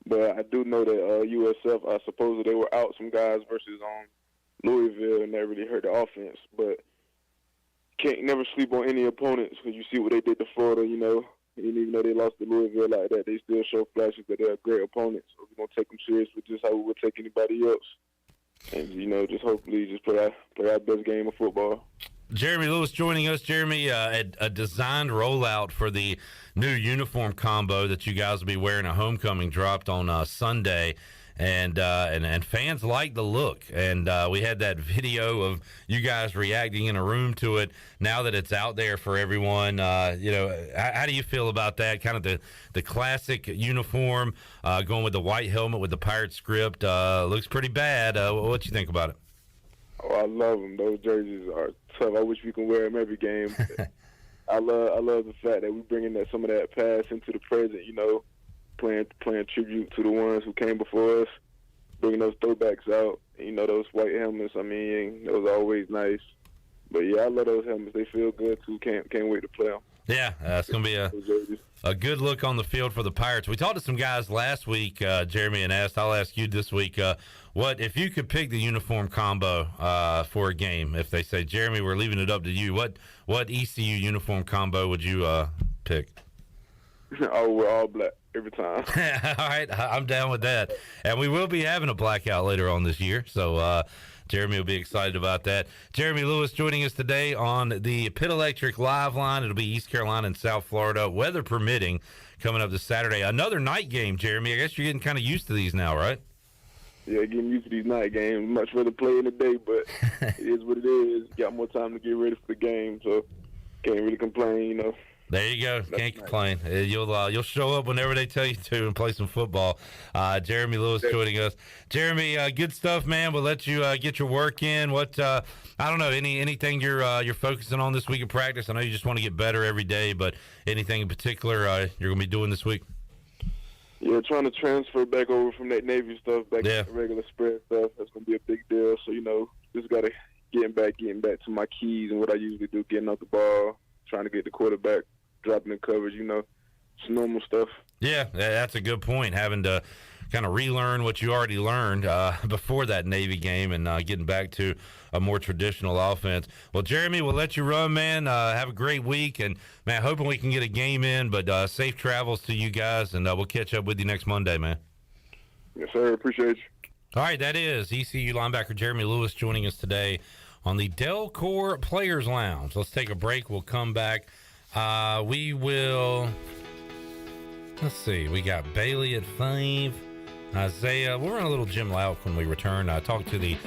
But I do know that USF, I suppose they were out some guys versus Louisville, and that really hurt the offense. But can't never sleep on any opponents because you see what they did to Florida, And even though they lost to Louisville like that, they still show flashes that they're great opponents. So we're going to take them serious with just how we would take anybody else. And, just hopefully just play our best game of football. Jeremy Lewis joining us. Jeremy, a designed rollout for the new uniform combo that you guys will be wearing at homecoming dropped on Sunday. And fans like the look. And we had that video of you guys reacting in a room to it. Now that it's out there for everyone, how do you feel about that? Kind of the classic uniform, going with the white helmet with the Pirate script. Looks pretty bad. What you think about it? Oh, I love them. Those jerseys are tough. I wish we can wear them every game. I love the fact that we're bringing some of that past into the present, playing tribute to the ones who came before us, bringing those throwbacks out. Those white helmets, those are always nice. But, yeah, I love those helmets. They feel good, too. Can't wait to play them. Yeah, it's going to be a good look on the field for the Pirates. We talked to some guys last week, Jeremy, and I'll ask you this week, what if you could pick the uniform combo for a game? If they say, Jeremy, we're leaving it up to you, what ECU uniform combo would you pick? Oh, we're all black every time. All right, I'm down with that. And we will be having a blackout later on this year, so Jeremy will be excited about that. Jeremy Lewis joining us today on the Pitt Electric Live Line. It'll be East Carolina and South Florida, weather permitting, coming up this Saturday. Another night game, Jeremy. I guess you're getting kind of used to these now, right? Yeah, getting used to these night games. Much rather play in the day, but it is what it is. Got more time to get ready for the game, so can't really complain, There you go. Can't complain. You'll show up whenever they tell you to and play some football. Jeremy Lewis joining us. Jeremy, good stuff, man. We'll let you get your work in. What I don't know, anything you're focusing on this week of practice? I know you just want to get better every day, but anything in particular you're going to be doing this week? Yeah, trying to transfer back over from that Navy stuff back to the regular spread stuff. That's going to be a big deal. So, just got to getting back to my keys and what I usually do, getting out the ball, trying to get the quarterback, dropping the coverage, just normal stuff. Yeah, that's a good point, having to kind of relearn what you already learned before that Navy game and getting back to a more traditional offense. Well, Jeremy, we'll let you run, man. Have a great week, and, man, hoping we can get a game in, but safe travels to you guys, and we'll catch up with you next Monday, man. Yes, sir. Appreciate you. All right, that is ECU linebacker Jeremy Lewis joining us today on the Delcor Players Lounge. Let's take a break. We'll come back. We will, let's see, we got Bailey at 5, Isaiah. We'll run a little Jim Lauck when we return. I talked to the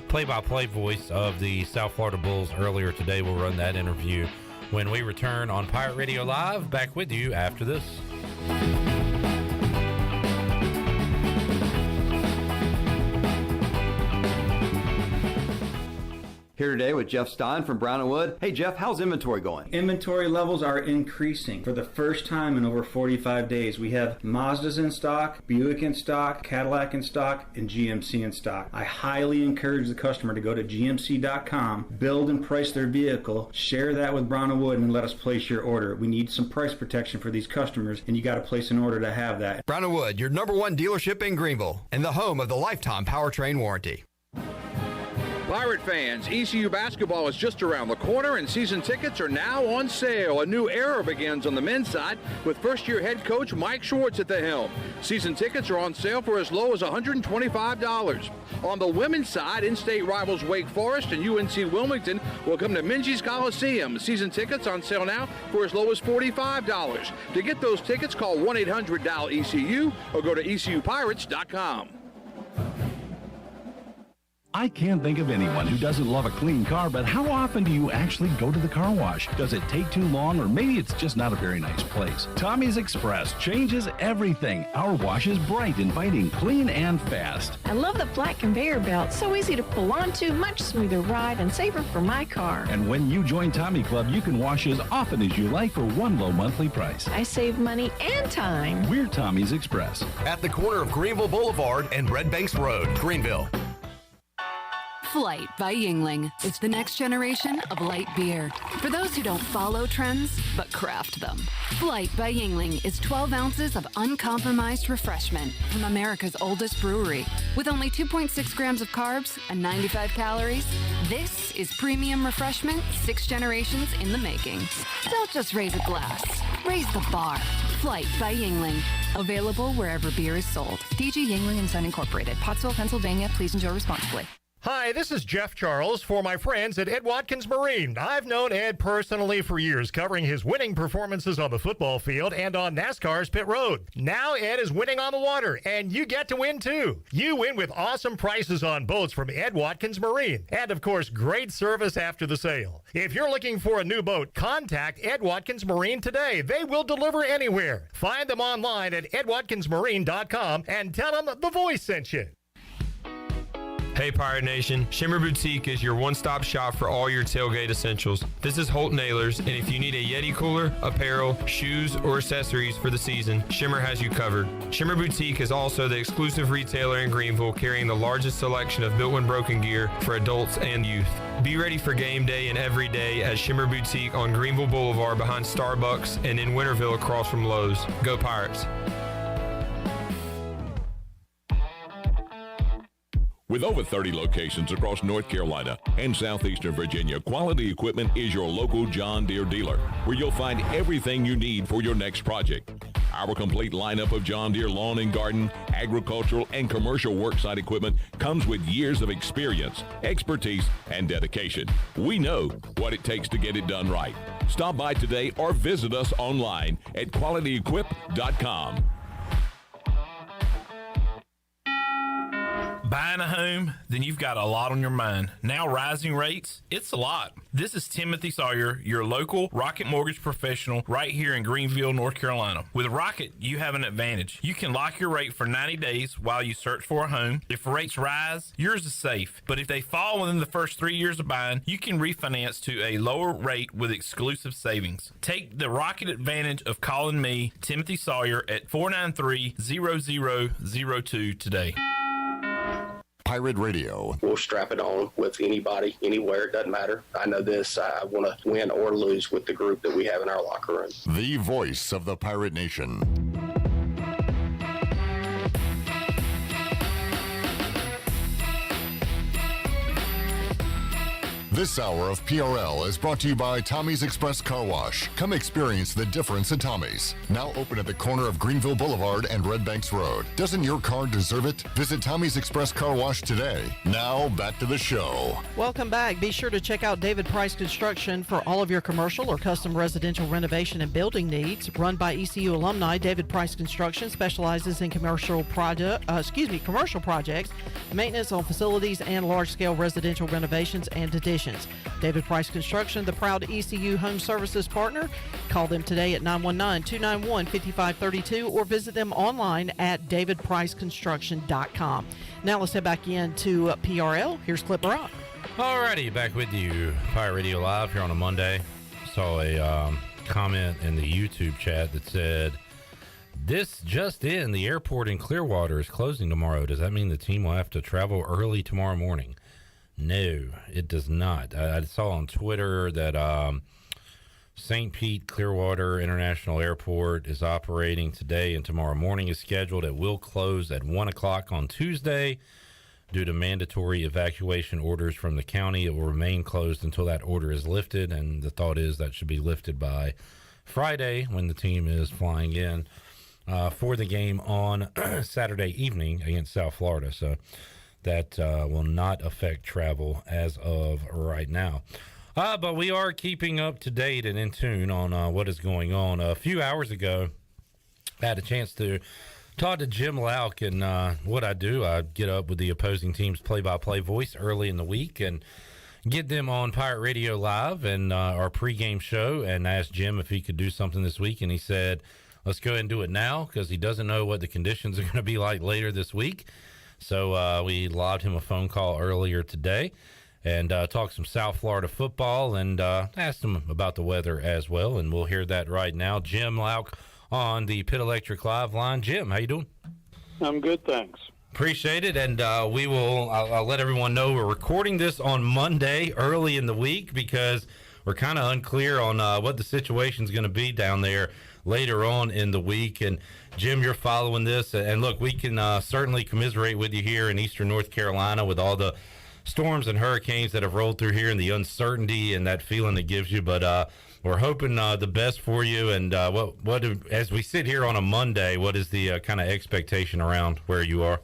play-by-play voice of the South Florida Bulls earlier today. We'll run that interview when we return on Pirate Radio Live. Back with you after this. Here today with Jeff Stein from Brown & Wood. Hey, Jeff, how's inventory going? Inventory levels are increasing. For the first time in over 45 days, we have Mazdas in stock, Buick in stock, Cadillac in stock, and GMC in stock. I highly encourage the customer to go to gmc.com, build and price their vehicle, share that with Brown & Wood, and let us place your order. We need some price protection for these customers, and you got to place an order to have that. Brown & Wood, your #1 dealership in Greenville, and the home of the lifetime powertrain warranty. Pirate fans, ECU basketball is just around the corner and season tickets are now on sale. A new era begins on the men's side with first-year head coach Mike Schwartz at the helm. Season tickets are on sale for as low as $125. On the women's side, in-state rivals Wake Forest and UNC Wilmington will come to Minges Coliseum. Season tickets on sale now for as low as $45. To get those tickets, call 1-800-DIAL-ECU or go to ECUPirates.com. I can't think of anyone who doesn't love a clean car, but how often do you actually go to the car wash? Does it take too long, or maybe it's just not a very nice place? Tommy's Express changes everything. Our wash is bright, inviting, clean, and fast. I love the flat conveyor belt. So easy to pull onto, much smoother ride, and safer for my car. And when you join Tommy Club, you can wash as often as you like for one low monthly price. I save money and time. We're Tommy's Express. At the corner of Greenville Boulevard and Red Banks Road, Greenville. Flight by Yuengling. It's the next generation of light beer. For those who don't follow trends, but craft them. Flight by Yuengling is 12 ounces of uncompromised refreshment from America's oldest brewery. With only 2.6 grams of carbs and 95 calories, this is premium refreshment 6 generations in the making. Don't just raise a glass, raise the bar. Flight by Yuengling. Available wherever beer is sold. DG Yuengling & Son Incorporated, Pottsville, Pennsylvania. Please enjoy responsibly. Hi, this is Jeff Charles for my friends at Ed Watkins Marine. I've known Ed personally for years, covering his winning performances on the football field and on NASCAR's pit road. Now Ed is winning on the water, and you get to win too. You win with awesome prices on boats from Ed Watkins Marine, and of course, great service after the sale. If you're looking for a new boat, contact Ed Watkins Marine today. They will deliver anywhere. Find them online at edwatkinsmarine.com and tell them the voice sent you. Hey Pirate Nation, Shimmer Boutique is your one-stop shop for all your tailgate essentials. This is Holton Ahlers, and if you need a Yeti cooler, apparel, shoes, or accessories for the season, Shimmer has you covered. Shimmer Boutique is also the exclusive retailer in Greenville, carrying the largest selection of built and broken gear for adults and youth. Be ready for game day and every day at Shimmer Boutique on Greenville Boulevard behind Starbucks and in Winterville across from Lowe's. Go Pirates! With over 30 locations across North Carolina and southeastern Virginia, Quality Equipment is your local John Deere dealer, where you'll find everything you need for your next project. Our complete lineup of John Deere lawn and garden, agricultural, and commercial worksite equipment comes with years of experience, expertise, and dedication. We know what it takes to get it done right. Stop by today or visit us online at qualityequip.com. Buying a home? Then you've got a lot on your mind. Now rising rates? It's a lot. This is Timothy Sawyer, your local Rocket Mortgage professional right here in Greenville, North Carolina. With Rocket, you have an advantage. You can lock your rate for 90 days while you search for a home. If rates rise, yours is safe. But if they fall within the first 3 years of buying, you can refinance to a lower rate with exclusive savings. Take the Rocket advantage of calling me, Timothy Sawyer, at 493-0002 today. Pirate Radio. We'll strap it on with anybody, anywhere. It doesn't matter. I know this. I want to win or lose with the group that we have in our locker room. The voice of the Pirate Nation. This hour of PRL is brought to you by Tommy's Express Car Wash. Come experience the difference at Tommy's. Now open at the corner of Greenville Boulevard and Red Banks Road. Doesn't your car deserve it? Visit Tommy's Express Car Wash today. Now back to the show. Welcome back. Be sure to check out David Price Construction for all of your commercial or custom residential renovation and building needs. Run by ECU alumni, David Price Construction specializes in commercial projects, maintenance on facilities, and large-scale residential renovations and additions. David Price Construction, the proud ECU Home Services partner. Call them today at 919-291-5532 or visit them online at davidpriceconstruction.com. Now let's head back into PRL. Here's Clip Rock. Alrighty, back with you. Pirate Radio Live here on a Monday. Saw a comment in the YouTube chat that said, "This just in, the airport in Clearwater is closing tomorrow. Does that mean the team will have to travel early tomorrow morning?" No, it does not. I saw on Twitter that St. Pete Clearwater International Airport is operating today and tomorrow morning is scheduled. It will close at 1 o'clock on Tuesday due to mandatory evacuation orders from the county. It will remain closed until that order is lifted, and the thought is that should be lifted by Friday when the team is flying in for the game on Saturday evening against South Florida. So that will not affect travel as of right now. But we are keeping up to date and in tune on what is going on. A few hours ago, I had a chance to talk to Jim Lauck, and what I do, I get up with the opposing team's play-by-play voice early in the week and get them on Pirate Radio Live and our pregame show, and asked Jim if he could do something this week, and he said, let's go ahead and do it now because he doesn't know what the conditions are going to be like later this week. So we lobbed him a phone call earlier today and talked some South Florida football and asked him about the weather as well. And we'll hear that right now. Jim Lauck on the Pit Electric Live line. Jim, how you doing? I'm good, thanks. Appreciate it. And I'll let everyone know we're recording this on Monday early in the week because we're kind of unclear on what the situation's going to be down there later on in the week. And Jim, you're following this, and look, we can certainly commiserate with you here in eastern North Carolina with all the storms and hurricanes that have rolled through here and the uncertainty and that feeling it gives you, but we're hoping the best for you. And what as we sit here on a Monday, what is the kind of expectation around where you are?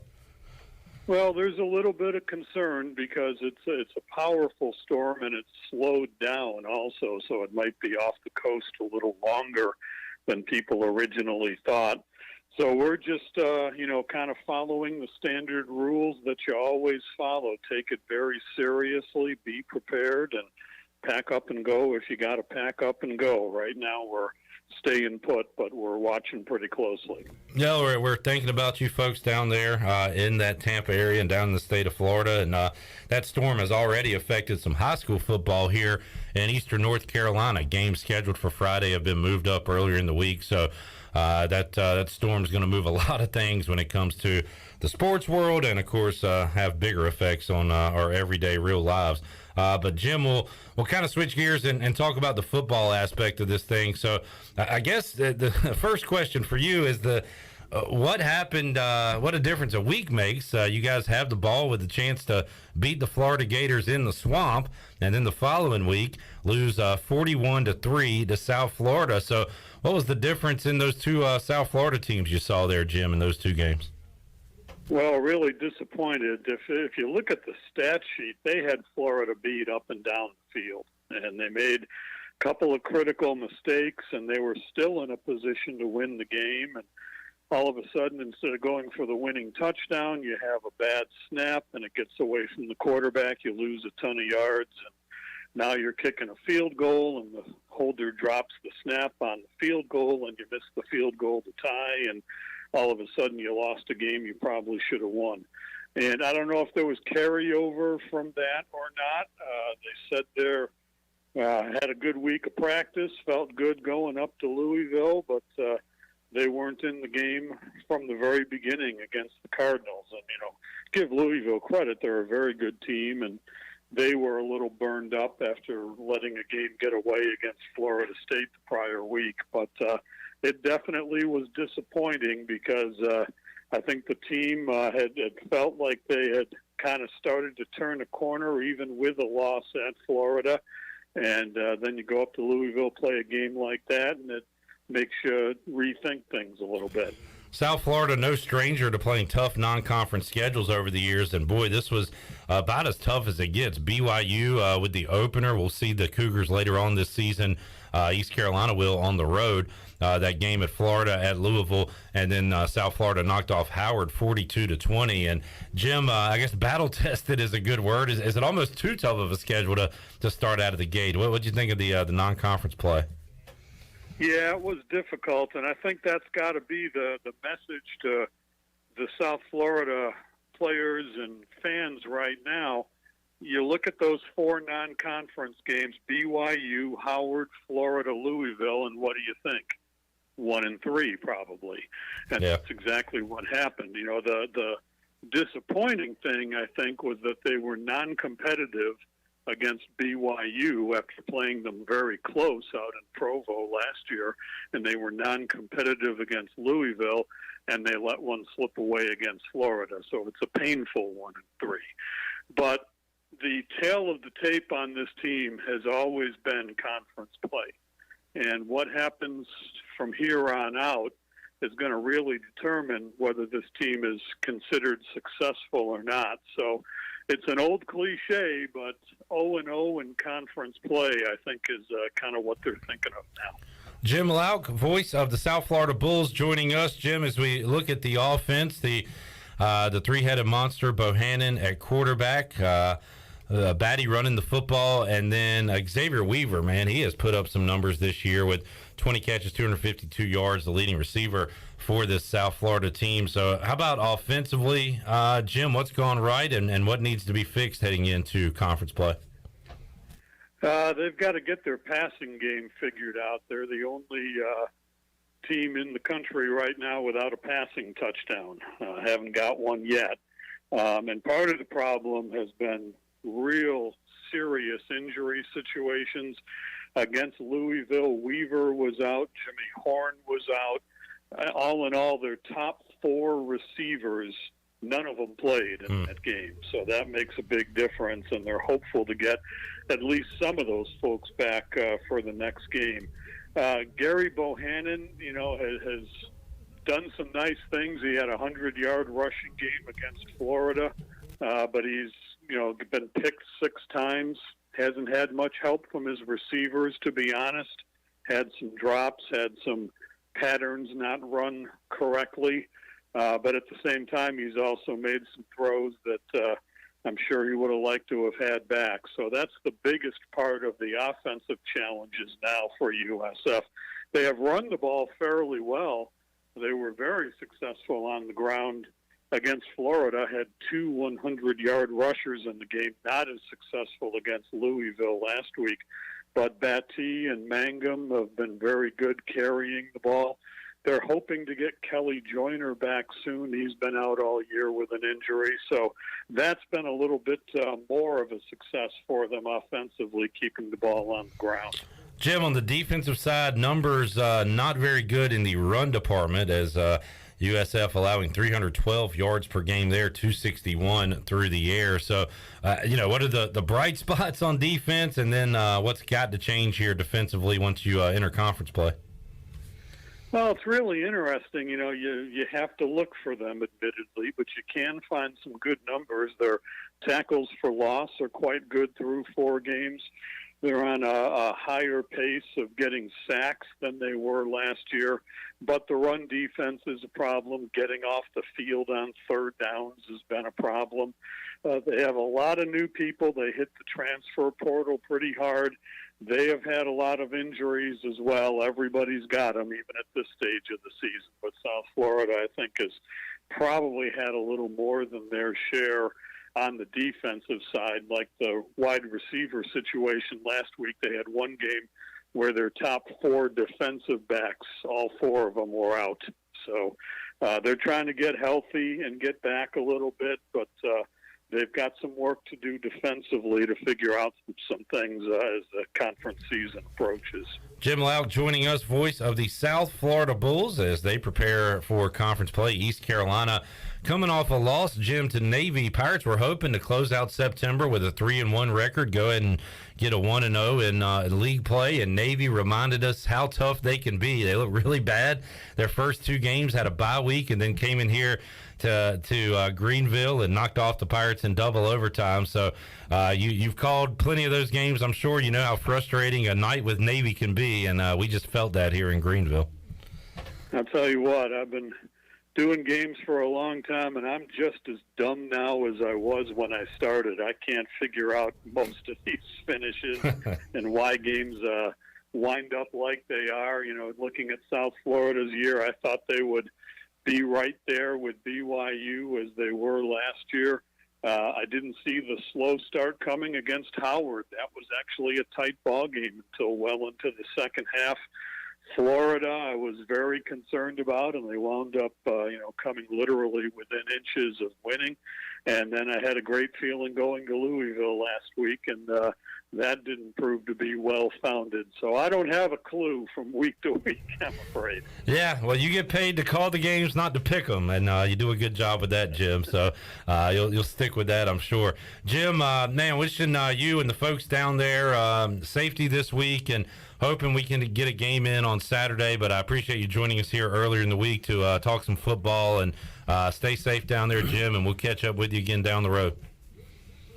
Well, there's a little bit of concern because it's a powerful storm and it's slowed down also, so it might be off the coast a little longer than people originally thought. So we're just, kind of following the standard rules that you always follow. Take it very seriously, be prepared, and pack up and go if you got to pack up and go. Right now we're staying put, but we're watching pretty closely. Yeah, we're thinking about you folks down there in that Tampa area and down in the state of Florida. And that storm has already affected some high school football here in eastern North Carolina. Games scheduled for Friday have been moved up earlier in the week. So that storm is going to move a lot of things when it comes to the sports world and, of course, have bigger effects on our everyday real lives. But Jim, we'll kind of switch gears and talk about the football aspect of this thing. So I guess the first question for you is what happened, what a difference a week makes. You guys have the ball with the chance to beat the Florida Gators in the swamp, and then the following week lose 41-3 to South Florida. So what was the difference in those two South Florida teams you saw there, Jim, in those two games? Well, really disappointed. If you look at the stat sheet, they had Florida beat up and down the field, and they made a couple of critical mistakes, and they were still in a position to win the game. And all of a sudden, instead of going for the winning touchdown, you have a bad snap and it gets away from the quarterback. You lose a ton of yards, and now you're kicking a field goal, and the holder drops the snap on the field goal, and you miss the field goal to tie, and all of a sudden you lost a game you probably should have won. And I don't know if there was carryover from that or not. They said they had a good week of practice, felt good going up to Louisville, but they weren't in the game from the very beginning against the Cardinals. And, give Louisville credit. They're a very good team, and they were a little burned up after letting a game get away against Florida State the prior week. But it definitely was disappointing because I think the team had felt like they had kind of started to turn a corner even with a loss at Florida. And then you go up to Louisville, play a game like that, and it makes you rethink things a little bit. South Florida, no stranger to playing tough non-conference schedules over the years, and boy, this was about as tough as it gets. BYU with the opener. We'll see the Cougars later on this season. East Carolina will on the road. That game at Florida at Louisville, and then South Florida knocked off Howard 42-20. And Jim, I guess battle-tested is a good word. Is it almost too tough of a schedule to start out of the gate? What did you think of the non-conference play? Yeah, it was difficult, and I think that's got to be the message to the South Florida players and fans right now. You look at those 4 non-conference games, BYU, Howard, Florida, Louisville, and what do you think? 1-3 probably. And that's exactly what happened. The disappointing thing, I think, was that they were non-competitive against BYU after playing them very close out in Provo last year, and they were non-competitive against Louisville, and they let one slip away against Florida. So it's a painful 1-3. But the tail of the tape on this team has always been conference play. And what happens from here on out is going to really determine whether this team is considered successful or not. So it's an old cliche, but 0-0 in conference play, I think, is kind of what they're thinking of now. Jim Lauck, voice of the South Florida Bulls, joining us. Jim, as we look at the offense, the three-headed monster, Bohannon at quarterback, Batty running the football, and then Xavier Weaver, man, he has put up some numbers this year with 20 catches, 252 yards, the leading receiver for this South Florida team. So how about offensively, Jim, what's gone right and what needs to be fixed heading into conference play? They've got to get their passing game figured out. They're the only team in the country right now without a passing touchdown. Haven't got one yet. And part of the problem has been real serious injury situations. Against Louisville, Weaver was out, Jimmy Horn was out. All in all, their top 4 receivers, none of them played in that game. So that makes a big difference, and they're hopeful to get at least some of those folks back for the next game. Gary Bohannon, has done some nice things. He had a 100-yard rushing game against Florida, but he's been picked 6 times. Hasn't had much help from his receivers, to be honest. Had some drops, had some patterns not run correctly. But at the same time, he's also made some throws that I'm sure he would have liked to have had back. So that's the biggest part of the offensive challenges now for USF. They have run the ball fairly well. They were very successful on the ground against Florida, had 2 100-yard rushers in the game, not as successful against Louisville last week. But Batty and Mangum have been very good carrying the ball. They're hoping to get Kelly Joyner back soon. He's been out all year with an injury. So that's been a little bit more of a success for them offensively, keeping the ball on the ground. Jim, on the defensive side, numbers not very good in the run department, as USF allowing 312 yards per game there, 261 through the air. So, what are the bright spots on defense, and then what's got to change here defensively once you enter conference play? Well, it's really interesting. You have to look for them, admittedly, but you can find some good numbers. Their tackles for loss are quite good through 4 games. They're on a higher pace of getting sacks than they were last year. but the run defense is a problem. Getting off the field on third downs has been a problem. They have a lot of new people. They hit the transfer portal pretty hard. They have had a lot of injuries as well. Everybody's got them, even at this stage of the season. But South Florida, I think, has probably had a little more than their share on the defensive side. Like the wide receiver situation last week, they had one game where their top 4 defensive backs, all 4 of them were out. So they're trying to get healthy and get back a little bit, but they've got some work to do defensively to figure out some things as the conference season approaches. Jim Lauck joining us, voice of the South Florida Bulls, as they prepare for conference play. East Carolina coming off a loss, Jim, to Navy. Pirates were hoping to close out September with a 3-1 record, go ahead and get a 1-0 in league play, and Navy reminded us how tough they can be. They look really bad. Their first 2 games had a bye week and then came in here to Greenville and knocked off the Pirates in double overtime. So you've called plenty of those games. I'm sure you know how frustrating a night with Navy can be, and we just felt that here in Greenville. I'll tell you what, I've been doing games for a long time, and I'm just as dumb now as I was when I started. I can't figure out most of these finishes and why games wind up like they are. You know, looking at South Florida's year, I thought they would be right there with BYU as they were last year. I didn't see the slow start coming against Howard. That was actually a tight ball game until well into the second half. Florida, I was very concerned about, and they wound up, coming literally within inches of winning. And then I had a great feeling going to Louisville last week, and that didn't prove to be well-founded. So I don't have a clue from week to week, I'm afraid. Yeah, well, you get paid to call the games, not to pick them, and you do a good job with that, Jim. So you'll stick with that, I'm sure. Jim, man, wishing you and the folks down there safety this week, and hoping we can get a game in on Saturday. But I appreciate you joining us here earlier in the week to talk some football, and stay safe down there, Jim, and we'll catch up with you again down the road.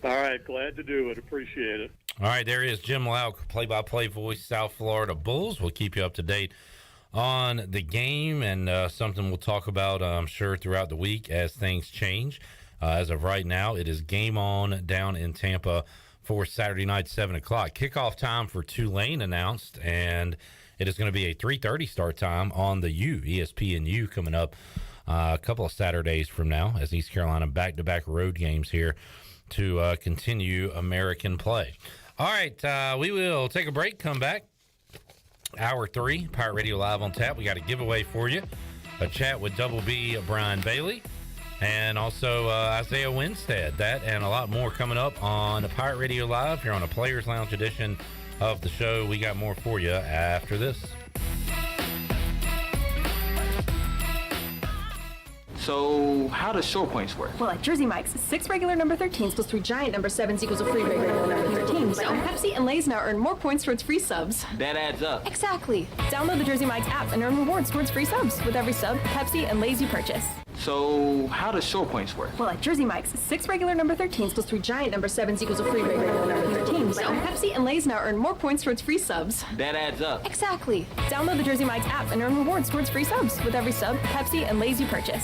All right, glad to do it. Appreciate it. All right, there is Jim Lauck, play-by-play voice, South Florida Bulls. We'll keep you up to date on the game, and something we'll talk about, I'm sure, throughout the week as things change. As of right now, it is game on down in Tampa for Saturday night, 7 o'clock. Kickoff time for Tulane announced, and it is going to be a 3:30 start time on the U, ESPNU, coming up a couple of Saturdays from now, as East Carolina back-to-back road games here to continue American play. All right, we will take a break, come back. Hour 3, Pirate Radio Live on tap. We got a giveaway for you, a chat with Double B Brian Bailey, and also Isaiah Winstead. That and a lot more coming up on Pirate Radio Live here on a Players Lounge edition of the show. We got more for you after this. So how does short points work? Well, at Jersey Mike's, 6 regular number 13s plus 3 giant number 7s equals a free regular number 13. So Pepsi and Lay's now earn more points towards free subs. That adds up. Exactly. Download the Jersey Mike's app and earn rewards towards free subs with every sub, Pepsi, and Lay's you purchase. So how does short points work? Well, at Jersey Mike's, 6 regular number 13s plus 3 giant number 7s equals a free regular number 13. So Pepsi and Lay's now earn more points towards free subs. That adds up. Exactly. Download the Jersey Mike's app and earn rewards towards free subs with every sub, Pepsi, and Lay's you purchase.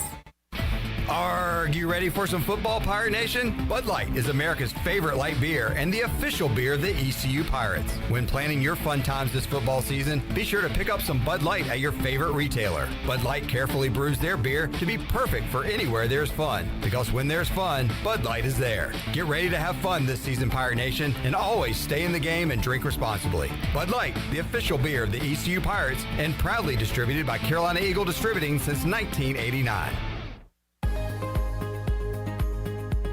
Are you ready for some football, Pirate Nation? Bud Light is America's favorite light beer and the official beer of the ECU Pirates. When planning your fun times this football season, be sure to pick up some Bud Light at your favorite retailer. Bud Light carefully brews their beer to be perfect for anywhere there's fun. Because when there's fun, Bud Light is there. Get ready to have fun this season, Pirate Nation, and always stay in the game and drink responsibly. Bud Light, the official beer of the ECU Pirates, and proudly distributed by Carolina Eagle Distributing since 1989.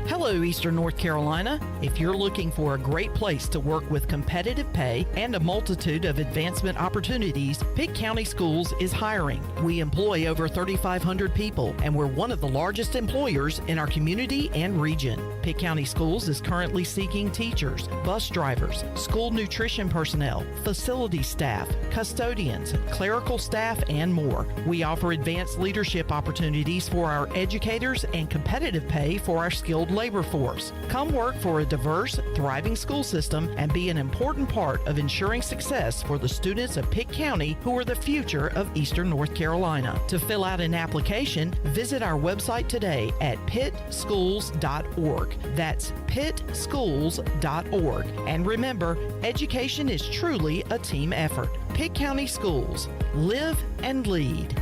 Hello, Eastern North Carolina. If you're looking for a great place to work with competitive pay and a multitude of advancement opportunities, Pitt County Schools is hiring. We employ over 3,500 people, and we're one of the largest employers in our community and region. Pitt County Schools is currently seeking teachers, bus drivers, school nutrition personnel, facility staff, custodians, clerical staff, and more. We offer advanced leadership opportunities for our educators and competitive pay for our skilled labor force. Come work for a diverse, thriving school system and be an important part of ensuring success for the students of Pitt County who are the future of Eastern North Carolina. To fill out an application, visit our website today at pittschools.org. That's pittschools.org. And remember, education is truly a team effort. Pitt County Schools. Live and lead.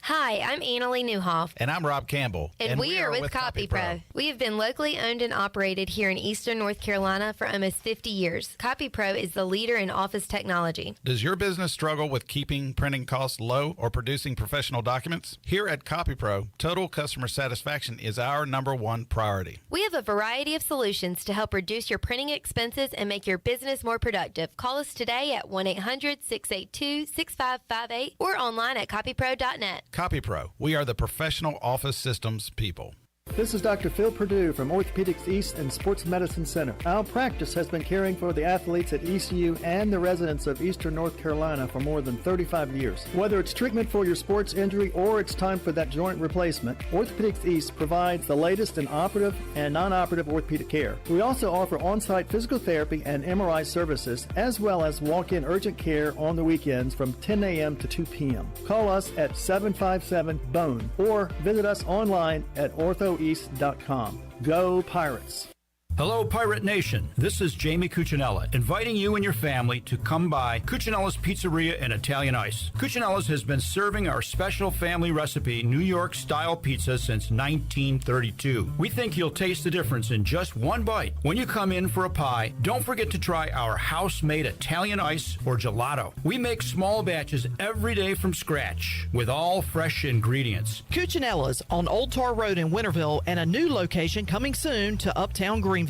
Hi, I'm Annalie Newhoff. And I'm Rob Campbell. And we are with CopyPro. We have been locally owned and operated here in Eastern North Carolina for almost 50 years. CopyPro is the leader in office technology. Does your business struggle with keeping printing costs low or producing professional documents? Here at CopyPro, total customer satisfaction is our #1 priority. We have a variety of solutions to help reduce your printing expenses and make your business more productive. Call us today at 1-800-682-6558 or online at copypro.net. CopyPro, we are the professional office systems people. This is Dr. Phil Perdue from Orthopedics East and Sports Medicine Center. Our practice has been caring for the athletes at ECU and the residents of Eastern North Carolina for more than 35 years. Whether it's treatment for your sports injury or it's time for that joint replacement, Orthopedics East provides the latest in operative and non-operative orthopedic care. We also offer on-site physical therapy and MRI services, as well as walk-in urgent care on the weekends from 10 a.m. to 2 p.m. Call us at 757-BONE or visit us online at orthoeast.com. Go Pirates! Hello, Pirate Nation. This is Jamie Cuccinella, inviting you and your family to come by Cuccinella's Pizzeria and Italian Ice. Cuccinella's has been serving our special family recipe New York-style pizza since 1932. We think you'll taste the difference in just one bite. When you come in for a pie, don't forget to try our house-made Italian ice or gelato. We make small batches every day from scratch with all fresh ingredients. Cuccinella's on Old Tar Road in Winterville and a new location coming soon to Uptown Greenville.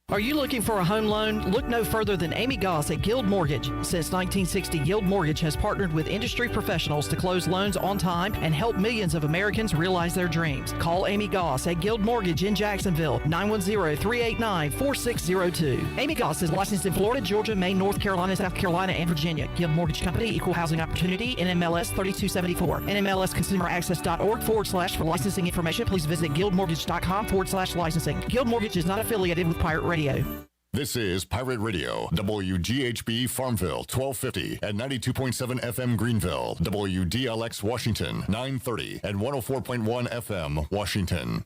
Are you looking for a home loan? Look no further than Amy Goss at Guild Mortgage. Since 1960, Guild Mortgage has partnered with industry professionals to close loans on time and help millions of Americans realize their dreams. Call Amy Goss at Guild Mortgage in Jacksonville, 910-389-4602. Amy Goss is licensed in Florida, Georgia, Maine, North Carolina, South Carolina, and Virginia. Guild Mortgage Company, Equal Housing Opportunity, NMLS 3274. NMLSconsumeraccess.org/for licensing information. Please visit guildmortgage.com/licensing. Guild Mortgage is not affiliated with Pirate Radio. This is Pirate Radio, WGHB Farmville, 1250 and 92.7 FM Greenville, WDLX Washington, 930 and 104.1 FM Washington.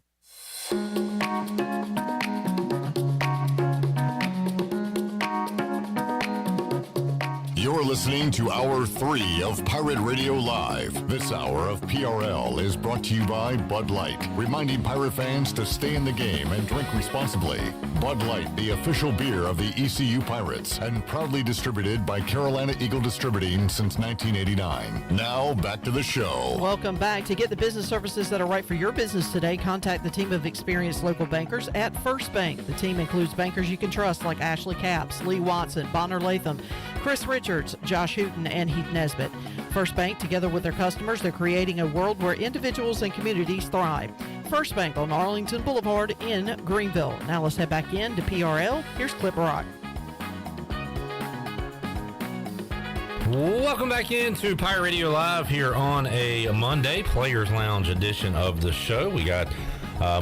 You're listening to Hour 3 of Pirate Radio Live. This hour of PRL is brought to you by Bud Light, reminding pirate fans to stay in the game and drink responsibly. Bud Light, the official beer of the ECU Pirates, and proudly distributed by Carolina Eagle Distributing since 1989. Now, back to the show. Welcome back. To get the business services that are right for your business today, contact the team of experienced local bankers at First Bank. The team includes bankers you can trust like Ashley Capps, Lee Watson, Bonner Latham, Chris Richards, Josh Hooten, and Heath Nesbitt. First Bank, together with their customers, they're creating a world where individuals and communities thrive. First Bank on Arlington Boulevard in Greenville. Now let's head back in to PRL. Here's Clip Rock. Welcome back into Pirate Radio Live here on a Monday, Players Lounge edition of the show. We got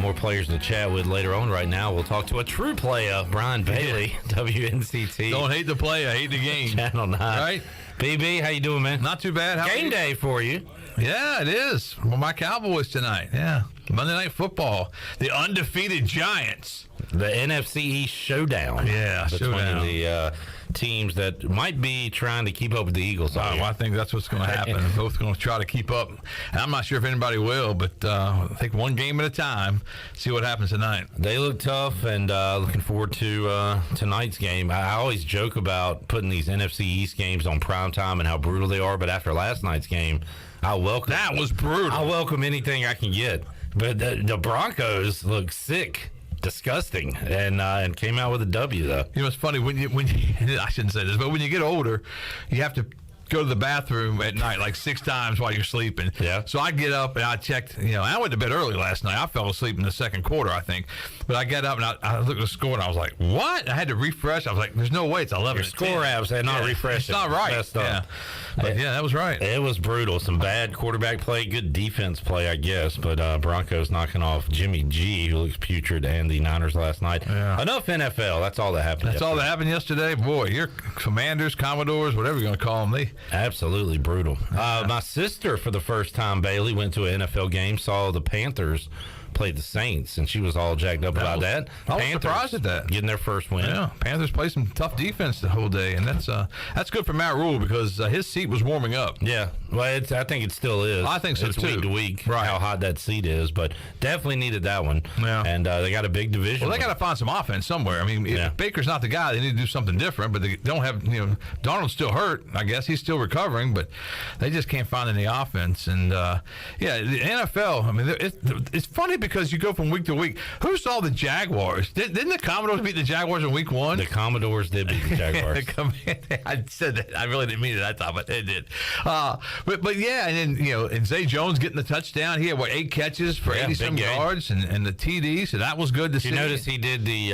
more players to chat with later on. Right now, we'll talk to a true player, Brian Bailey, WNCT. Don't hate the play, I hate the game. Channel 9. Right? BB, how you doing, man? Not too bad. Game day for you. Yeah, it is. Well, my Cowboys tonight. Yeah. Monday Night Football. The undefeated Giants. The NFC East showdown. Yeah, between the teams that might be trying to keep up with the Eagles. Well, I think that's what's going to happen. They're both going to try to keep up. And I'm not sure if anybody will, but I think one game at a time. See what happens tonight. They look tough, and looking forward to tonight's game. I always joke about putting these NFC East games on primetime and how brutal they are, but after last night's game, that was brutal. I'll welcome anything I can get. But the Broncos look sick. Disgusting, and came out with a W though. You know, it's funny when you I shouldn't say this, but when you get older, you have to go to the bathroom at night like 6 times while you're sleeping. Yeah. So I get up and I checked. I went to bed early last night. I fell asleep in the second quarter, I think. But I get up and I looked at the score and I was like, "What?" I had to refresh. I was like, "There's no way it's 11." Your score apps had not refreshed. It's not right. Yeah. But yeah, that was right. It was brutal. Some bad quarterback play, good defense play, I guess. But Broncos knocking off Jimmy G, who looks putrid, and the Niners last night. Yeah. Enough NFL. That's all that happened. That's all that happened yesterday. Boy, your Commanders, Commodores, whatever you're going to call them, they absolutely brutal. My sister, for the first time, Bailey, went to an NFL game, saw the Panthers played the Saints, and she was all jacked up about that. I was surprised at that. Getting their first win. Yeah, Panthers played some tough defense the whole day, and that's good for Matt Rule because his seat was warming up. Yeah, well, I think it still is. I think so, it's too. Week to week, right. How hot that seat is, but definitely needed that one. Yeah. And they got a big division. Well, they got to find some offense somewhere. I mean, if Baker's not the guy, they need to do something different, but they don't have, Darnold's still hurt, I guess. He's still recovering, but they just can't find any offense. And, the NFL, I mean, it's funny because you go from week to week. Who saw the Jaguars? Didn't the Commodores beat the Jaguars in week 1? The Commodores did beat the Jaguars. I said that. I really didn't mean it. I thought, but they did. But yeah, and then, and Zay Jones getting the touchdown. He had, 8 catches for 80-some yards and the TD, so that was good to see. You notice he did the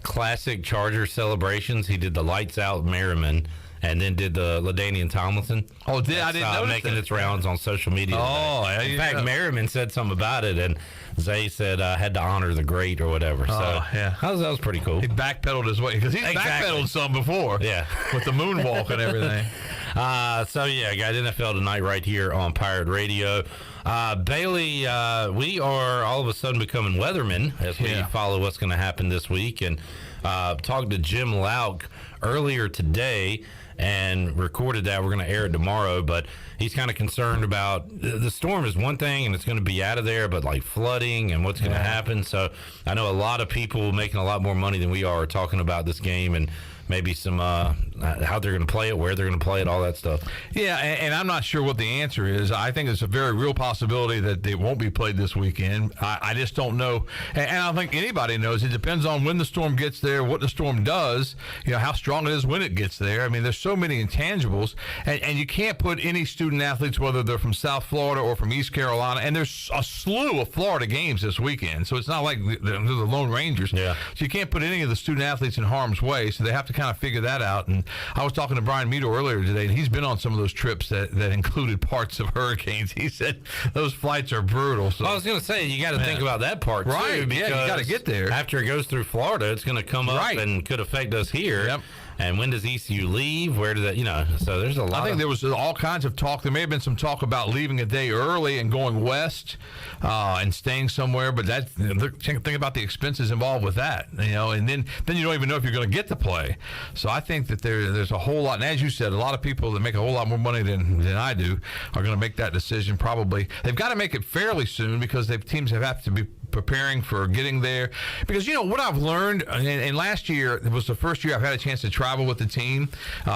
classic Charger celebrations. He did the lights out Merriman, and then did the LaDainian Tomlinson. Oh, I didn't notice making that. its rounds on social media. Oh, today. In fact, Merriman said something about it, and Zay said had to honor the great or whatever. So yeah, that was pretty cool. He backpedaled his way because he's backpedaled some before. Yeah, with the moonwalk and everything. So yeah, got NFL tonight right here on Pirate Radio. Bailey, we are all of a sudden becoming weathermen as we follow what's going to happen this week, and talked to Jim Lauck earlier today and recorded that. We're going to air it tomorrow, but he's kind of concerned about the storm is one thing and it's going to be out of there, but like flooding and what's going to happen. So I know a lot of people making a lot more money than we are talking about this game and maybe some how they're going to play it, where they're going to play it, all that stuff. Yeah, and I'm not sure what the answer is. I think it's a very real possibility that it won't be played this weekend. I just don't know, and I don't think anybody knows. It depends on when the storm gets there, what the storm does, how strong it is when it gets there. I mean, there's so many intangibles, and you can't put any student athletes, whether they're from South Florida or from East Carolina, and there's a slew of Florida games this weekend, so it's not like they're the Lone Rangers. Yeah. So you can't put any of the student athletes in harm's way, so they have to kind of figure that out. And I was talking to Brian Meadow earlier today, and he's been on some of those trips that included parts of hurricanes. He said those flights are brutal. So I was going to say, you got to think about that part, right, too. Because you got to get there. After it goes through Florida, it's going to come up and could affect us here. Yep. And when does ECU leave? Where does that, so there's a lot. I think there was all kinds of talk. There may have been some talk about leaving a day early and going west and staying somewhere, but think about the expenses involved with that, and then you don't even know if you're going to get to play. So I think that there's a whole lot, and as you said, a lot of people that make a whole lot more money than I do are going to make that decision probably. They've got to make it fairly soon because teams have to be preparing for getting there. Because, what I've learned, and last year, it was the first year I've had a chance to travel with the team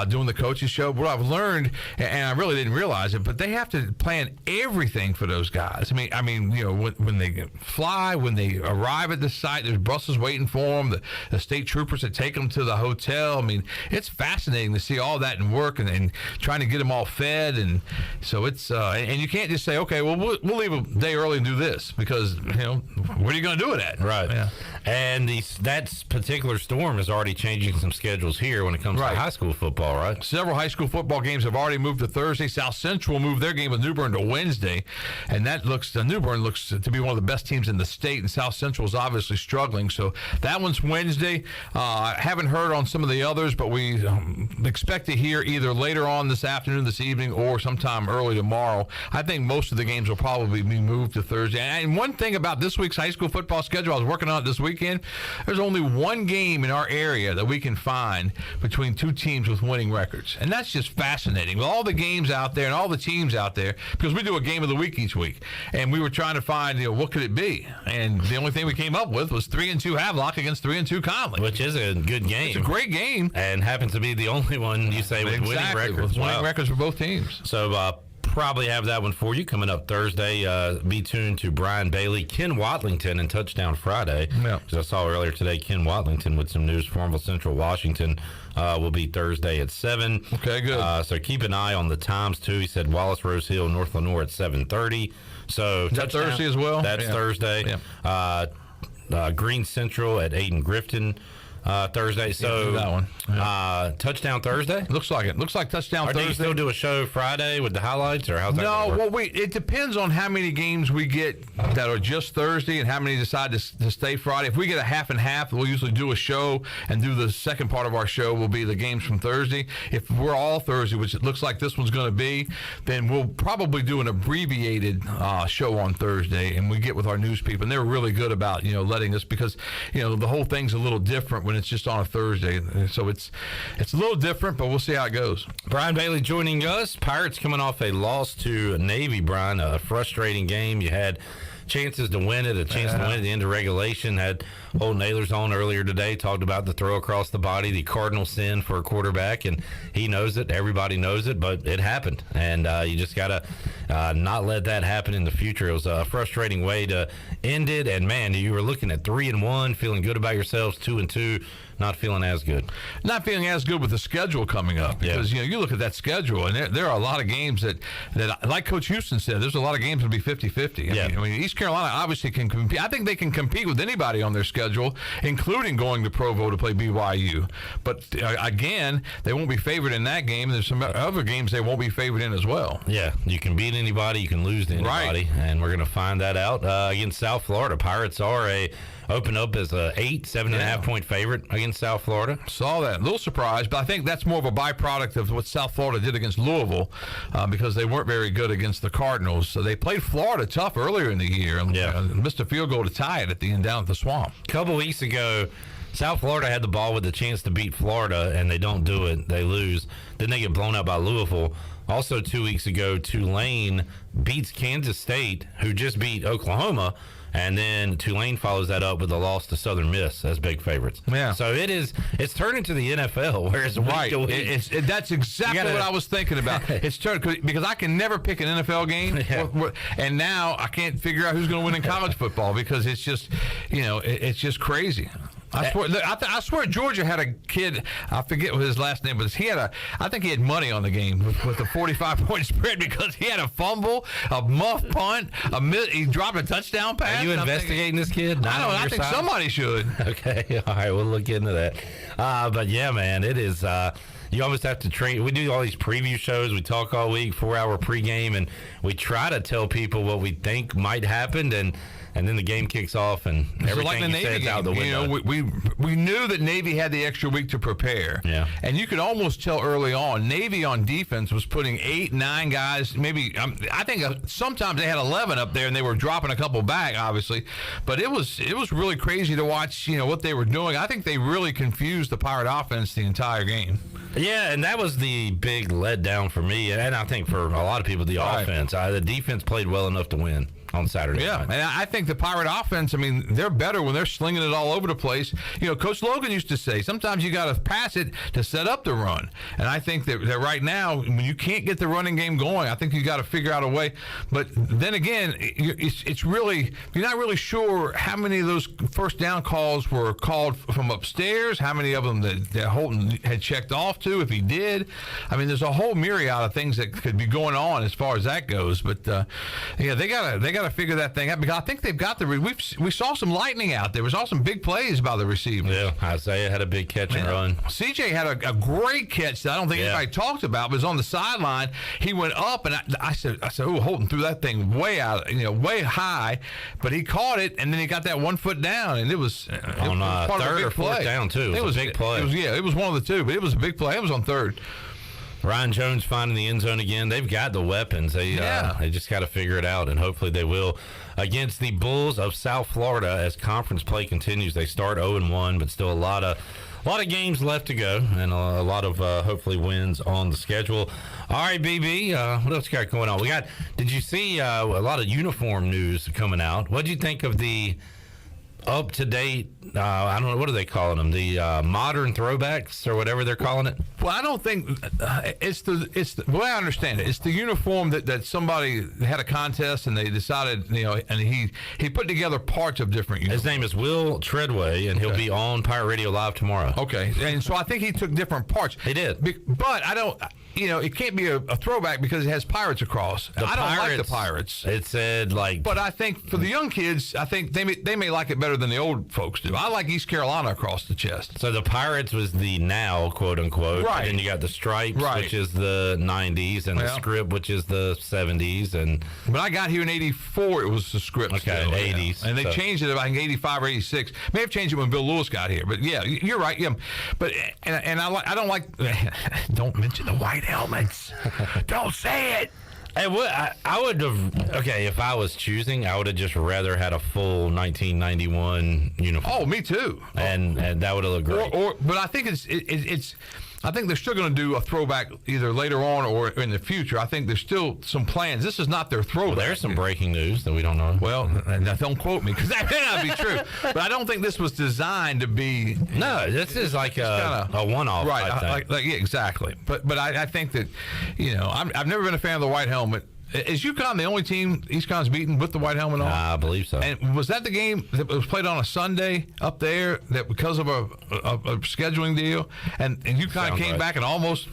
doing the coaches show. What I've learned, and I really didn't realize it, but they have to plan everything for those guys. I mean, when they fly, when they arrive at the site, there's buses waiting for them, the state troopers that take them to the hotel. I mean, it's fascinating to see all that in work and trying to get them all fed. And so it's, and you can't just say, okay, well, we'll leave a day early and do this because, where are you going to do it at? Right. Yeah. And that particular storm is already changing some schedules here when it comes to high school football, right? Several high school football games have already moved to Thursday. South Central moved their game with New Bern to Wednesday. And New Bern looks to be one of the best teams in the state, and South Central is obviously struggling. So that one's Wednesday. Haven't heard on some of the others, but we expect to hear either later on this afternoon, this evening, or sometime early tomorrow. I think most of the games will probably be moved to Thursday. And one thing about this week's high school football schedule, I was working on it this weekend, there's only one game in our area that we can find between two teams with winning records. And that's just fascinating. With all the games out there and all the teams out there, because we do a game of the week each week. And we were trying to find, what could it be? And the only thing we came up with was 3-2 Havelock against 3-2 Conley. Which is a good game. It's a great game. And happens to be the only one you say with winning records. With winning records for both teams. So probably have that one for you coming up Thursday. Be tuned to Brian Bailey, Ken Watlington, and Touchdown Friday. Yeah. As I saw earlier today, Ken Watlington with some news. Farmville Central Washington will be Thursday at 7. Okay, good. So keep an eye on the times, too. He said Wallace Rose Hill, North Lenoir at 7:30. So is that Thursday as well? That's Thursday. Yeah. Green Central at Aiden Grifton. Thursday. So that one. Touchdown Thursday? Looks like it. Looks like Touchdown Thursday. Do you still do a show Friday with the highlights, or how's that No, work? well, it depends on how many games we get that are just Thursday and how many decide to stay Friday. If we get a half and half, we'll usually do a show and do the second part of our show will be the games from Thursday. If we're all Thursday, which it looks like this one's going to be, then we'll probably do an abbreviated show on Thursday, and we get with our news people, and they're really good about letting us, because the whole thing's a little different when it's just on a Thursday. So it's a little different, but we'll see how it goes. Brian Bailey joining us. Pirates coming off a loss to Navy, Brian. A frustrating game. You had chances to win it, a chance to win at the end of regulation. Had Holton Ahlers on earlier today, talked about the throw across the body, the cardinal sin for a quarterback, and he knows it. Everybody knows it, but it happened, and you just got to not let that happen in the future. It was a frustrating way to end it, and, man, you were looking at 3-1, feeling good about yourselves, 2-2. Not feeling as good. Not feeling as good with the schedule coming up, because you look at that schedule, and there are a lot of games that like Coach Houston said, there's a lot of games that will be 50-50. I mean, East Carolina obviously can compete. I think they can compete with anybody on their schedule, including going to Provo to play BYU. But again, they won't be favored in that game. There's some other games they won't be favored in as well. Yeah, you can beat anybody, you can lose to anybody, and we're going to find that out against South Florida. Pirates are open up as a 7.5 point favorite against South Florida. Saw that. A little surprised, but I think that's more of a byproduct of what South Florida did against Louisville, because they weren't very good against the Cardinals. So they played Florida tough earlier in the year and missed a field goal to tie it at the end down at the Swamp. A couple weeks ago, South Florida had the ball with a chance to beat Florida, and they don't do it. They lose. Then they get blown out by Louisville. Also 2 weeks ago, Tulane beats Kansas State, who just beat Oklahoma. And then Tulane follows that up with a loss to Southern Miss as big favorites. Yeah. So it's turned into the NFL, where it's week to week. That's exactly what I was thinking about. It's turned, because I can never pick an NFL game, and now I can't figure out who's going to win in college football, because it's just, it's just crazy. I swear Georgia had a kid, I forget what his last name was. I think he had money on the game with the 45-point spread, because he had a fumble, a muff punt, he dropped a touchdown pass. Are you investigating this kid? I don't know. I think somebody should. Okay. All right. We'll look into that. But yeah, man, it is. You almost have to train. We do all these preview shows. We talk all week, 4-hour pregame, and we try to tell people what we think might happen, and then the game kicks off, and everything you said is out the window. We knew that Navy had the extra week to prepare. Yeah. And you could almost tell early on, Navy on defense was putting 8, 9 guys, maybe, I think sometimes they had 11 up there, and they were dropping a couple back, obviously. But it was really crazy to watch, what they were doing. I think they really confused the Pirate offense the entire game. Yeah, and that was the big letdown for me, and I think for a lot of people, the offense. The defense played well enough to win on Saturday night. And I think the Pirate offense, they're better when they're slinging it all over the place. Coach Logan used to say, sometimes you got to pass it to set up the run. And I think that right now, when you can't get the running game going, I think you got to figure out a way. But then again, it's really, you're not really sure how many of those first down calls were called from upstairs, how many of them that Holton had checked off to, if he did. There's a whole myriad of things that could be going on as far as that goes. But they got to figure that thing out, because I think they've got we saw some lightning out there. We saw some big plays by the receivers. Yeah, Isaiah had a big catch and run. CJ had a great catch that I don't think anybody talked about, but it was on the sideline. He went up, and I said, oh, Holton threw that thing way out, way high, but he caught it, and then he got that 1 foot down, and it was on third or fourth down too. It was a big play. It was one of the two, but it was a big play. It was on third. Ryan Jones finding the end zone again. They've got the weapons. They just got to figure it out, and hopefully they will against the Bulls of South Florida as conference play continues. They start 0-1, but still a lot of games left to go, and a lot of hopefully wins on the schedule. All right, BB, what else got going on? Did you see a lot of uniform news coming out? What did you think of the up to date. I don't know, what are they calling them? The modern throwbacks or whatever they're calling it. Well, I don't think it's the way I understand it. It's the uniform that somebody had a contest and they decided, and he put together parts of different uniforms. His name is Will Treadway, and he'll be on Pirate Radio Live tomorrow. Okay, and so I think he took different parts. He did, but I don't. It can't be a throwback because it has pirates across. I don't like the pirates. It said But I think for the young kids, I think they may like it better than the old folks do. I like East Carolina across the chest. So the pirates was the now, quote unquote. Right. And then you got the stripes, right, which is the 90s, and the script, which is the 70s. And when I got here in '84, it was the script. Okay, still, 80s. And they changed it, I think, '85 or '86. May have changed it when Bill Lewis got here. But yeah, you're right. Yeah, but I don't like. Don't mention the white helmets. Don't say it. I would have, if I was choosing, I would have just rather had a full 1991 uniform. Oh, me too. And that would have looked great. But I think it's I think they're still going to do a throwback either later on or in the future. I think there's still some plans. This is not their throwback. Well, there's some breaking news that we don't know. Well, don't quote me because that may not be true. But I don't think this was designed to be. No, this is like a one-off. Right. Yeah, exactly. But I think that, I've never been a fan of the white helmet. Is UConn the only team East Con's beaten with the white helmet on? I believe so. And was that the game that was played on a Sunday up there that because of a scheduling deal? And UConn came back and almost...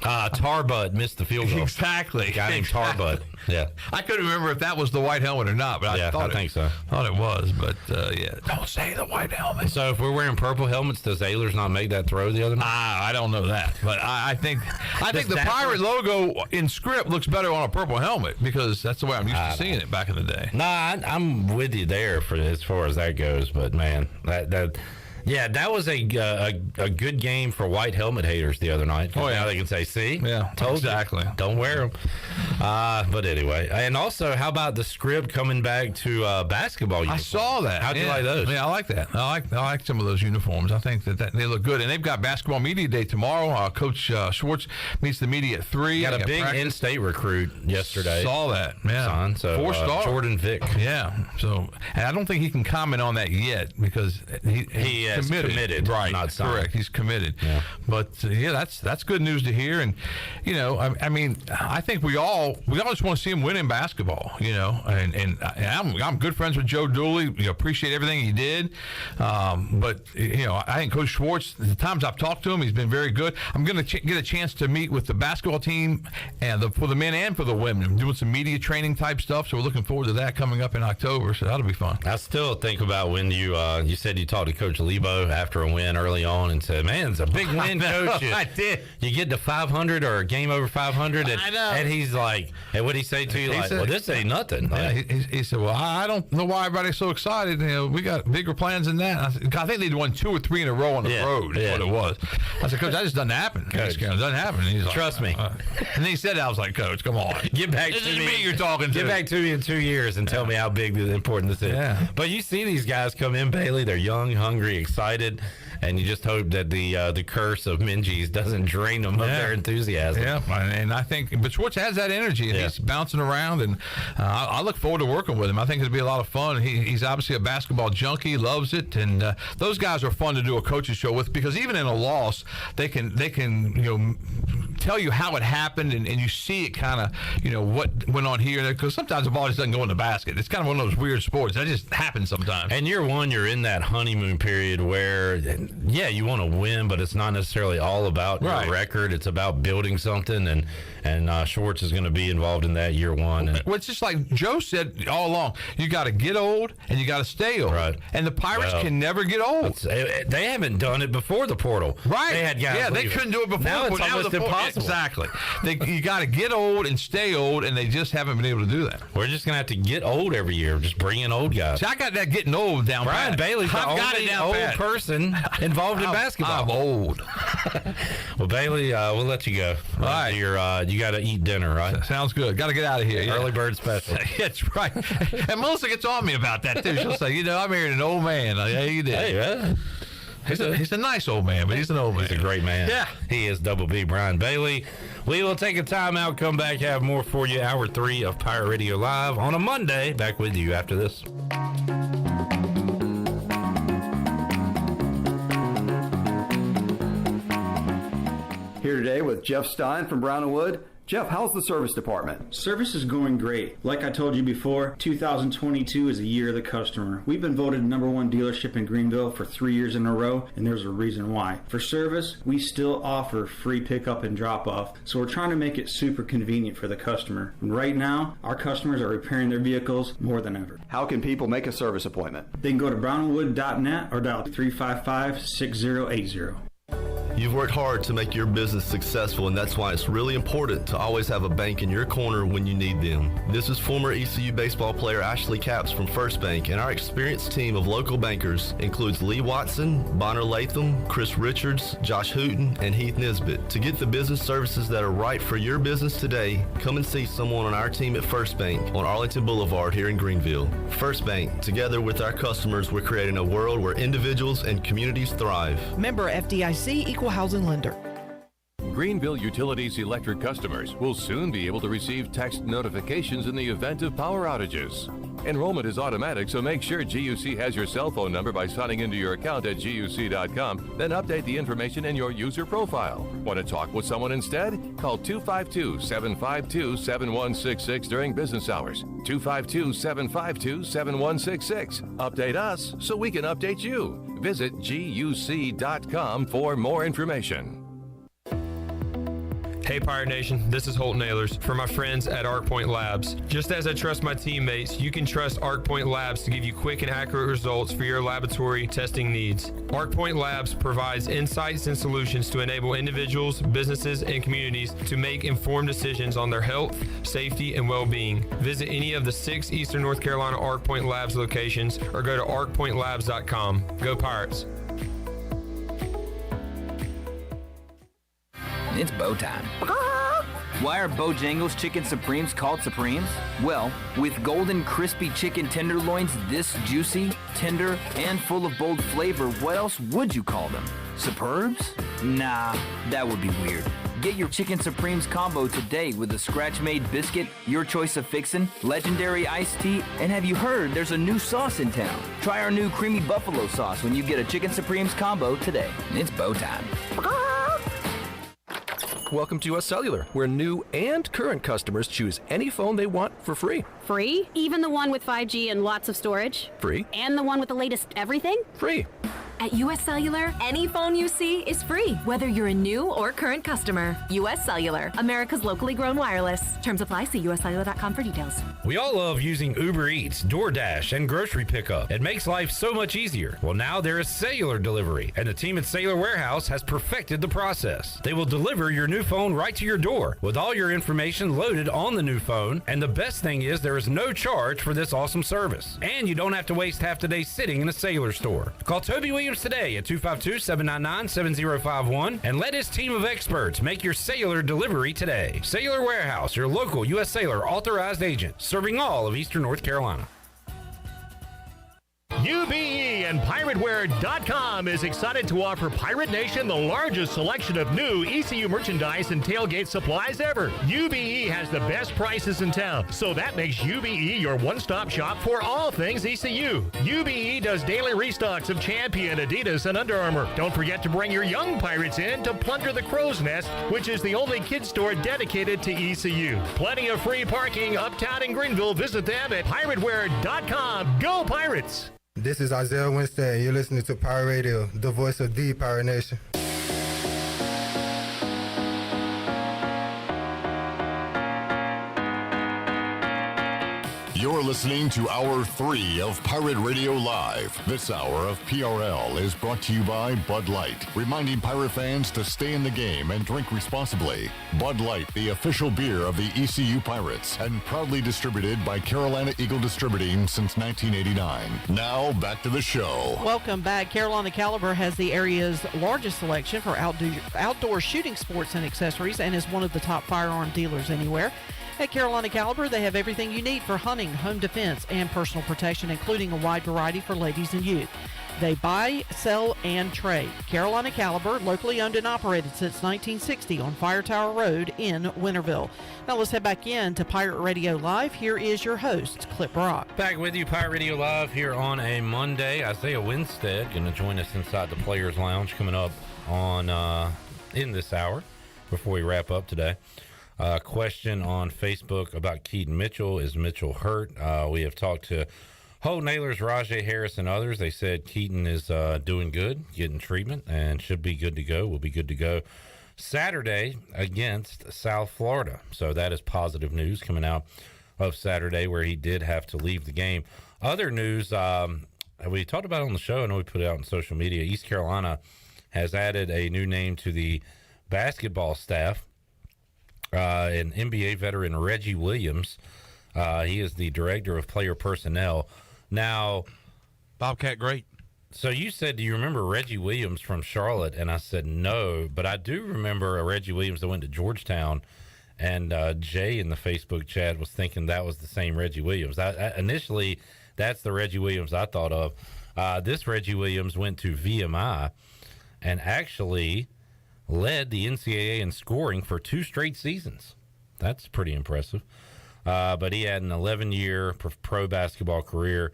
Tarbud missed the field goal. Exactly. Guy named Tarbud. Yeah. I couldn't remember if that was the white helmet or not, but I think so. Thought it was, but yeah. Don't say the white helmet. So if we're wearing purple helmets, does Ahlers not make that throw the other night? I don't know that, but I think the pirate logo in script looks better on a purple helmet because that's the way I'm used to seeing it back in the day. Nah, I'm with you there for as far as that goes, but man, that was a good game for white helmet haters the other night. Oh, yeah. Now they can say, see? Yeah, exactly. Don't wear them. But anyway, and also, how about the script coming back to basketball uniforms? I saw that. How'd you like those? Yeah, I like that. I like some of those uniforms. I think that they look good. And they've got basketball media day tomorrow. Coach Schwartz meets the media at 3. Got a big in-state recruit yesterday. Saw that. Yeah. So 4-star. Jordan Vick. Yeah. So, and I don't think he can comment on that yet because he is committed, right? Not signed. Correct. He's committed. Yeah. But that's good news to hear. And I think we all just want to see him win in basketball. And I'm good friends with Joe Dooley. Appreciate everything he did. But I think Coach Schwartz, the times I've talked to him, he's been very good. I'm going to get a chance to meet with the basketball team and for the men and for the women, doing some media training type stuff. So we're looking forward to that coming up in October. So that'll be fun. I still think about when you said you talked to Coach Lebo after a win early on and said, man, it's a big win, Coach. I did. You get to 500 or a game over 500. And, I know. And he's like, and what'd he say to you? Well, this ain't nothing. Yeah, he said, well, I don't know why everybody's so excited. We got bigger plans than that. I think they'd won 2 or 3 in a row on the road is what it was. I said, Coach, that just doesn't happen. Coach, it doesn't happen. And he's like, trust me. And he said that. I was like, Coach, come on. Get back this to is me. You're talking to. Get back to me in 2 years and tell me how big and important this is. Yeah. But you see these guys come in, Bailey. They're young, hungry, excited. And you just hope that the curse of Minges doesn't drain them of their enthusiasm. Yeah, and I think, but Schwartz has that energy, and he's bouncing around, and I look forward to working with him. I think it'll be a lot of fun. He's obviously a basketball junkie, loves it, and those guys are fun to do a coach's show with because even in a loss, they can tell you how it happened, and you see it kind of what went on here, because sometimes the ball just doesn't go in the basket. It's kind of one of those weird sports that just happens sometimes. And year one, you're in that honeymoon period where, you want to win, but it's not necessarily all about your record. It's about building something, and Schwartz is going to be involved in that year one. Well, it's just like Joe said all along, you got to get old and you got to stay old. Right. And the Pirates can never get old. They haven't done it before the portal. Right. They had guys they couldn't do it before. Now it's almost impossible. Exactly. You got to get old and stay old, and they just haven't been able to do that. We're just going to have to get old every year. Just bring in old guys. See, I got that getting old down Brian pat. Bailey's the only old person involved in basketball. I'm old. Well, Bailey, we'll let you go. All right. You got to eat dinner, right? Sounds good. Got to get out of here. Early bird special. That's right. And Melissa gets on me about that, too. She'll say, I married an old man. Yeah, you did. Hey, man. He's a nice old man, but he's an old man. He's a great man. Yeah. He is Double B, Brian Bailey. We will take a time out, come back, have more for you. Hour 3 of Pirate Radio Live on a Monday. Back with you after this. Here today with Jeff Stein from Brown & Wood. Jeff, how's the service department? Service is going great. Like I told you before, 2022 is the year of the customer. We've been voted #1 dealership in Greenville for 3 years in a row, and there's a reason why. For service, we still offer free pickup and drop-off, so we're trying to make it super convenient for the customer. And right now, our customers are repairing their vehicles more than ever. How can people make a service appointment? They can go to brownwood.net or dial 355-6080. You've worked hard to make your business successful, and that's why it's really important to always have a bank in your corner when you need them. This is former ECU baseball player Ashley Capps from First Bank, and our experienced team of local bankers includes Lee Watson, Bonner Latham, Chris Richards, Josh Hooten, and Heath Nisbet. To get the business services that are right for your business today, come and see someone on our team at First Bank on Arlington Boulevard here in Greenville. First Bank, together with our customers, we're creating a world where individuals and communities thrive. Member FDIC, Equal Housing Lender. Greenville Utilities electric customers will soon be able to receive text notifications in the event of power outages. Enrollment is automatic, so make sure GUC has your cell phone number by signing into your account at GUC.com, then update the information in your user profile. Want to talk with someone instead? Call 252-752-7166 during business hours. 252-752-7166. Update us so we can update you. Visit GUC.com for more information. Hey Pirate Nation, this is Holton Ahlers for my friends at ArcPoint Labs. Just as I trust my teammates, you can trust ArcPoint Labs to give you quick and accurate results for your laboratory testing needs. ArcPoint Labs provides insights and solutions to enable individuals, businesses, and communities to make informed decisions on their health, safety, and well-being. Visit any of the 6 Eastern North Carolina ArcPoint Labs locations or go to arcpointlabs.com. Go Pirates! It's bow time. Why are Bojangles Chicken Supremes called Supremes? Well, with golden crispy chicken tenderloins this juicy, tender, and full of bold flavor, what else would you call them? Superbs? Nah, that would be weird. Get your Chicken Supremes combo today with a scratch-made biscuit, your choice of fixin', legendary iced tea, and have you heard there's a new sauce in town? Try our new creamy buffalo sauce when you get a Chicken Supremes combo today. It's bow time. Welcome to US Cellular, where new and current customers choose any phone they want for free. Free? Even the one with 5G and lots of storage? Free. And the one with the latest everything? Free. At US Cellular, any phone you see is free, whether you're a new or current customer. US Cellular, America's locally grown wireless. Terms apply. See uscellular.com for details. We all love using Uber Eats, DoorDash, and grocery pickup. It makes life so much easier. Well, now there is cellular delivery, and the team at Cellular Warehouse has perfected the process. They will deliver your new phone right to your door with all your information loaded on the new phone, and the best thing is there is no charge for this awesome service. And you don't have to waste half the day sitting in a Cellular store. Call Toby Williams today at 252-799-7051 and let his team of experts make your cellular delivery today. Cellular Warehouse, your local U.S. Cellular authorized agent, serving all of Eastern North Carolina. UBE and PirateWear.com is excited to offer Pirate Nation the largest selection of new ECU merchandise and tailgate supplies ever. UBE has the best prices in town, so that makes UBE your one-stop shop for all things ECU. UBE does daily restocks of Champion, Adidas, and Under Armour. Don't forget to bring your young Pirates in to plunder the Crow's Nest, which is the only kids store dedicated to ECU. Plenty of free parking uptown in Greenville. Visit them at PirateWear.com. Go Pirates! This is Isaiah Winstead, and you're listening to Pirate Radio, the voice of the Pirate Nation. You're listening to Hour 3 of Pirate Radio Live. This hour of PRL is brought to you by Bud Light, reminding Pirate fans to stay in the game and drink responsibly. Bud Light, the official beer of the ECU Pirates, and proudly distributed by Carolina Eagle Distributing since 1989. Now, back to the show. Welcome back. Carolina Caliber has the area's largest selection for outdoor shooting sports and accessories and is one of the top firearm dealers anywhere. At Carolina Caliber, they have everything you need for hunting, home defense, and personal protection, including a wide variety for ladies and youth. They buy, sell, and trade. Carolina Caliber, locally owned and operated since 1960 on Fire Tower Road in Winterville. Now let's head back in to Pirate Radio Live. Here is your host, Clip Brock. Back with you, Pirate Radio Live, here on a Monday. Isaiah Winstead going to join us inside the Players Lounge coming up on in this hour. before we wrap up today. Question on Facebook about Keaton Mitchell. Is Mitchell hurt? We have talked to Holton Ahlers, Rahjai Harris, and others. They said Keaton is doing good, getting treatment, and should be good to go. Will be good to go Saturday against South Florida. So that is positive news coming out of Saturday, where he did have to leave the game. Other news, we talked about it on the show. I know we put it out on social media. East Carolina has added a new name to the basketball staff. An NBA veteran, Reggie Williams. He is the director of player personnel. Now, Bobcat great. So you said, do you remember Reggie Williams from Charlotte? And I said no, but I do remember a Reggie Williams that went to Georgetown. And Jay in the Facebook chat was thinking that was the same Reggie Williams. Initially, that's the Reggie Williams I thought of. This Reggie Williams went to VMI and actually led the NCAA in scoring for 2 straight seasons. That's pretty impressive. But he had an 11-year pro basketball career.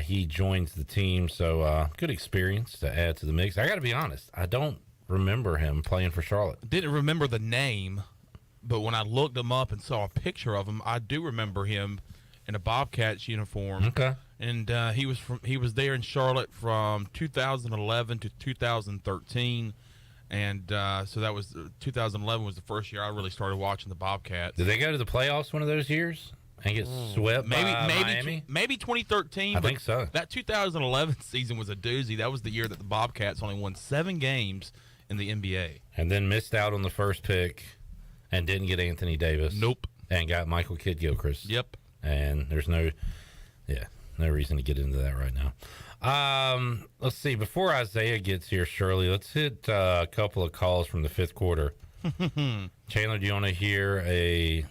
He joins the team, so good experience to add to the mix. I got to be honest, I don't remember him playing for Charlotte. Didn't remember the name, but when I looked him up and saw a picture of him, I do remember him in a Bobcats uniform. Okay. And he was there in Charlotte from 2011 to 2013. And so that was 2011 was the first year I really started watching the Bobcats. Did they go to the playoffs one of those years and get swept by Miami? Maybe 2013. I think so. That 2011 season was a doozy. That was the year that the Bobcats only won 7 games in the NBA. And then missed out on the first pick and didn't get Anthony Davis. Nope. And got Michael Kidd-Gilchrist. Yep. And there's no reason to get into that right now. Let's see. Before Isaiah gets here, Shirley, let's hit a couple of calls from the 5th quarter. Chandler, do you want to hear a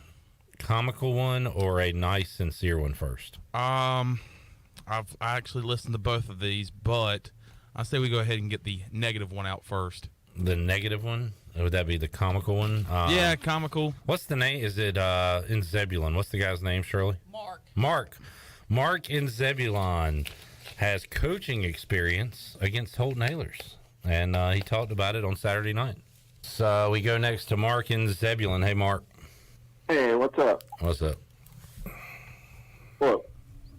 comical one or a nice, sincere one first? I actually listened to both of these, but I say we go ahead and get the negative one out first. The negative one? Would that be the comical one? Yeah, comical. What's the name? Is it in Zebulon? What's the guy's name, Shirley? Mark in Zebulon has coaching experience against Holton Ahlers, and he talked about it on Saturday night. So we go next to Mark in Zebulon. Hey, Mark. Hey, what's up? What's up? Look,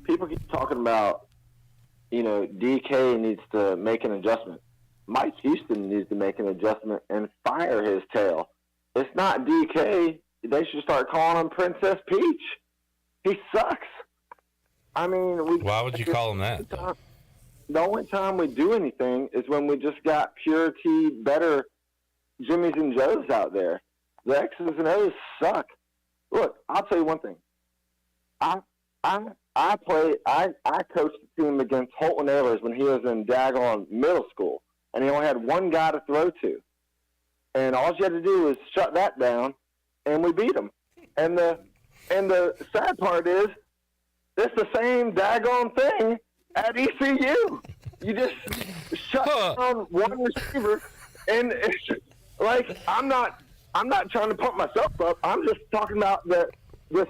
people keep talking about, DK needs to make an adjustment. Mike Houston needs to make an adjustment and fire his tail. It's not DK. They should start calling him Princess Peach. He sucks. I mean, why would you call him that? The only time we do anything is when we just got pure T, better Jimmys and Joes out there. The X's and O's suck. Look, I'll tell you one thing. I coached the team against Holton Ahlers when he was in daggone middle school, and he only had one guy to throw to. And all you had to do was shut that down, and we beat him. And the sad part is, it's the same daggone thing at ECU. You just shut down one receiver, and it's just, like I'm not trying to pump myself up. I'm just talking about the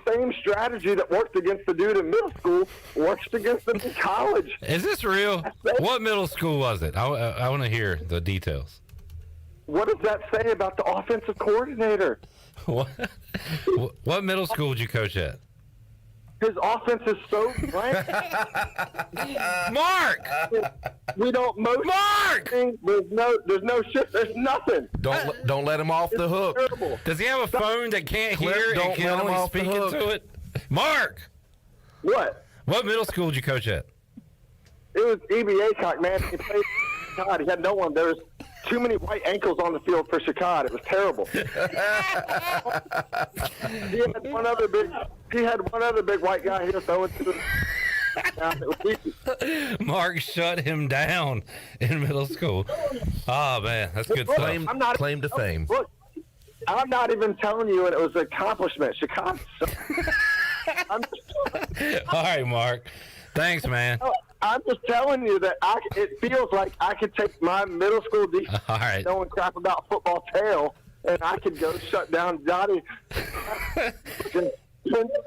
same strategy that worked against the dude in middle school works against them in college. Is this real? What middle school was it? I want to hear the details. What does that say about the offensive coordinator? What middle school did you coach at? His offense is so blank. Mark! We don't motion. Mark! There's no shit. There's nothing. Don't let him off the hook. Terrible. Does he have a phone that can't hear and can only speak into it? Mark! What? What middle school did you coach at? It was E.B. Aycock, man. He played God, he had no one. There was too many white ankles on the field for Chicago. It was terrible. He had one other big white guy here throwing to him. Mark shut him down in middle school. Oh, man, that's good stuff. Claim to fame. Look, I'm not even telling you, and it was an accomplishment. Chicago. All right, Mark. Thanks, man. I'm just telling you that it feels like I could take my middle school defense, knowing crap about football tail, and I could go shut down Dottie.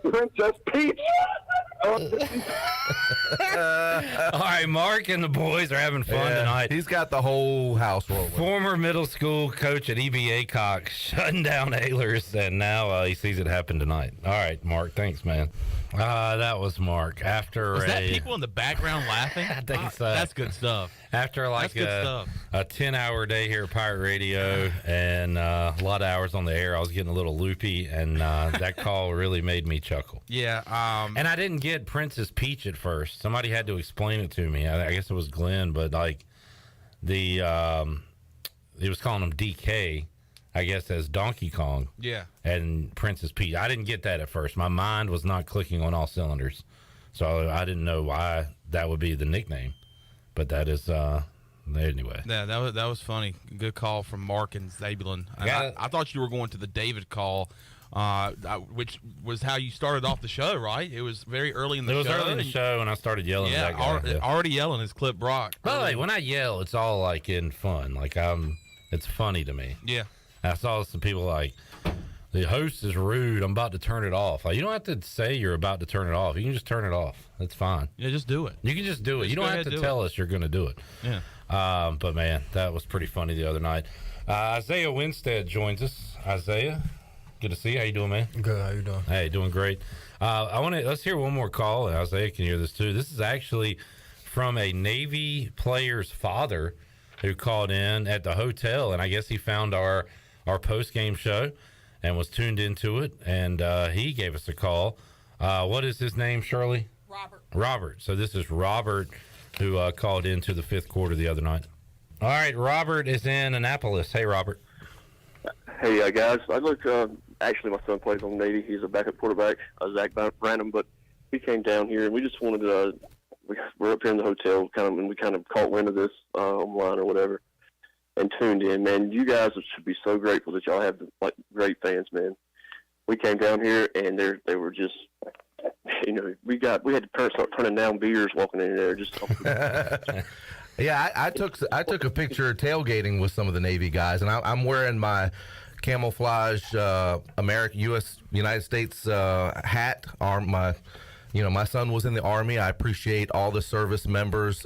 Princess Peach. All right, Mark and the boys are having fun tonight. He's got the whole house rolling. Former middle school coach at EBA Cox shutting down Ahlers, and now he sees it happen tonight. All right, Mark, thanks, man. That was Mark. Was that people in the background laughing? I think so. That's good stuff. After like a 10-hour day here at Pirate Radio and a lot of hours on the air, I was getting a little loopy, and that call really made me chuckle. Yeah. And I didn't get Prince's Peach at first. Somebody had to explain it to me. I guess it was Glenn, but like he was calling him DK, I guess, as Donkey Kong. Yeah. And Prince's Peach. I didn't get that at first. My mind was not clicking on all cylinders. So I didn't know why that would be the nickname. But that is anyway. Yeah, that was funny. Good call from Mark and Zabulon. I thought you were going to the David call, which was how you started off the show, right? It was very early in the show. It was early in the show, and I started yelling at that guy. Already yelling is Clip Brock. By the way, when I yell, it's all like in fun. Like it's funny to me. Yeah. I saw some people like, the host is rude. I'm about to turn it off. Like, you don't have to say you're about to turn it off. You can just turn it off. That's fine. Yeah, just do it. You can just do it. You don't have to tell us you're going to do it. Yeah. But man, that was pretty funny the other night. Isaiah Winstead joins us. Isaiah, good to see you. How you doing, man? Good. How you doing? Hey, doing great. Let's hear one more call. Isaiah can hear this too. This is actually from a Navy player's father who called in at the hotel, and I guess he found our post-game show and was tuned into it, and he gave us a call. What is his name, Shirley? Robert. So this is Robert who called into the fifth quarter the other night. All right, Robert is in Annapolis. Hey, Robert. Hey, guys. Actually, my son plays on Navy. He's a backup quarterback, Zach Branham, but he came down here, and we just wanted to we're up here in the hotel, and we kind of caught wind of this online or whatever, and tuned in. Man, you guys should be so grateful that y'all have great fans, man. We came down here, and they were just, we had to start turning down beers walking in there. Just yeah, I took a picture tailgating with some of the Navy guys, and I'm wearing my camouflage United States hat. My son was in the Army. I appreciate all the service members.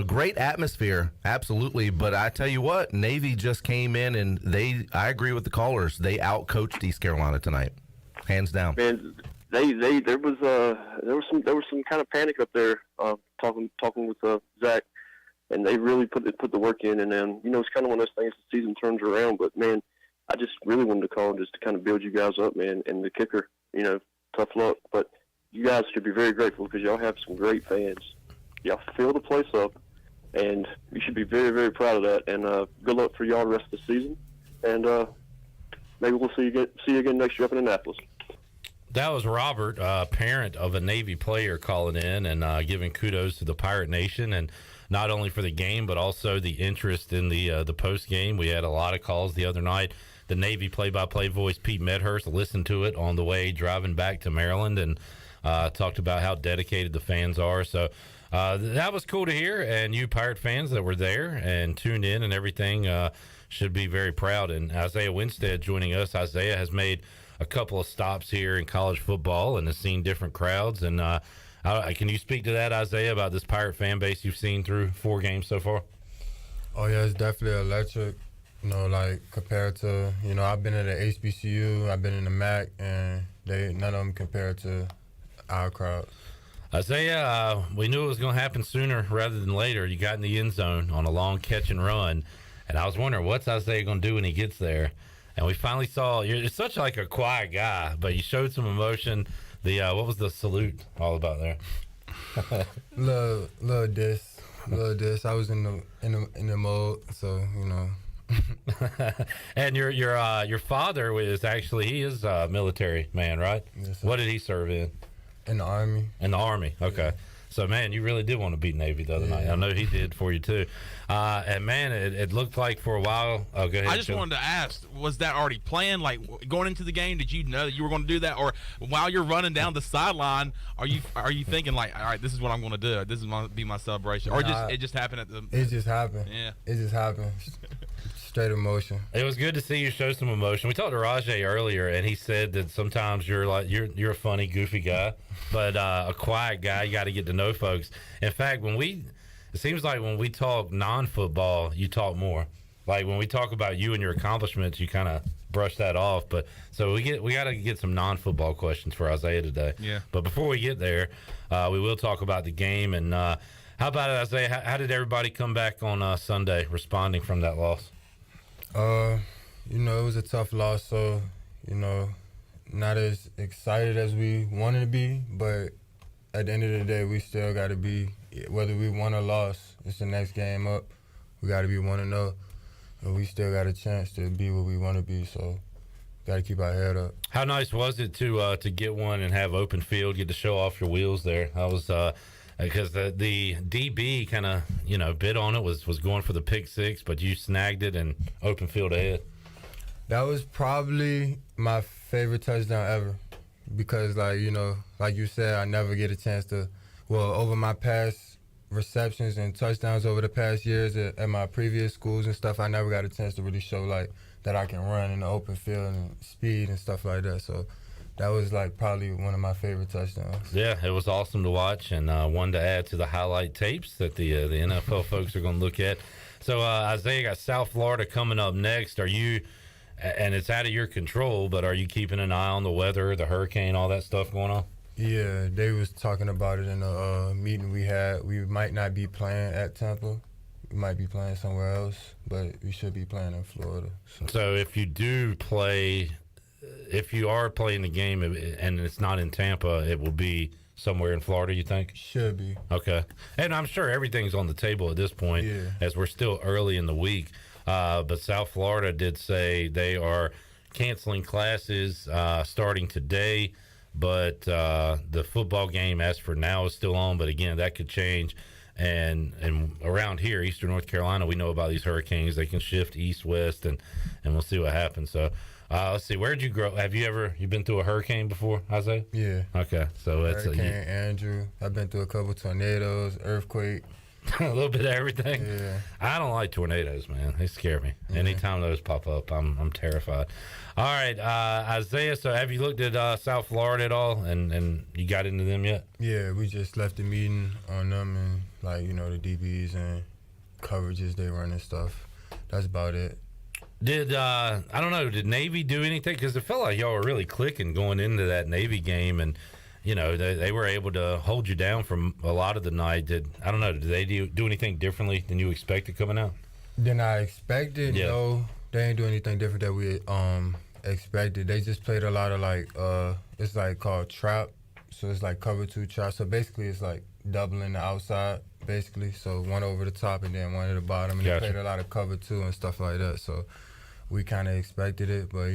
Great atmosphere, absolutely. But I tell you what, Navy just came in, and I agree with the callers. They outcoached East Carolina tonight, hands down. Man, there was some kind of panic up there. Talking with Zach, and they really put the work in. And then it's kind of one of those things. The season turns around, but man, I just really wanted to call just to kind of build you guys up, man. And the kicker, tough luck, but you guys should be very grateful because y'all have some great fans. Y'all fill the place up, and you should be very, very proud of that. And good luck for y'all the rest of the season. And maybe we'll see you again next year up in Annapolis. That was Robert, parent of a Navy player, calling in and giving kudos to the Pirate Nation, and not only for the game but also the interest in the post game. We had a lot of calls the other night. The Navy play-by-play voice Pete Medhurst listened to it on the way driving back to Maryland and talked about how dedicated the fans are. So that was cool to hear, and you Pirate fans that were there and tuned in and everything should be very proud. And Isaiah Winstead joining us. Isaiah has made a couple of stops here in college football and has seen different crowds. And can you speak to that, Isaiah, about this Pirate fan base you've seen through 4 games so far? Oh, yeah, it's definitely electric. Compared to, I've been at the HBCU, I've been in the MAC, and none of them compared to our crowd. Isaiah, we knew it was going to happen sooner rather than later. You got in the end zone on a long catch and run, and I was wondering, what's Isaiah going to do when he gets there? And we finally saw, you're such like a quiet guy, but you showed some emotion. What was the salute all about there? little diss. I was in the mode, so And your father is actually, he is a military man, right? Yes, sir. What did he serve in? In the Army. In the Army, okay. Yeah. So, man, you really did want to beat Navy the other night. I know he did for you, too. And, man, it looked like for a while. Oh, go ahead. I just wanted to ask, was that already planned? Like, going into the game, did you know that you were going to do that? Or while you're running down the sideline, are you thinking, like, all right, this is what I'm going to do. This is going to be my celebration. Or it just happened at the – It just happened. Yeah. It just happened. Straight emotion. It was good to see you show some emotion. We talked to Rahjai earlier, and he said that sometimes you're a funny, goofy guy, but a quiet guy. You got to get to know folks. In fact, it seems like when we talk non-football, you talk more. Like when we talk about you and your accomplishments, you kind of brush that off. But so we got to get some non-football questions for Isaiah today. Yeah. But before we get there, we will talk about the game. And how about it, Isaiah? How did everybody come back on Sunday responding from that loss? It was a tough loss, so not as excited as we wanted to be. But at the end of the day, we still got to be, whether we won or lost, it's the next game up. We got to be 1-0. And we still got a chance to be what we want to be, so got to keep our head up. How nice was it to get one and have open field, get to show off your wheels there? I was because the DB kind of bid on it, was going for the pick six, but you snagged it and open field ahead. That was probably my favorite touchdown ever, because like you said, I never get a chance to. Well, over my past receptions and touchdowns over the past years at my previous schools and stuff, I never got a chance to really show like that I can run in the open field and speed and stuff like that. So that was like probably one of my favorite touchdowns. Yeah, it was awesome to watch, and one to add to the highlight tapes that the NFL folks are going to look at. So Isaiah, got South Florida coming up next. Are you? And it's out of your control, but are you keeping an eye on the weather, the hurricane, all that stuff going on? Yeah, they was talking about it in a meeting we had. We might not be playing at Tampa. We might be playing somewhere else, but we should be playing in Florida. So if you do play, if you are playing the game and it's not in Tampa, it will be somewhere in Florida, you think? Should be. Okay. And I'm sure everything's on the table at this point, as we're still early in the week. But South Florida did say they are canceling classes starting today. But the football game, as for now, is still on. But again, that could change. And around here, Eastern North Carolina, we know about these hurricanes. They can shift east-west, and we'll see what happens. So let's see. Where did you grow? Have you been through a hurricane before, Isaiah? Yeah. Okay. So it's Hurricane Andrew. I've been through a couple tornadoes, earthquake. A little bit of everything. Yeah. I don't like tornadoes, man. They scare me. Anytime those pop up, I'm terrified. All right, Isaiah, so have you looked at South Florida at all, and you got into them yet? Yeah, we just left the meeting on them and, the DBs and coverages they run and stuff. That's about it. Did Navy do anything? Because it felt like y'all were really clicking going into that Navy game, and they were able to hold you down for a lot of the night. Did they do anything differently than you expected coming out? Than I expected? Yeah. No, they ain't do anything different that we expected. They just played a lot of it's called trap. So it's like cover two trap. So basically it's like doubling the outside, basically. So one over the top and then one at the bottom. And Gotcha. they played a lot of cover two and stuff like that. So we kind of expected it, but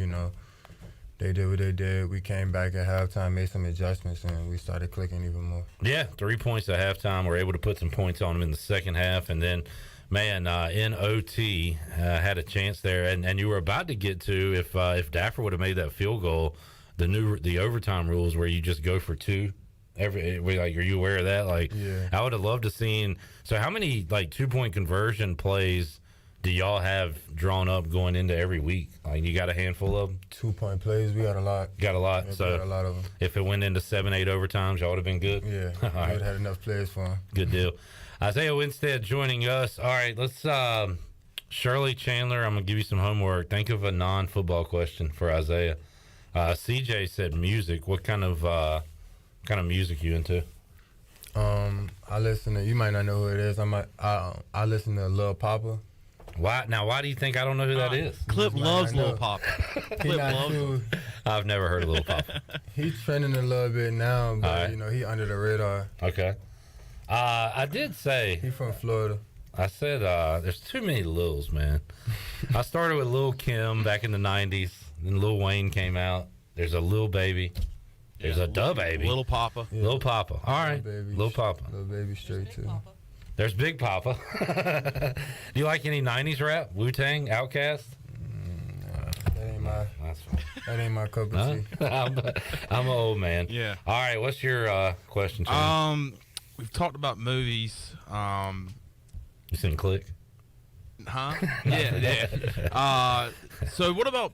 they did what they did. We came back at halftime, made some adjustments, and we started clicking even more. Yeah, 3 points at halftime. We're able to put some points on them in the second half, and then, man, in OT, had a chance there, and you were about to get to if Daffer would have made that field goal, the overtime rules where you just go for two. Are you aware of that? Yeah. I would have loved to seen. So how many 2-point conversion plays do y'all have drawn up going into every week? You got a handful of them? 2-point plays, we got a lot. Got a lot. Yeah, So we got a lot of them. If it went into 7-8 overtimes, y'all would have been good? Yeah, All we right. would have had enough players for them. Good deal. Isaiah Winstead joining us. All right, let's Shirley Chandler, I'm going to give you some homework. Think of a non-football question for Isaiah. CJ said music. What kind of music you into? I listen to, you might not know who it is. I listen to Lil Papa. Why do you think I don't know who that is? Clip loves Lil Papa. Clip loves him. I've never heard of Lil Papa. He's trending a little bit now, but All right. he under the radar. Okay. I did say He from Florida. I said there's too many Lils, man. I started with Lil Kim back in the 90s. Then Lil Wayne came out. There's a Lil Baby. There's a Da Baby. Lil Papa. Yeah. Lil Papa. All right. Lil Papa. Lil Baby straight too. There's Big Papa. Do you like any 90s rap? Wu-Tang? Outkast? That ain't my cup of tea. I'm an old man. Yeah. All right. What's your question, Tony? We've talked about movies. You seen Click? Huh? Yeah. So what about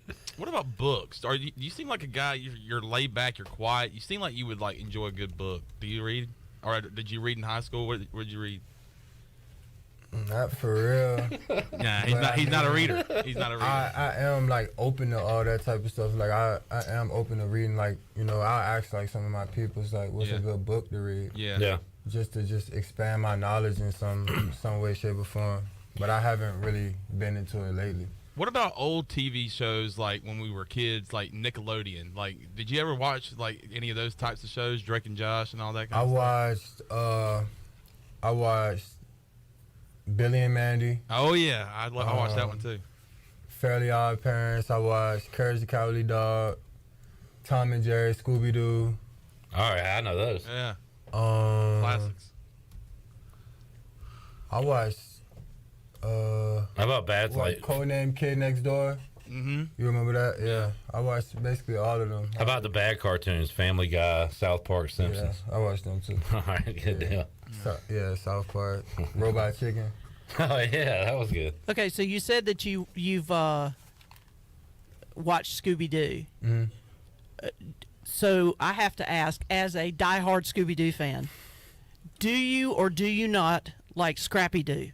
books? Do you seem like a guy? You're laid back. You're quiet. You seem like you would like enjoy a good book. Do you read? Or did you read in high school? What did you read? Not for real. Nah, he's not a reader. He's not a reader. I am like open to all that type of stuff. Like I am open to reading. Like I'll ask like some of my peoples like, what's a good book to read? Yeah. Just to expand my knowledge in some way, shape, or form. But I haven't really been into it lately. What about old TV shows like when we were kids, like Nickelodeon? Like, did you ever watch like any of those types of shows, Drake and Josh and all that kind of stuff? I watched Billy and Mandy. Oh yeah, I watched that one too. Fairly Odd Parents. I watched Courage the Cowardly Dog, Tom and Jerry, Scooby Doo. All right, I know those. Yeah. Classics. I watched. How about Bad Like Codename Kid Next Door? Mm-hmm. You remember that? Yeah. I watched basically all of them. How about the bad cartoons? Family Guy, South Park, Simpsons. Yeah, I watched them too. All right, good deal. South Park, Robot Chicken. Oh yeah, that was good. Okay, so you said that you've watched Scooby Doo. Mm-hmm. So I have to ask, as a diehard Scooby Doo fan, do you or do you not like Scrappy Doo?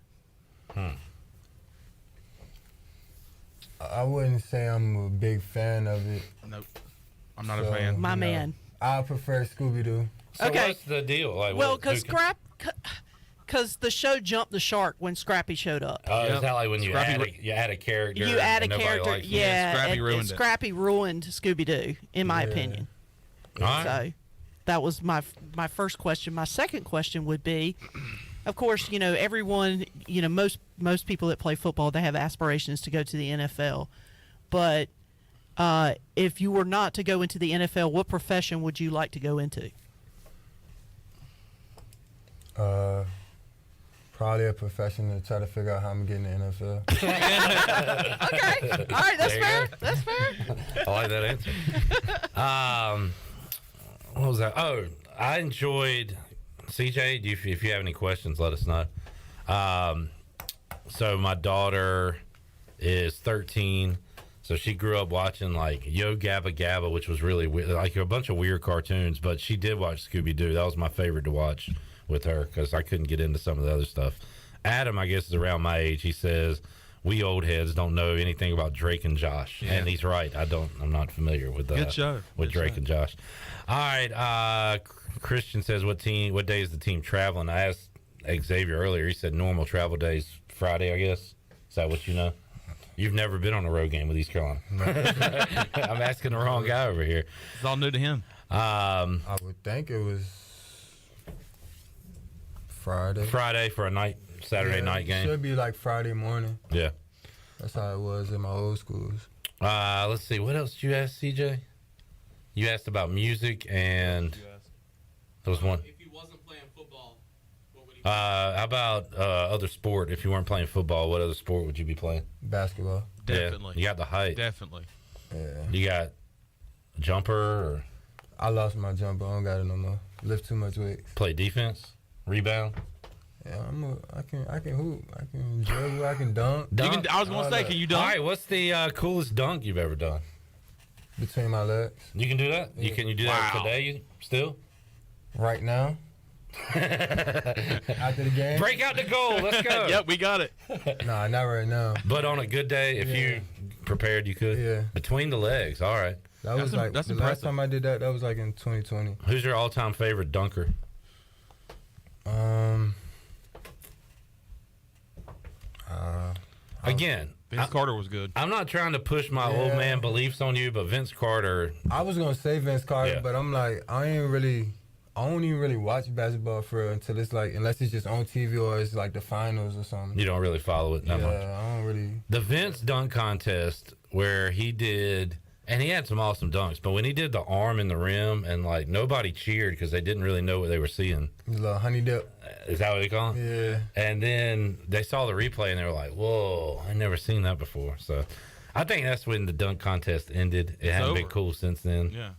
I wouldn't say I'm a big fan of it. Nope, I'm not a fan. My man. I prefer Scooby Doo. So Okay. what's the deal? Like, Well, because the show jumped the shark when Scrappy showed up. Oh, is that like when you add a character? You add a and nobody character, likes it? yeah. Scrappy ruined it. Scrappy ruined Scooby Doo, in my opinion. All right. So that was my first question. My second question would be, of course, everyone, most people that play football, they have aspirations to go to the NFL. But if you were not to go into the NFL, what profession would you like to go into? Probably a profession to try to figure out how I'm getting in the NFL. Okay. All right. That's fair. That's fair. I like that answer. What was that? Oh, I enjoyed CJ. If you have any questions, let us know. So my daughter is 13. So she grew up watching like Yo Gabba Gabba, which was really weird, like a bunch of weird cartoons. But she did watch Scooby Doo. That was my favorite to watch with her because I couldn't get into some of the other stuff. Adam, I guess, is around my age. He says we old heads don't know anything about Drake and Josh, and he's right. I'm not familiar with Good show. with Drake and Josh. All right, Christian says what day is the team traveling? I asked Xavier earlier. He said normal travel days Friday. I guess is that what you know? You've never been on a road game with East Carolina. I'm asking the wrong guy over here. It's all new to him. I would think it was Friday. Friday for a Saturday night game. Should be like Friday morning. Yeah. That's how it was in my old schools. Let's see. What else did you ask, CJ? You asked about music and there was one. If he wasn't playing football, what would he how about other sport? If you weren't playing football, what other sport would you be playing? Basketball. Definitely. Yeah, you got the height. Definitely. Yeah. You got a jumper or I lost my jumper. I don't got it no more. Lift too much weight. play defense, rebound? Yeah, I can hoop. I can dribble. I can dunk. I was gonna say, can you dunk? All right, what's the coolest dunk you've ever done? Between my legs. You can do that? Yeah. Can you do that today still? Right now? After the game? Break out the goal. Let's go. Yep, we got it. Nah, not right now. But on a good day, if you prepared, you could? Yeah. Between the legs. All right. That was like that's the impressive. last time I did that. That was like in 2020. Who's your all-time favorite dunker? Again, Vince Carter was good. I'm not trying to push my old man beliefs on you, but Vince Carter. I was gonna say Vince Carter, but I'm like, I don't even really watch basketball for real until it's like, unless it's just on TV or it's like the finals or something. You don't really follow it that much. I don't really. The Vince dunk contest where he did, and he had some awesome dunks, but when he did the arm in the rim and like nobody cheered because they didn't really know what they were seeing. The little honey dip. Is that what they call it? Yeah. And then they saw the replay and they were like, whoa, I never seen that before. So I think that's when the dunk contest ended. It hasn't been cool since then. Yeah.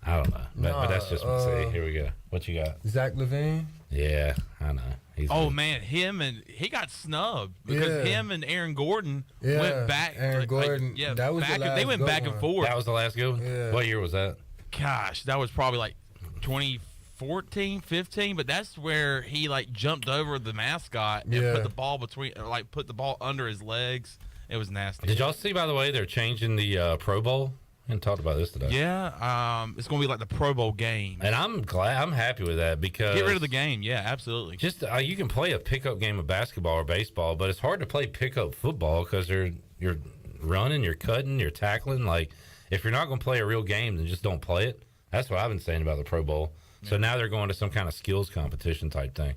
I don't know. But that's just see. Here we go. What you got? Zach LaVine. Yeah, I know. He's man, he got snubbed because him and Aaron Gordon went back. Aaron Gordon. That was the last they went back and forth. That was the last good one? Yeah. What year was that? Gosh, that was probably like 2014, 15, but that's where he like jumped over the mascot and put the ball put the ball under his legs. It was nasty. Did y'all see, by the way, they're changing the Pro Bowl? We haven't talked about this today. Yeah, it's going to be like the Pro Bowl game. And I'm happy with that because get rid of the game. Yeah, absolutely. Just you can play a pickup game of basketball or baseball, but it's hard to play pickup football because you're running, you're cutting, you're tackling. Like if you're not going to play a real game, then just don't play it. That's what I've been saying about the Pro Bowl. Yeah. So now they're going to some kind of skills competition type thing.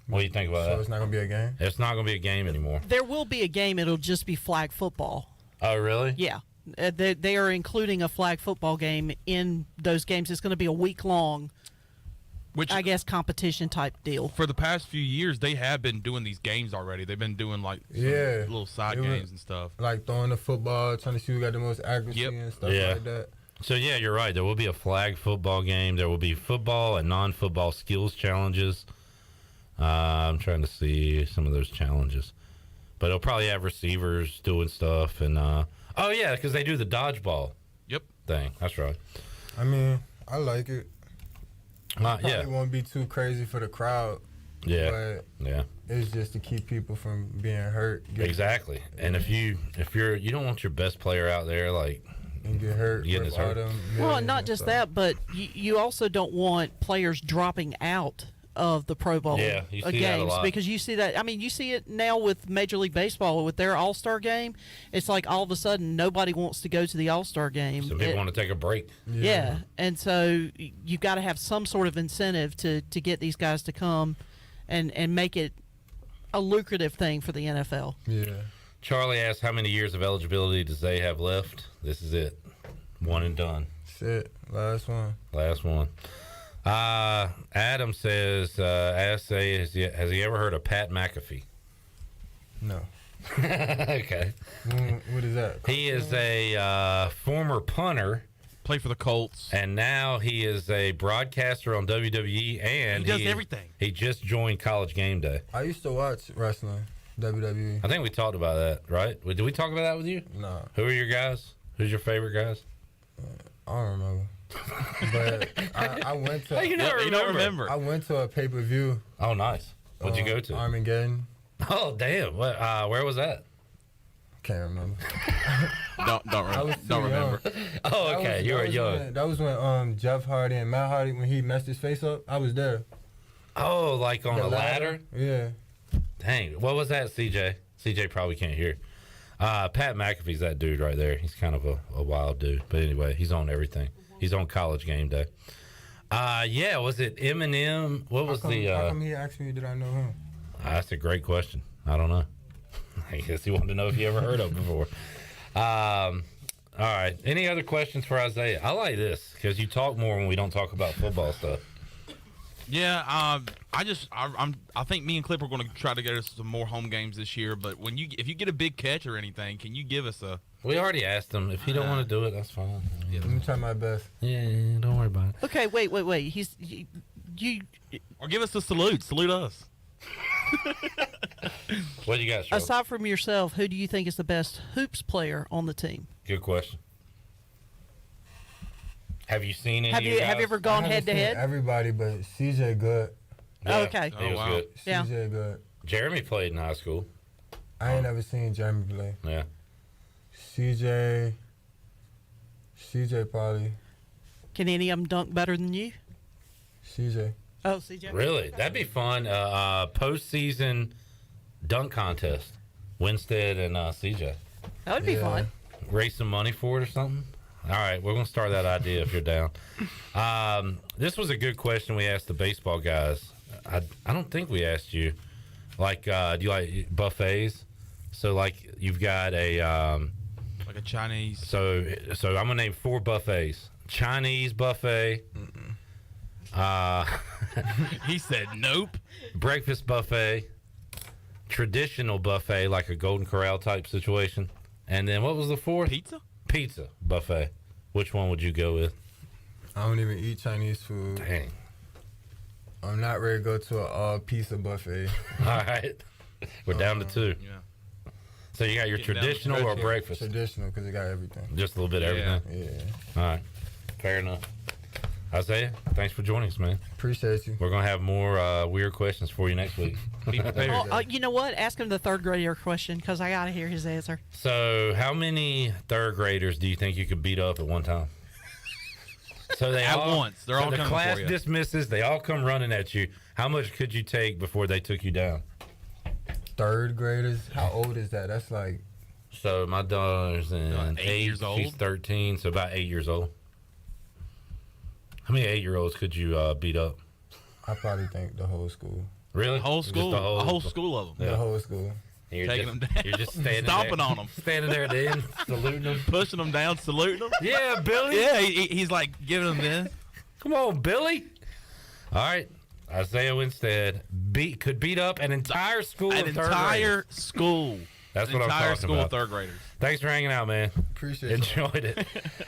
What do you think about that? So it's not going to be a game? It's not going to be a game anymore. There will be a game. It'll just be flag football. Oh, really? Yeah. They are including a flag football game in those games. It's going to be a week-long, I guess, competition type deal. For the past few years, they have been doing these games already. They've been doing, like, little side games and stuff. Like throwing the football, trying to see who got the most accuracy and stuff like that. So, yeah, you're right. There will be a flag football game. There will be football and non-football skills challenges. I'm trying to see some of those challenges. But it'll probably have receivers doing stuff. And, oh, yeah, because they do the dodgeball thing. That's right. I mean, I like it. It won't be too crazy for the crowd. Yeah. But it's just to keep people from being hurt. Exactly. And if you don't want your best player out there, like, and get hurt. Well, not just that, but you also don't want players dropping out of the Pro Bowl games because you see that. I mean, you see it now with Major League Baseball with their All-Star game. It's like all of a sudden nobody wants to go to the All-Star game. Some people want to take a break. Yeah, and so you got to have some sort of incentive to get these guys to come and make it a lucrative thing for the NFL. Yeah. Charlie asked, how many years of eligibility does they have left? This is it. One and done. That's it. Last one. Adam says, has he ever heard of Pat McAfee? No. Okay. What is that? He is a former punter. Played for the Colts. And now he is a broadcaster on WWE. And he does everything. He just joined College Game Day. I used to watch wrestling, WWE. I think we talked about that, right? Did we talk about that with you? No. Who are your guys? Who's your favorite guys? I don't remember. But I went to. You don't remember. I went to a pay-per-view. Oh, nice. What'd you go to? Armageddon. Oh, damn. Where was that? Can't remember. don't remember. Oh, okay. You were young. That was when Jeff Hardy and Matt Hardy, when he messed his face up, I was there. Oh, like on a ladder? Yeah. Dang. What was that, CJ? CJ probably can't hear. Pat McAfee's that dude right there. He's kind of a wild dude. But anyway, he's on everything. He's on College Game Day. Was it Eminem? What was how come he asked me, did I know him? That's a great question. I don't know. I guess he wanted to know if you ever heard of him before. All right. Any other questions for Isaiah? I like this because you talk more when we don't talk about football stuff. Yeah, I think me and Clip are going to try to get us some more home games this year. But if you get a big catch or anything, can you give us a? We already asked him. If he don't want to do it, that's fine. Let me try my best. Yeah, don't worry about it. Okay, wait. Or give us a salute. Salute us. What do you got, Charlotte? Aside from yourself, who do you think is the best hoops player on the team? Good question. Have you seen any? Have you ever gone head to head? Everybody, but CJ good. Yeah, okay. He was good. Yeah. CJ good. Jeremy played in high school. I ain't never seen Jeremy play. Yeah. CJ probably. Can any of them dunk better than you? CJ. Oh, CJ. Really? That'd be fun. Postseason dunk contest. Winstead and CJ. That would be fun. Raise some money for it or something. All right, we're going to start that idea if you're down. This was a good question we asked the baseball guys. I don't think we asked you. Like, do you like buffets? So, like, you've got a... like a Chinese... So I'm going to name 4 buffets. Chinese buffet. He said nope. Breakfast buffet. Traditional buffet, like a Golden Corral type situation. And then what was the 4th? Pizza? Pizza buffet. Which one would you go with? I don't even eat Chinese food. Dang. I'm not ready to go to a all-pizza buffet. All right. We're down to 2. Yeah. So you got your traditional or breakfast? Traditional, because it got everything. Just a little bit of everything? Yeah. All right. Fair enough. Isaiah, thanks for joining us, man. Appreciate you. We're going to have more weird questions for you next week. Be prepared. You know what? Ask him the third grader question because I got to hear his answer. So how many third graders do you think you could beat up at one time? So they At all, once. They're all the coming class for you. dismisses. They all come running at you. How much could you take before they took you down? Third graders? How old is that? That's like... So my daughter's in 8 years old. She's 13, so about 8 years old. How many 8-year-olds could you beat up? I probably think the whole school. Really? The whole school? Just A whole school of them. The whole school. You're Taking just, them down. You're just standing Stomping there, on them. Standing there at the end, saluting them. Pushing them down, saluting them. Yeah, Billy. Yeah, he's like giving them this. Come on, Billy. All right. Isaiah Winstead could beat up an entire school An of third entire graders. school. That's An what I'm entire talking school about. of third graders. Thanks for hanging out, man. Appreciate it. Enjoyed it.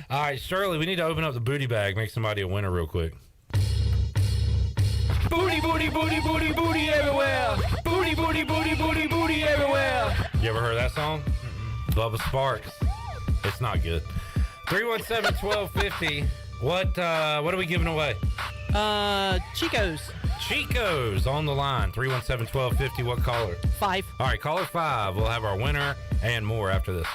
All right, Shirley, we need to open up the booty bag, make somebody a winner real quick. Booty, booty, booty, booty, booty everywhere. Booty, booty, booty, booty, booty everywhere. You ever heard that song? Bubba Sparks. It's not good. 317-1250. What are we giving away? Chico's. Chico's on the line. 317-1250. What caller? 5. All right, caller 5. We'll have our winner and more after this.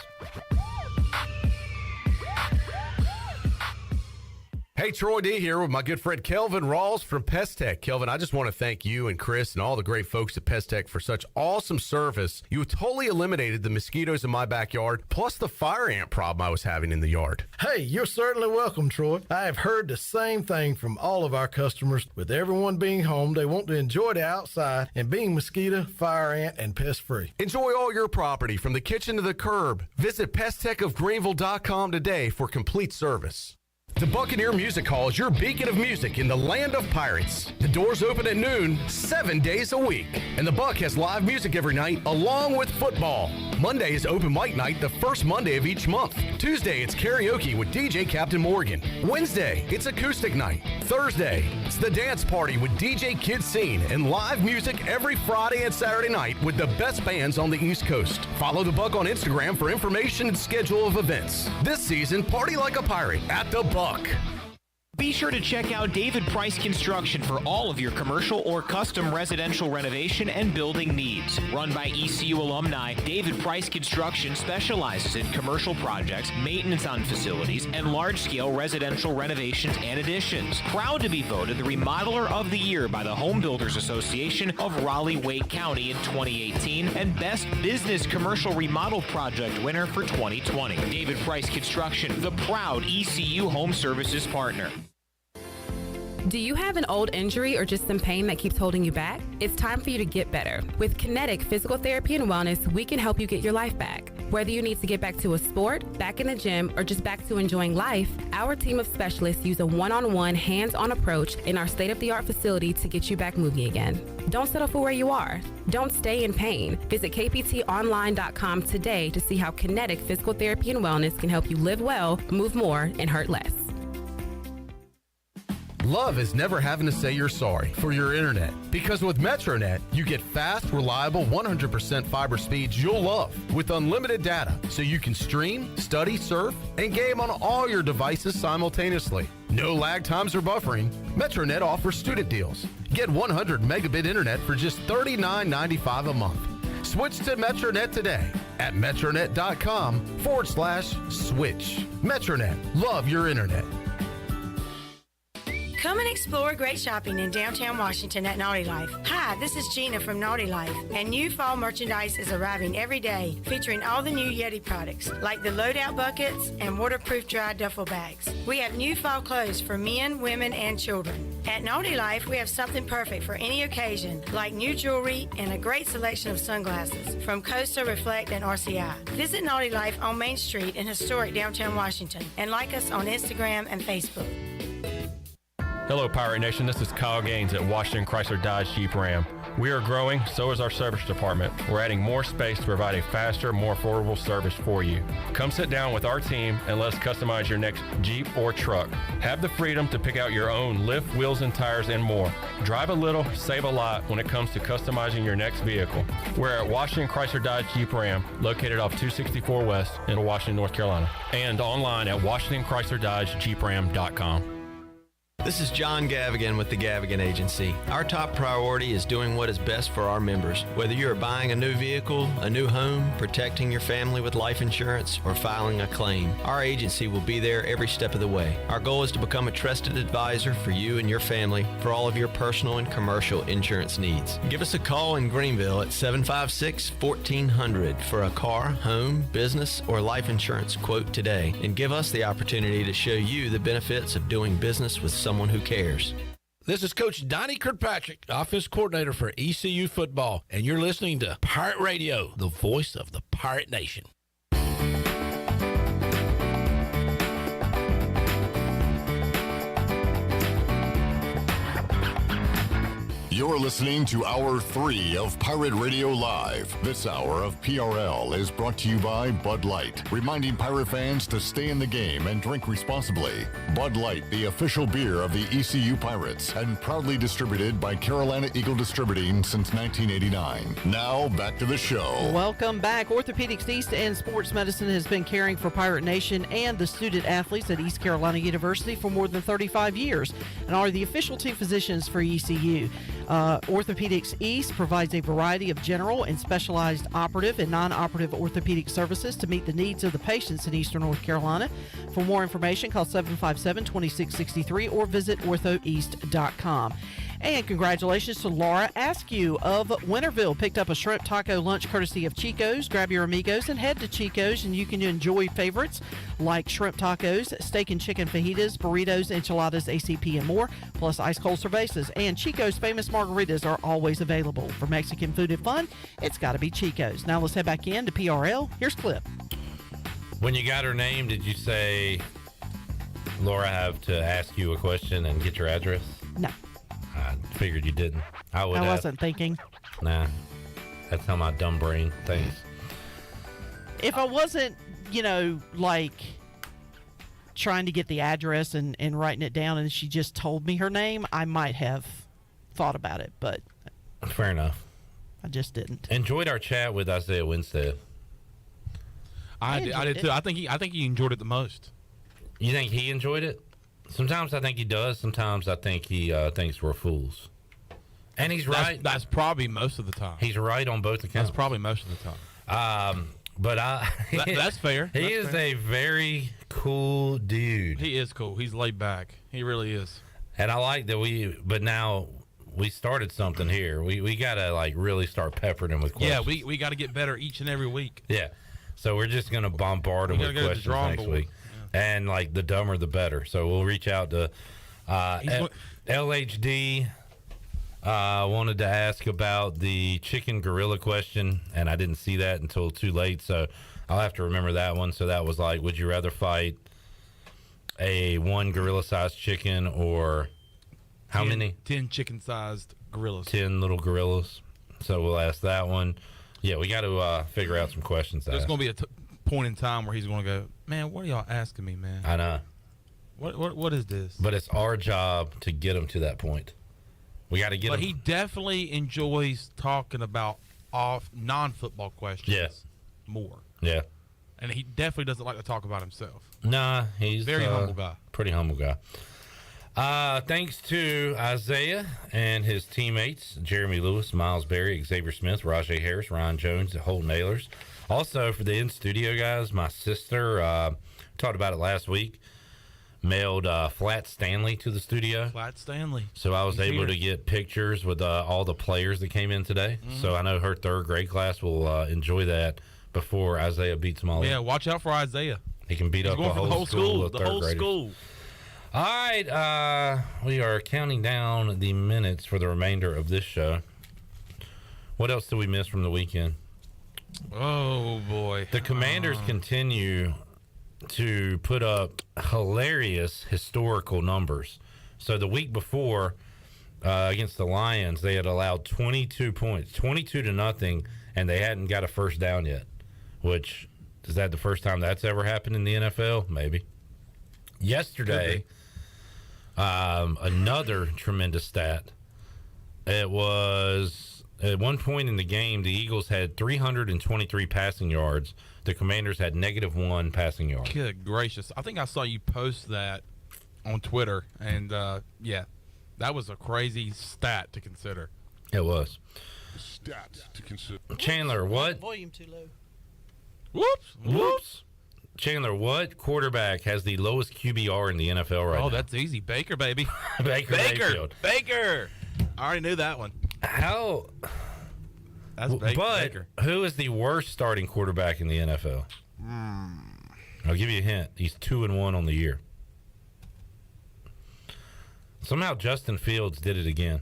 Hey, Troy D here with my good friend Kelvin Rawls from Pest Tech. Kelvin, I just want to thank you and Chris and all the great folks at Pest Tech for such awesome service. You totally eliminated the mosquitoes in my backyard, plus the fire ant problem I was having in the yard. Hey, you're certainly welcome, Troy. I have heard the same thing from all of our customers. With everyone being home, they want to enjoy the outside and being mosquito, fire ant, and pest free. Enjoy all your property from the kitchen to the curb. Visit pesttechofgreenville.com today for complete service. The Buccaneer Music Hall is your beacon of music in the land of pirates. The doors open at noon, 7 days a week. And the Buck has live music every night along with football. Monday is open mic night the first Monday of each month. Tuesday, it's karaoke with DJ Captain Morgan. Wednesday, it's acoustic night. Thursday, it's the dance party with DJ Kid Scene and live music every Friday and Saturday night with the best bands on the East Coast. Follow the Buck on Instagram for information and schedule of events. This season, party like a pirate at the Buck. Be sure to check out David Price Construction for all of your commercial or custom residential renovation and building needs. Run by ECU alumni, David Price Construction specializes in commercial projects, maintenance on facilities, and large-scale residential renovations and additions. Proud to be voted the Remodeler of the Year by the Home Builders Association of Raleigh-Wake County in 2018 and Best Business Commercial Remodel Project winner for 2020. David Price Construction, the proud ECU Home Services partner. Do you have an old injury or just some pain that keeps holding you back? It's time for you to get better. With Kinetic Physical Therapy and Wellness, we can help you get your life back. Whether you need to get back to a sport, back in the gym, or just back to enjoying life, our team of specialists use a one-on-one, hands-on approach in our state-of-the-art facility to get you back moving again. Don't settle for where you are. Don't stay in pain. Visit kptonline.com today to see how Kinetic Physical Therapy and Wellness can help you live well, move more, and hurt less. Love is never having to say you're sorry for your internet. Because with MetroNet, you get fast, reliable, 100% fiber speeds you'll love with unlimited data so you can stream, study, surf, and game on all your devices simultaneously. No lag times or buffering. MetroNet offers student deals. Get 100 megabit internet for just $39.95 a month. Switch to MetroNet today at metronet.com/switch. MetroNet. Love your internet. Come and explore great shopping in downtown Washington at Naughty Life. Hi, this is Gina from Naughty Life, and new fall merchandise is arriving every day, featuring all the new Yeti products, like the loadout buckets and waterproof dry duffel bags. We have new fall clothes for men, women, and children. At Naughty Life, we have something perfect for any occasion, like new jewelry and a great selection of sunglasses from Costa, Reflect, and RCI. Visit Naughty Life on Main Street in historic downtown Washington, and like us on Instagram and Facebook. Hello, Pirate Nation. This is Kyle Gaines at Washington Chrysler Dodge Jeep Ram. We are growing, so is our service department. We're adding more space to provide a faster, more affordable service for you. Come sit down with our team and let us customize your next Jeep or truck. Have the freedom to pick out your own lift, wheels, and tires and more. Drive a little, save a lot when it comes to customizing your next vehicle. We're at Washington Chrysler Dodge Jeep Ram, located off 264 West in Washington, North Carolina, and online at WashingtonChryslerDodgeJeepRam.com. This is John Gavigan with the Gavigan Agency. Our top priority is doing what is best for our members. Whether you are buying a new vehicle, a new home, protecting your family with life insurance, or filing a claim, our agency will be there every step of the way. Our goal is to become a trusted advisor for you and your family for all of your personal and commercial insurance needs. Give us a call in Greenville at 756-1400 for a car, home, business, or life insurance quote today, and give us the opportunity to show you the benefits of doing business with someone who cares. This is Coach Donnie Kirkpatrick, Offense Coordinator for ECU Football, and you're listening to Pirate Radio, the voice of the Pirate Nation. You're listening to Hour 3 of Pirate Radio Live. This hour of PRL is brought to you by Bud Light, reminding Pirate fans to stay in the game and drink responsibly. Bud Light, the official beer of the ECU Pirates, and proudly distributed by Carolina Eagle Distributing since 1989. Now, back to the show. Welcome back. Orthopedics East and Sports Medicine has been caring for Pirate Nation and the student athletes at East Carolina University for more than 35 years and are the official team physicians for ECU. Orthopedics East provides a variety of general and specialized operative and non-operative orthopedic services to meet the needs of the patients in Eastern North Carolina. For more information, call 757-2663 or visit orthoeast.com. And congratulations to Laura Askew of Winterville. Picked up a shrimp taco lunch courtesy of Chico's. Grab your amigos and head to Chico's, and you can enjoy favorites like shrimp tacos, steak and chicken fajitas, burritos, enchiladas, ACP, and more, plus ice-cold cervezas. And Chico's famous margaritas are always available. For Mexican food and fun, it's got to be Chico's. Now let's head back in to PRL. Here's Clip. When you got her name, did you say, Laura, I have to ask you a question and get your address? No. I figured you didn't. I wasn't thinking. Nah. That's how my dumb brain thinks. If I wasn't, like trying to get the address and writing it down and she just told me her name, I might have thought about it, but fair enough. I just didn't. Enjoyed our chat with Isaiah Winstead. I did too. I think he enjoyed it the most. You think he enjoyed it? Sometimes I think he does. Sometimes I think he thinks we're fools. And he's right. That's probably most of the time. He's right on both accounts. That's probably most of the time. That's fair. He is a very cool dude. He is cool. He's laid back. He really is. And I like that but now we started something here. We got to really start peppering him with questions. Yeah, we got to get better each and every week. Yeah. So we're just going to bombard him with questions next week. And the dumber the better. So we'll reach out to LHD. Wanted to ask about the chicken gorilla question, and I didn't see that until too late. So I'll have to remember that one. So that was would you rather fight a one gorilla-sized chicken or how many? 10 chicken-sized gorillas. 10 little gorillas. So we'll ask that one. Yeah, we got to figure out some questions. There's going to be a point in time where he's going to go, man, what are y'all asking me, man? I know. What is this? But it's our job to get him to that point. We got to get him. But he definitely enjoys talking about non-football questions more. Yeah. And he definitely doesn't like to talk about himself. Nah, he's very humble guy. Pretty humble guy. Thanks to Isaiah and his teammates, Jeremy Lewis, Miles Berry, Xavier Smith, Rahjai Harris, Ryan Jones, and Holton Ahlers. Also, for the in-studio guys, my sister, talked about it last week, mailed Flat Stanley to the studio. Flat Stanley. So I was able to get pictures with all the players that came in today. Mm-hmm. So I know her third grade class will enjoy that before Isaiah beats them all. Yeah, watch out for Isaiah. He can beat up the whole school of the third whole graders. School. All right, we are counting down the minutes for the remainder of this show. What else did we miss from the weekend? Oh, boy. The Commanders continue to put up hilarious historical numbers. So the week before against the Lions, they had allowed 22 points, 22-0, and they hadn't got a first down yet, which is that the first time that's ever happened in the NFL? Maybe. Yesterday, another tremendous stat. It was at one point in the game, the Eagles had 323 passing yards. The Commanders had -1 passing yards. Good gracious. I think I saw you post that on Twitter, and yeah, that was a crazy stat to consider. It was. Stats to consider. Chandler, what? Volume too low. Whoops. Chandler, what quarterback has the lowest QBR in the NFL right now? Oh, that's easy. Baker, baby. Baker Mayfield. Baker. I already knew that one. How? That's Baker. Who is the worst starting quarterback in the NFL? I'll give you a hint. He's 2-1 on the year. Somehow Justin Fields did it again.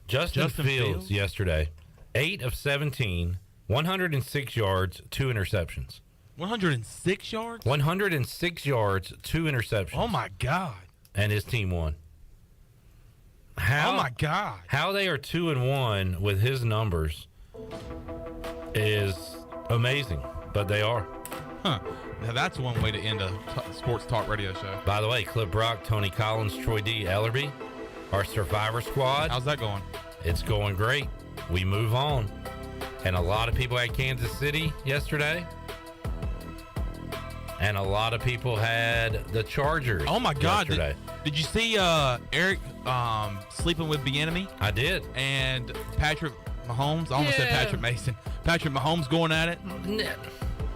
Justin Fields yesterday, 8 of 17, 106 yards, 2 interceptions. 106 yards? 106 yards, 2 interceptions. Oh, my God. And his team won. Oh, my God. How they are 2-1 with his numbers is amazing, but they are. Huh. Now, that's one way to end a sports talk radio show. By the way, Clip Brock, Tony Collins, Troy D. Ellerby, our Survivor Squad. How's that going? It's going great. We move on. And a lot of people had Kansas City yesterday. And a lot of people had the Chargers. Oh, my God. Yesterday. Did you see Eric sleeping with Bieniemy? I did. And Patrick Mahomes. I almost said Patrick Mason. Patrick Mahomes going at it?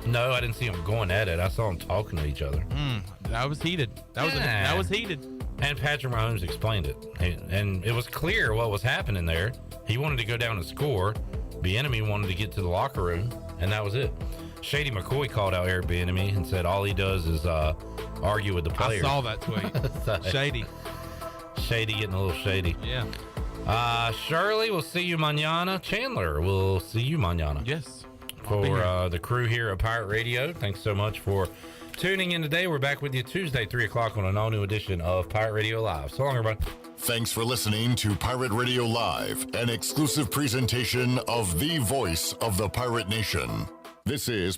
No, I didn't see them going at it. I saw them talking to each other. That was heated. That was heated. And Patrick Mahomes explained it. And it was clear what was happening there. He wanted to go down and score. Bieniemy wanted to get to the locker room, and that was it. Shady McCoy called out Eric Bieniemy and said all he does is argue with the players. I saw that tweet. Shady. Shady getting a little shady. Yeah. Shirley, we'll see you mañana. Chandler, we'll see you mañana. Yes. For the crew here at Pirate Radio, thanks so much for tuning in today. We're back with you Tuesday, 3 o'clock on an all-new edition of Pirate Radio Live. So long, everybody. Thanks for listening to Pirate Radio Live, an exclusive presentation of the voice of the Pirate Nation. This is